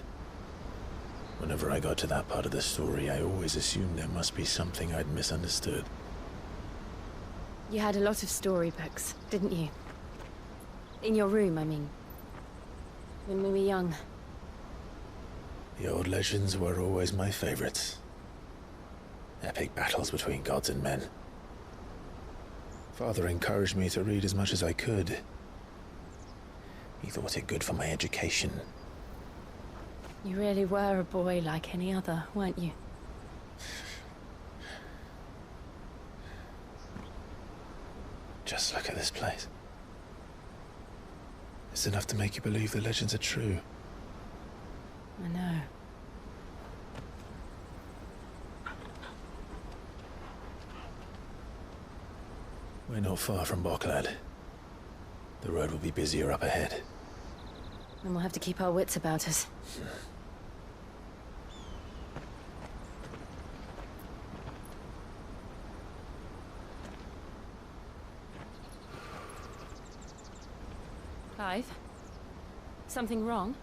B: Whenever I got to that part of the story, I always assumed there must be something I'd misunderstood.
G: You had a lot of storybooks, didn't you? In your room, I mean. When we were young.
B: The old legends were always my favorites. Epic battles between gods and men. Father encouraged me to read as much as I could. He thought it good for my education.
G: You really were a boy like any other, weren't you?
B: Just look at this place. It's enough to make you believe the legends are true.
G: I know.
B: We're not far from Boklad. The road will be busier up ahead.
G: And we'll have to keep our wits about us. Clive? Something wrong?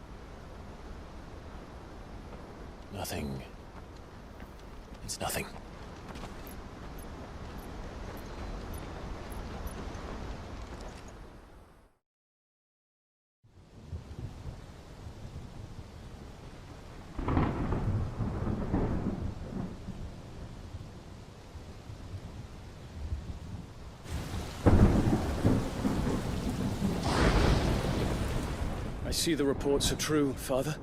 B: Nothing. It's nothing.
X: I see the reports are true, Father.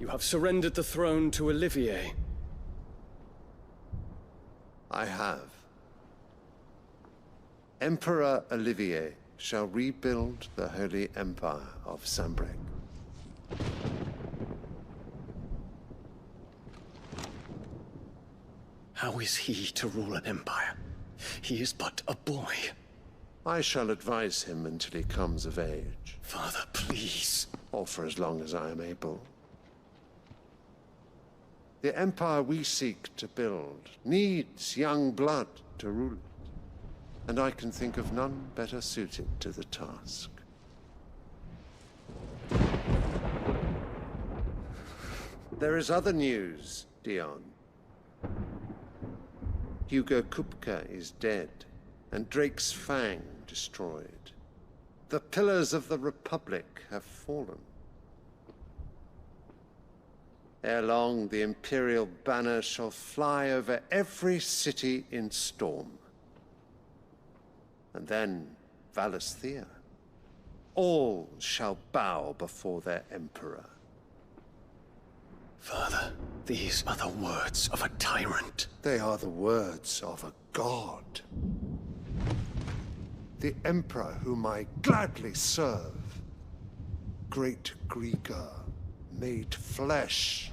X: You have surrendered the throne to Olivier.
M: I have. Emperor Olivier shall rebuild the Holy Empire of Sanbreque.
X: How is he to rule an empire? He is but a boy.
M: I shall advise him until he comes of age.
X: Father, please.
M: Or for as long as I am able. The empire we seek to build needs young blood to rule it. and I can think of none better suited to the task. There is other news, Dion. Hugo Kupka is dead, and Drake's Fang destroyed. The pillars of the Republic have fallen. Ere long, the Imperial banner shall fly over every city in Storm. And then Valisthea. All shall bow before their Emperor.
X: Father, these are the words of a tyrant.
M: They are the words of a god. The Emperor whom I gladly serve. Great Grieger, made flesh.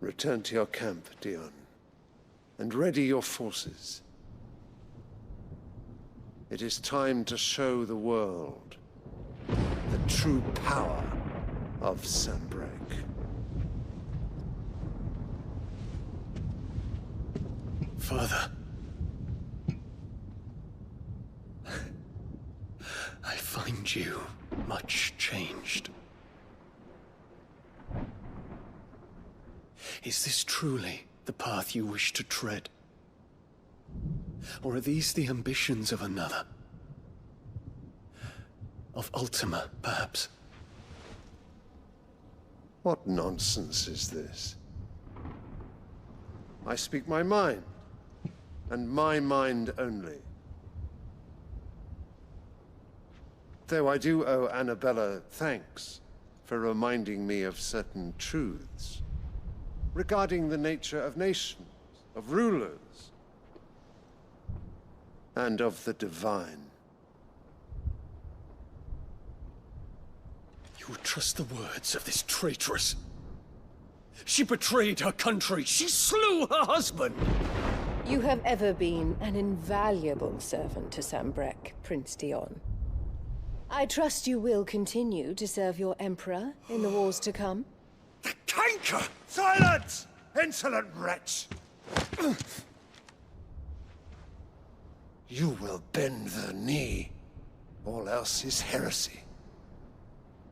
M: Return to your camp, Dion, and ready your forces. It is time to show the world the true power of Sanbreque.
X: Father, I find you much changed. Is this truly the path you wish to tread? Or are these the ambitions of another? Of Ultima, perhaps?
M: What nonsense is this? I speak my mind, and my mind only. Though I do owe Annabella thanks for reminding me of certain truths regarding the nature of nations, of rulers, and of the divine.
X: You would trust the words of this traitress? She betrayed her country. She slew her husband.
A: You have ever been an invaluable servant to Sanbreque, Prince Dion. I trust you will continue to serve your Emperor in the wars to come.
M: The canker! Silence! Insolent wretch! You will bend the knee. All else is heresy.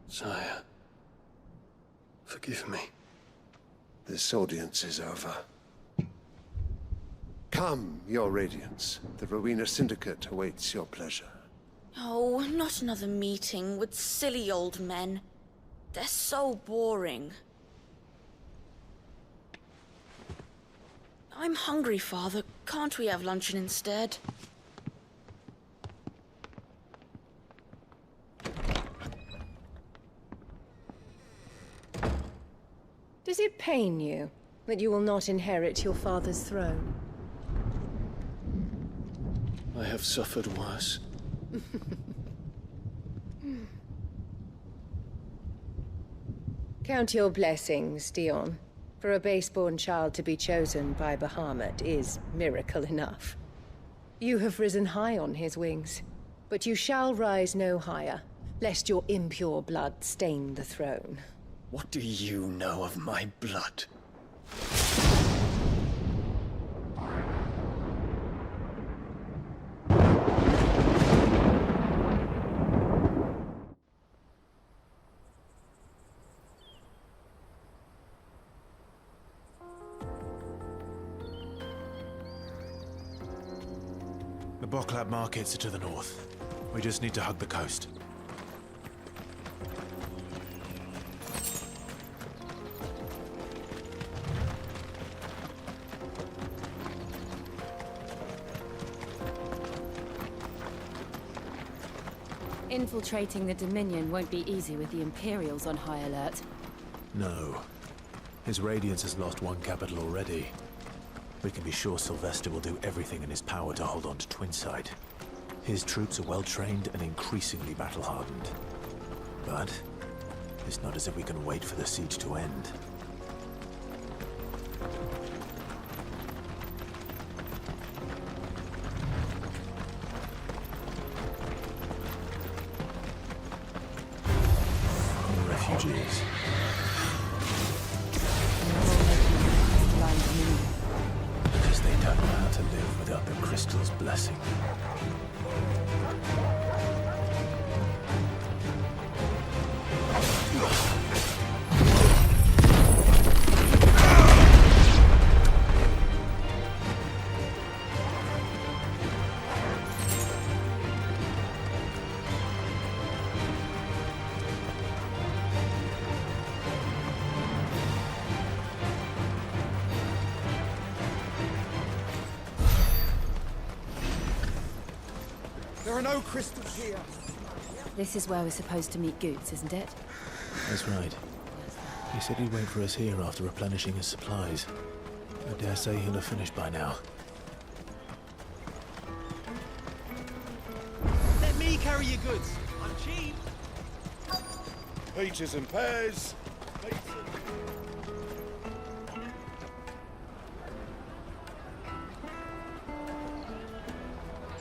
X: Sire, forgive me.
M: This audience is over. Come, your Radiance. The Rowena Syndicate awaits your pleasure.
T: Oh, not another meeting with silly old men. They're so boring. I'm hungry, Father. Can't we have luncheon instead?
A: Does it pain you that you will not inherit your father's throne?
X: I have suffered worse.
A: Count your blessings, Dion. For a base-born child to be chosen by Bahamut is miracle enough. You have risen high on his wings, but you shall rise no higher, lest your impure blood stain the throne.
X: What do you know of my blood?
B: The Boklab markets are to the north. We just need to hug the coast.
G: Infiltrating the Dominion won't be easy with the Imperials on high alert.
B: No. His Radiance has lost one capital already. We can be sure Sylvester will do everything in his power to hold on to Twinside. His troops are well-trained and increasingly battle-hardened. But It's not as if we can wait for the siege to end. More refugees. Because they don't know how to live without the crystal's blessing.
C: There are no crystals here.
G: This is where we're supposed to meet Goots, isn't it?
B: That's right. He said he'd wait for us here after replenishing his supplies. I dare say he'll have finished by now.
C: Let me carry your goods. I'm cheap.
N: Peaches and pears.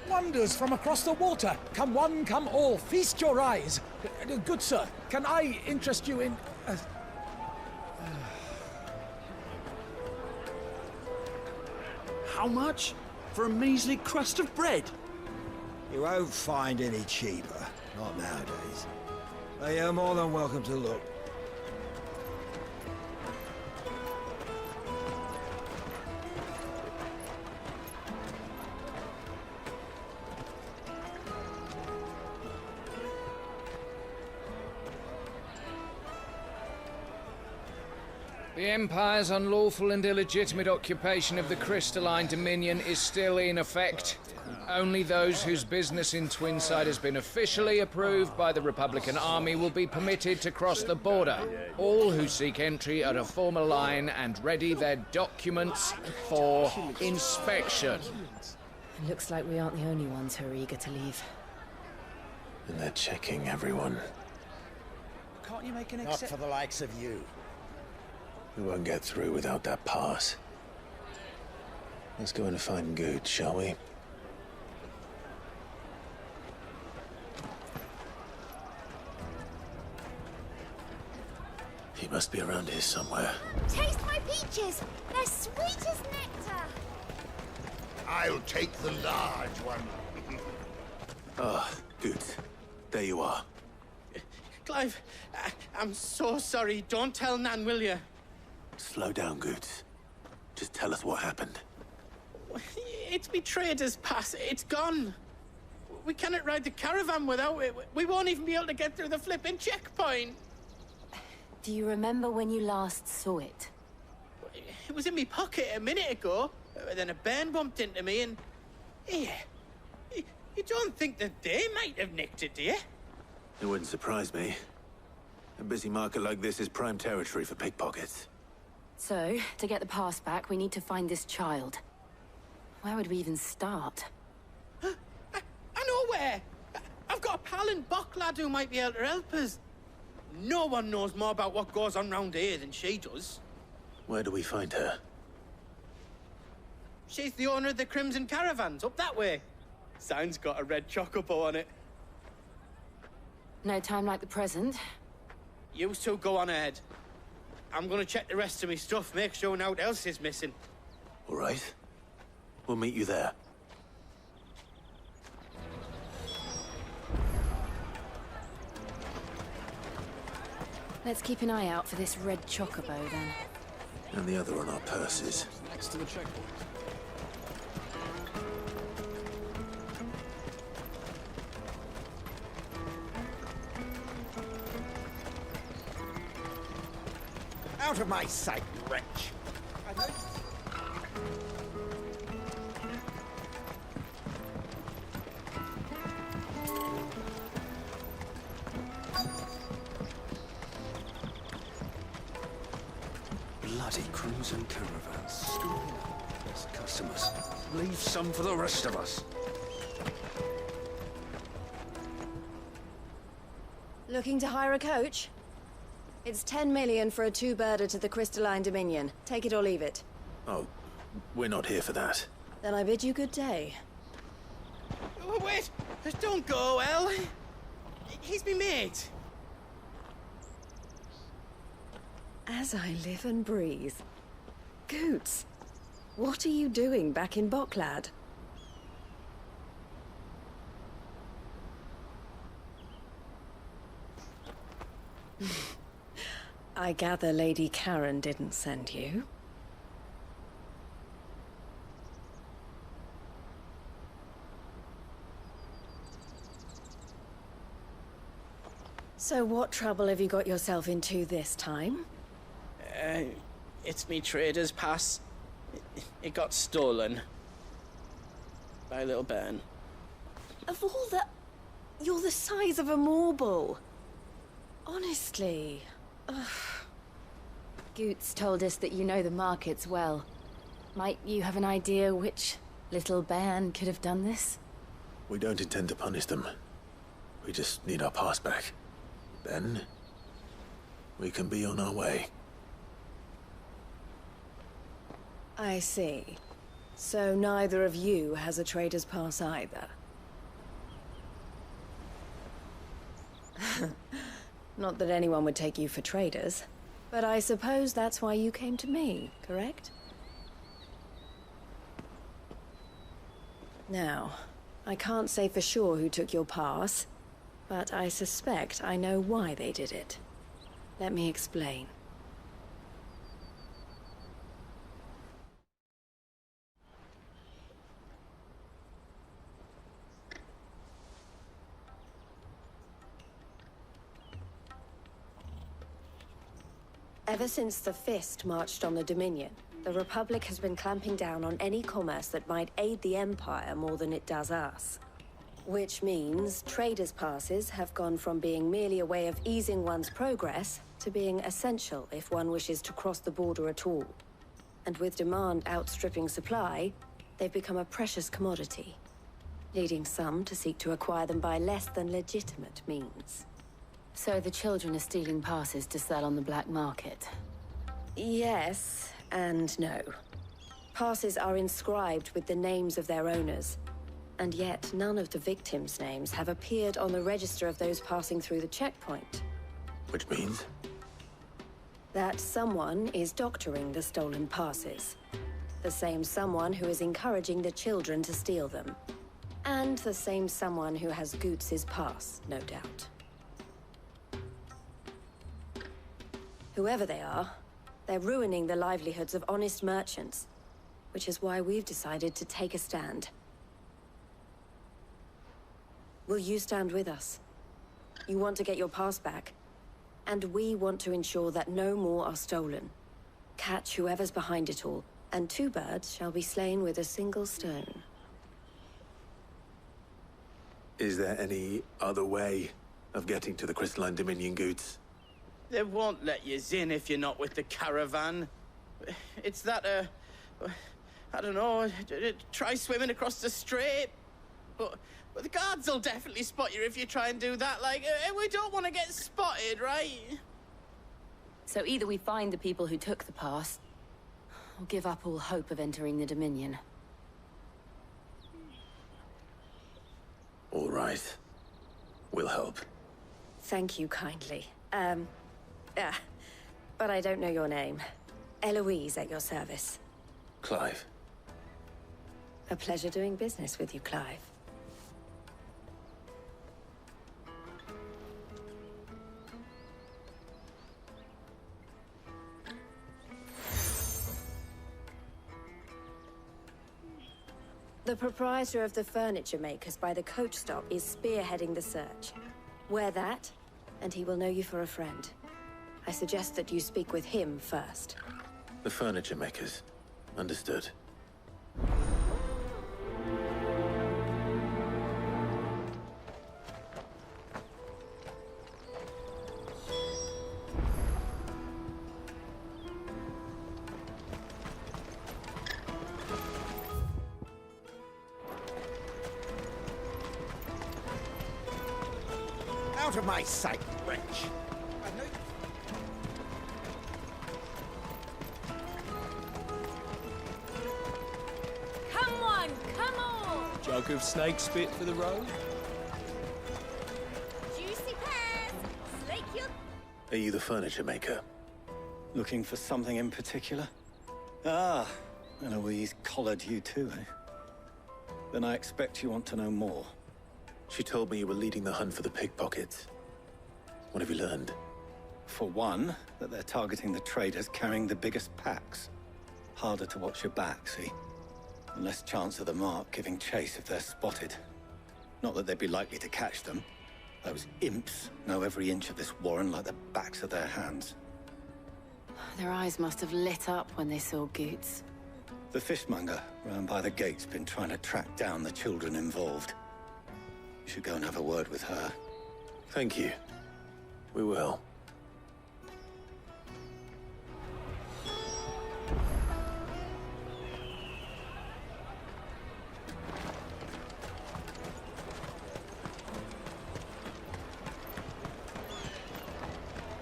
C: Wonders from across the water. Come one, come all. Feast your eyes. Good sir, can I interest you in...
U: How much? For a measly crust of bread?
V: You won't find any cheaper. Not nowadays. But you're more than welcome to look.
E: The Empire's unlawful and illegitimate occupation of the crystalline dominion is still in effect. Only those whose business in Twinside has been officially approved by the Republican Army will be permitted to cross the border. All who seek entry are to form a line and ready their documents for inspection.
G: It looks like we aren't the only ones who are eager to leave.
B: And they're checking everyone.
C: Can't you make an
V: Not for the likes of you.
B: We won't get through without that pass. Let's go and find Good, shall we? He must be around here somewhere.
P: Taste my peaches! They're sweet as nectar!
N: I'll take the large one.
B: Ah, Good. There you are.
J: Clive, I'm so sorry. Don't tell Nan, will you?
B: Slow down, Good. Just tell us what happened.
J: It's me trader's pass. It's gone. We cannot ride the caravan without it. We won't even be able to get through the flipping checkpoint.
G: Do you remember when you last saw it?
J: It was in my pocket a minute ago. Then a bairn bumped into me and... Yeah. You don't think that they might have nicked it, do you?
B: It wouldn't surprise me. A busy market like this is prime territory for pickpockets.
G: So, to get the pass back, we need to find this child. Where would we even start?
J: I know where! I've got a pal in Bock lad who might be able to help us. No one knows more about what goes on round here than she does.
B: Where do we find her?
J: She's the owner of the Crimson Caravans, up that way. Sign's got a red chocobo on it.
G: No time like the present.
J: You two go on ahead. I'm gonna check the rest of my stuff, make sure no one else is missing.
B: All right. We'll meet you there.
G: Let's keep an eye out for this red chocobo, then.
B: And the other on our purses.
X: Next to the checkpoint.
V: Out of my sight, wretch!
F: Bloody crimson caravans. There's customers. Leave some for the rest of us.
P: Looking to hire a coach?
A: It's 10 million for a two-birder to the Crystalline Dominion. Take it or leave it.
B: Oh, we're not here for that.
A: Then I bid you good day.
J: Oh, wait! Don't go, El. He's me mate.
A: As I live and breathe. Goots, what are you doing back in Boklad? I gather Lady Karen didn't send you. So what trouble have you got yourself into this time?
J: It's me trader's pass. It got stolen. By little Ben.
A: Of all the... You're the size of a marble. Honestly. Ugh.
H: Goots told us that you know the markets well. Might you have an idea which little bairn could have done this?
B: We don't intend to punish them. We just need our pass back. Then, we can be on our way.
A: I see. So neither of you has a trader's pass either. Not that anyone would take you for traders, but I suppose that's why you came to me, correct? Now, I can't say for sure who took your pass, but I suspect I know why they did it. Let me explain. Ever since the Fist marched on the Dominion, the Republic has been clamping down on any commerce that might aid the Empire more than it does us. Which means traders' passes have gone from being merely a way of easing one's progress to being essential if one wishes to cross the border at all. And with demand outstripping supply, they've become a precious commodity, leading some to seek to acquire them by less than legitimate means.
H: So the children are stealing passes to sell on the black market?
A: Yes and no. Passes are inscribed with the names of their owners, and yet none of the victims' names have appeared on the register of those passing through the checkpoint.
B: Which means?
A: That someone is doctoring the stolen passes. The same someone who is encouraging the children to steal them. And the same someone who has Goots' pass, no doubt. Whoever they are, they're ruining the livelihoods of honest merchants, which is why we've decided to take a stand. Will you stand with us? You want to get your pass back, and we want to ensure that no more are stolen. Catch whoever's behind it all, and two birds shall be slain with a single stone.
B: Is there any other way of getting to the Crystalline Dominion, Goots?
J: They won't let you in if you're not with the caravan. It's that, I don't know, try swimming across the strait. But the guards will definitely spot you if you try and do that. Like, we don't want to get spotted, right?
H: So either we find the people who took the pass, or give up all hope of entering the Dominion.
B: All right. We'll help.
A: Thank you kindly. But I don't know your name. Eloise at your service.
B: Clive.
A: A pleasure doing business with you, Clive. The proprietor of the furniture makers by the coach stop is spearheading the search. Wear that, and he will know you for a friend. I suggest that you speak with him first.
B: The furniture makers. Understood.
V: Out of my sight, wretch!
I: Jug of snake spit for the road?
P: Juicy pears! Slake your...
B: Are you the furniture maker?
Q: Looking for something in particular? Ah, Eloise collared you too, eh? Then I expect you want to know more.
B: She told me you were leading the hunt for the pickpockets. What have you learned?
Q: For one, that they're targeting the traders carrying the biggest packs. Harder to watch your back, see? And less chance of the mark giving chase if they're spotted. Not that they'd be likely to catch them. Those imps know every inch of this warren like the backs of their hands.
G: Their eyes must have lit up when they saw Goots.
Q: The fishmonger round by the gate's been trying to track down the children involved. You should go and have a word with her.
B: Thank you. We will.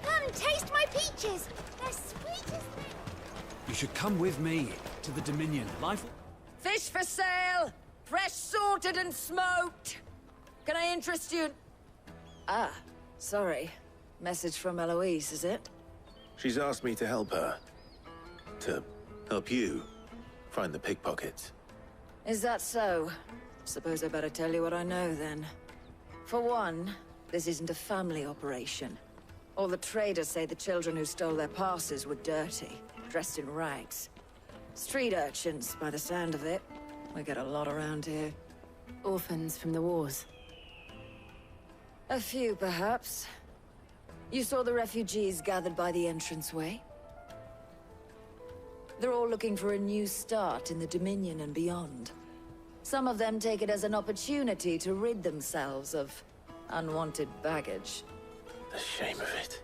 P: Come, taste my peaches! They're sweet as they...
I: You should come with me to the Dominion. Life...
R: Fish for sale! Fresh sorted and smoked! Can I interest you in... Ah, sorry. Message from Eloise, is it?
B: She's asked me to help her. To help you find the pickpockets.
R: Is that so? Suppose I better tell you what I know, then. For one, this isn't a family operation. All the traders say the children who stole their passes were dirty, dressed in rags. Street urchins, by the sound of it. We get a lot around here.
G: Orphans from the wars.
R: A few, perhaps. You saw the refugees gathered by the entranceway? They're all looking for a new start in the Dominion and beyond. Some of them take it as an opportunity to rid themselves of unwanted baggage.
B: The shame of it.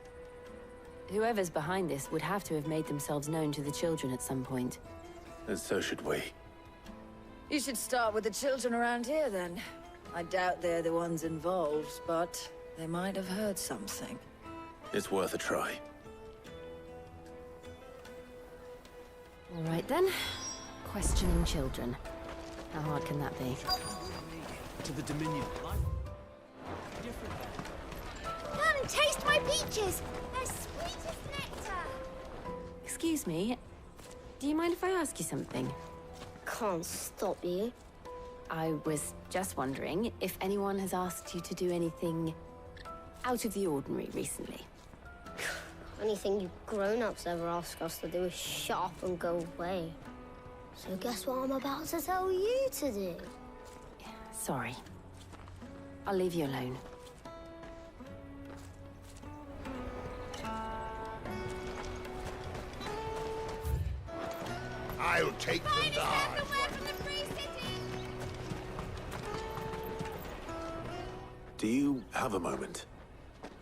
G: Whoever's behind this would have to have made themselves known to the children at some point.
B: And so should we.
R: You should start with the children around here, then. I doubt they're the ones involved, but they might have heard something.
B: It's worth a try.
G: All right, then. Questioning children. How hard can that be?
I: To the Dominion.
P: Come, taste my peaches! They're sweet as nectar!
G: Excuse me. Do you mind if I ask you something?
P: Can't stop you.
G: I was just wondering if anyone has asked you to do anything out of the ordinary recently.
P: Anything you grown-ups ever ask us to do is shut up and go away. So guess what I'm about to tell you to do?
G: Sorry. I'll leave you alone.
L: I'll take them down.
B: Do you have a moment?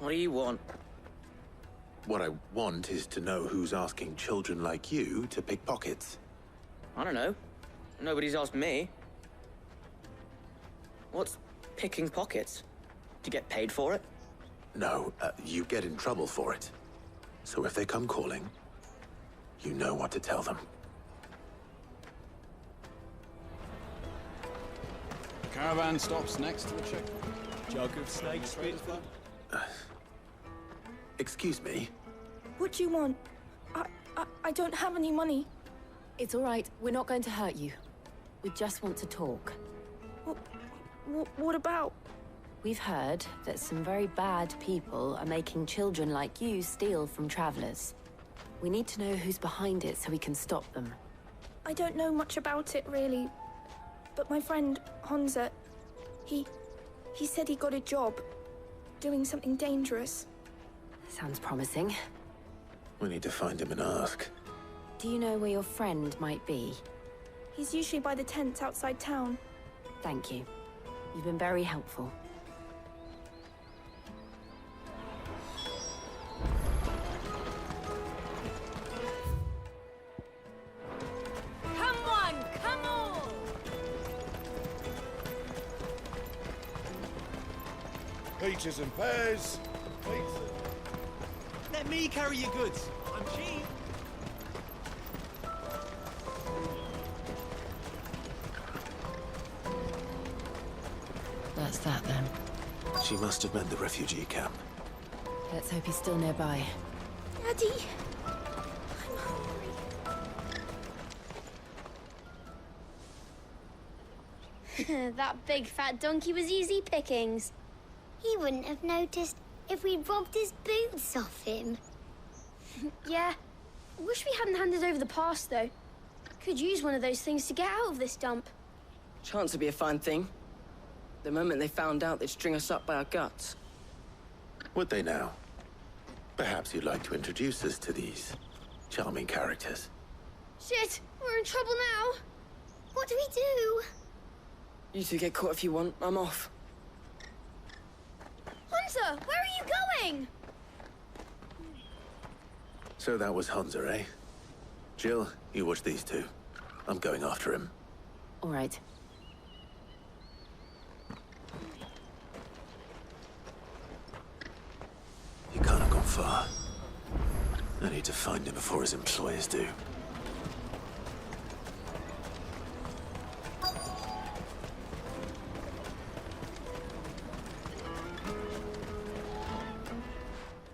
E: What do you want?
B: What I want is to know who's asking children like you to pick pockets.
E: I don't know. Nobody's asked me. What's picking pockets? Do you get paid for it?
B: No, you get in trouble for it. So if they come calling, you know what to tell them.
U: Caravan stops next to the check.
I: Jug of snake spit for...
B: Excuse me?
W: What do you want? I don't have any money.
G: It's all right. We're not going to hurt you. We just want to talk.
W: What about?
G: We've heard that some very bad people are making children like you steal from travelers. We need to know who's behind it so we can stop them.
W: I don't know much about it, really. But my friend, Honza, he said he got a job doing something dangerous.
G: Sounds promising.
B: We need to find him and ask.
G: Do you know where your friend might be?
W: He's usually by the tents outside town.
G: Thank you. You've been very helpful.
R: Come on, come on!
U: Peaches and pears. Pizza.
I: Let me carry your goods. I'm cheap.
G: that, then?
B: She must have meant the refugee camp.
G: Let's hope he's still nearby.
W: Daddy!
P: That big fat donkey was easy pickings. He wouldn't have noticed if we'd robbed his boots off him.
W: Yeah. Wish we hadn't handed over the pass, though. Could use one of those things to get out of this dump.
D: Chance would be a fine thing. The moment they found out, they'd string us up by our guts.
B: Would they now? Perhaps you'd like to introduce us to these charming characters.
W: Shit! We're in trouble now!
P: What do we do?
D: You two get caught if you want. I'm off.
W: Hunter! Where are you going?
B: So that was Hunter, eh? Jill, you watch these two. I'm going after him.
G: All right.
B: He can't have gone far. I need to find him before his employers do.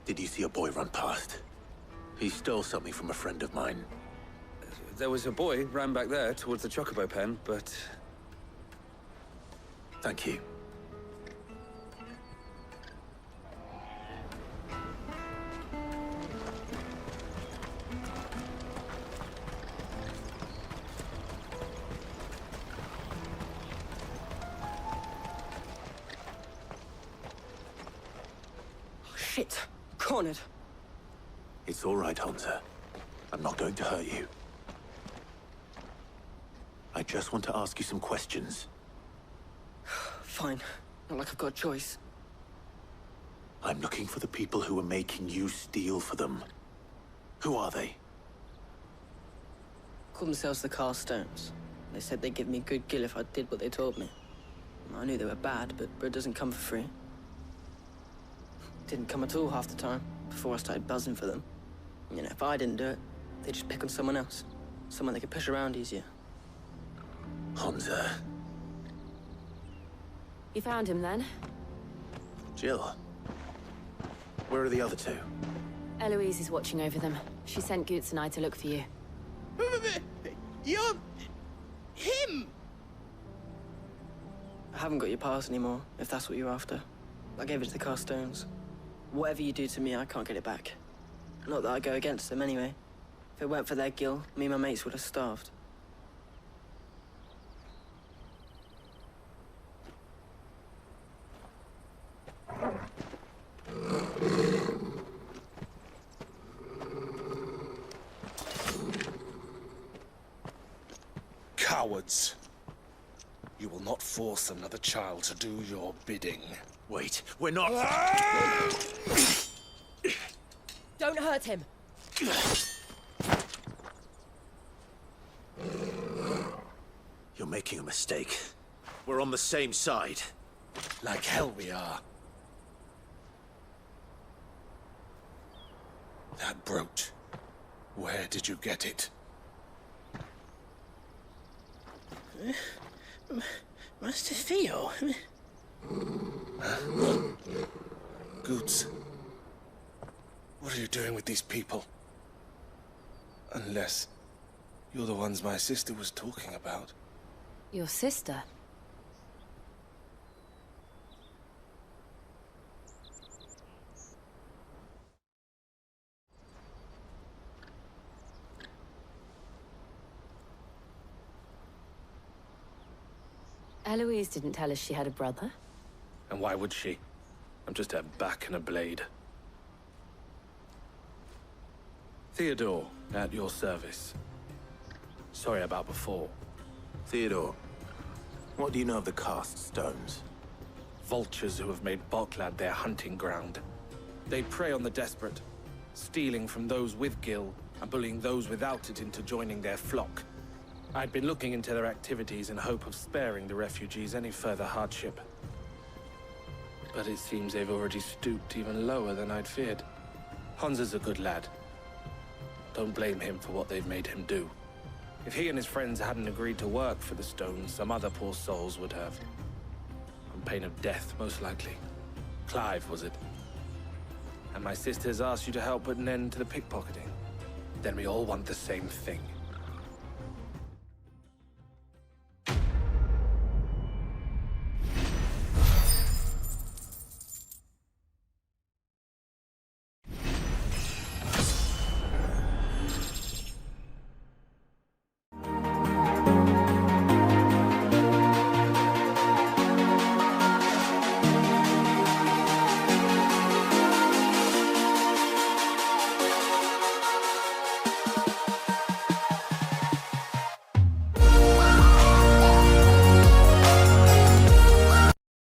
B: Did you see a boy run past? He stole something from a friend of mine.
K: There was a boy ran back there towards the chocobo pen, but...
B: Thank you.
D: Shit! Cornered.
B: It's all right, Hunter. I'm not going to hurt you. I just want to ask you some questions.
D: Fine. Not like I've got a choice.
B: I'm looking for the people who are making you steal for them. Who are they?
D: Call themselves the Carstones. They said they'd give me good gill if I did what they told me. I knew they were bad, but bread doesn't come for free. Didn't come at all half the time, before I started buzzing for them. You know, if I didn't do it, they'd just pick on someone else. Someone they could push around easier.
B: Hunter.
G: You found him, then?
B: Jill. Where are the other two?
G: Eloise is watching over them. She sent Goots and I to look for you.
J: You're... him!
D: I haven't got your pass anymore, if that's what you're after. I gave it to the Carstones. Whatever you do to me, I can't get it back. Not that I go against them anyway. If it weren't for their gill, me and my mates would have starved.
N: Cowards. You will not force another child to do your bidding.
B: Wait, we're not...
G: Don't hurt him!
B: You're making a mistake. We're on the same side.
N: Like hell we are. That brooch. Where did you get it?
J: Master Theo.
N: Goots. What are you doing with these people? Unless you're the ones my sister was talking about.
G: Your sister? Eloise didn't tell us she had a brother.
K: And why would she? I'm just her back and a blade. Theodore, at your service. Sorry about before.
B: Theodore, what do you know of the Cast Stones?
K: Vultures who have made Boklad their hunting ground. They prey on the desperate, stealing from those with gill and bullying those without it into joining their flock. I'd been looking into their activities in hope of sparing the refugees any further hardship. But it seems they've already stooped even lower than I'd feared. Hansa's a good lad. Don't blame him for what they've made him do. If he and his friends hadn't agreed to work for the Stones, some other poor souls would have. on pain of death, most likely. Clive, was it? And my sisters asked you to help put an end to the pickpocketing. Then we all want the same thing.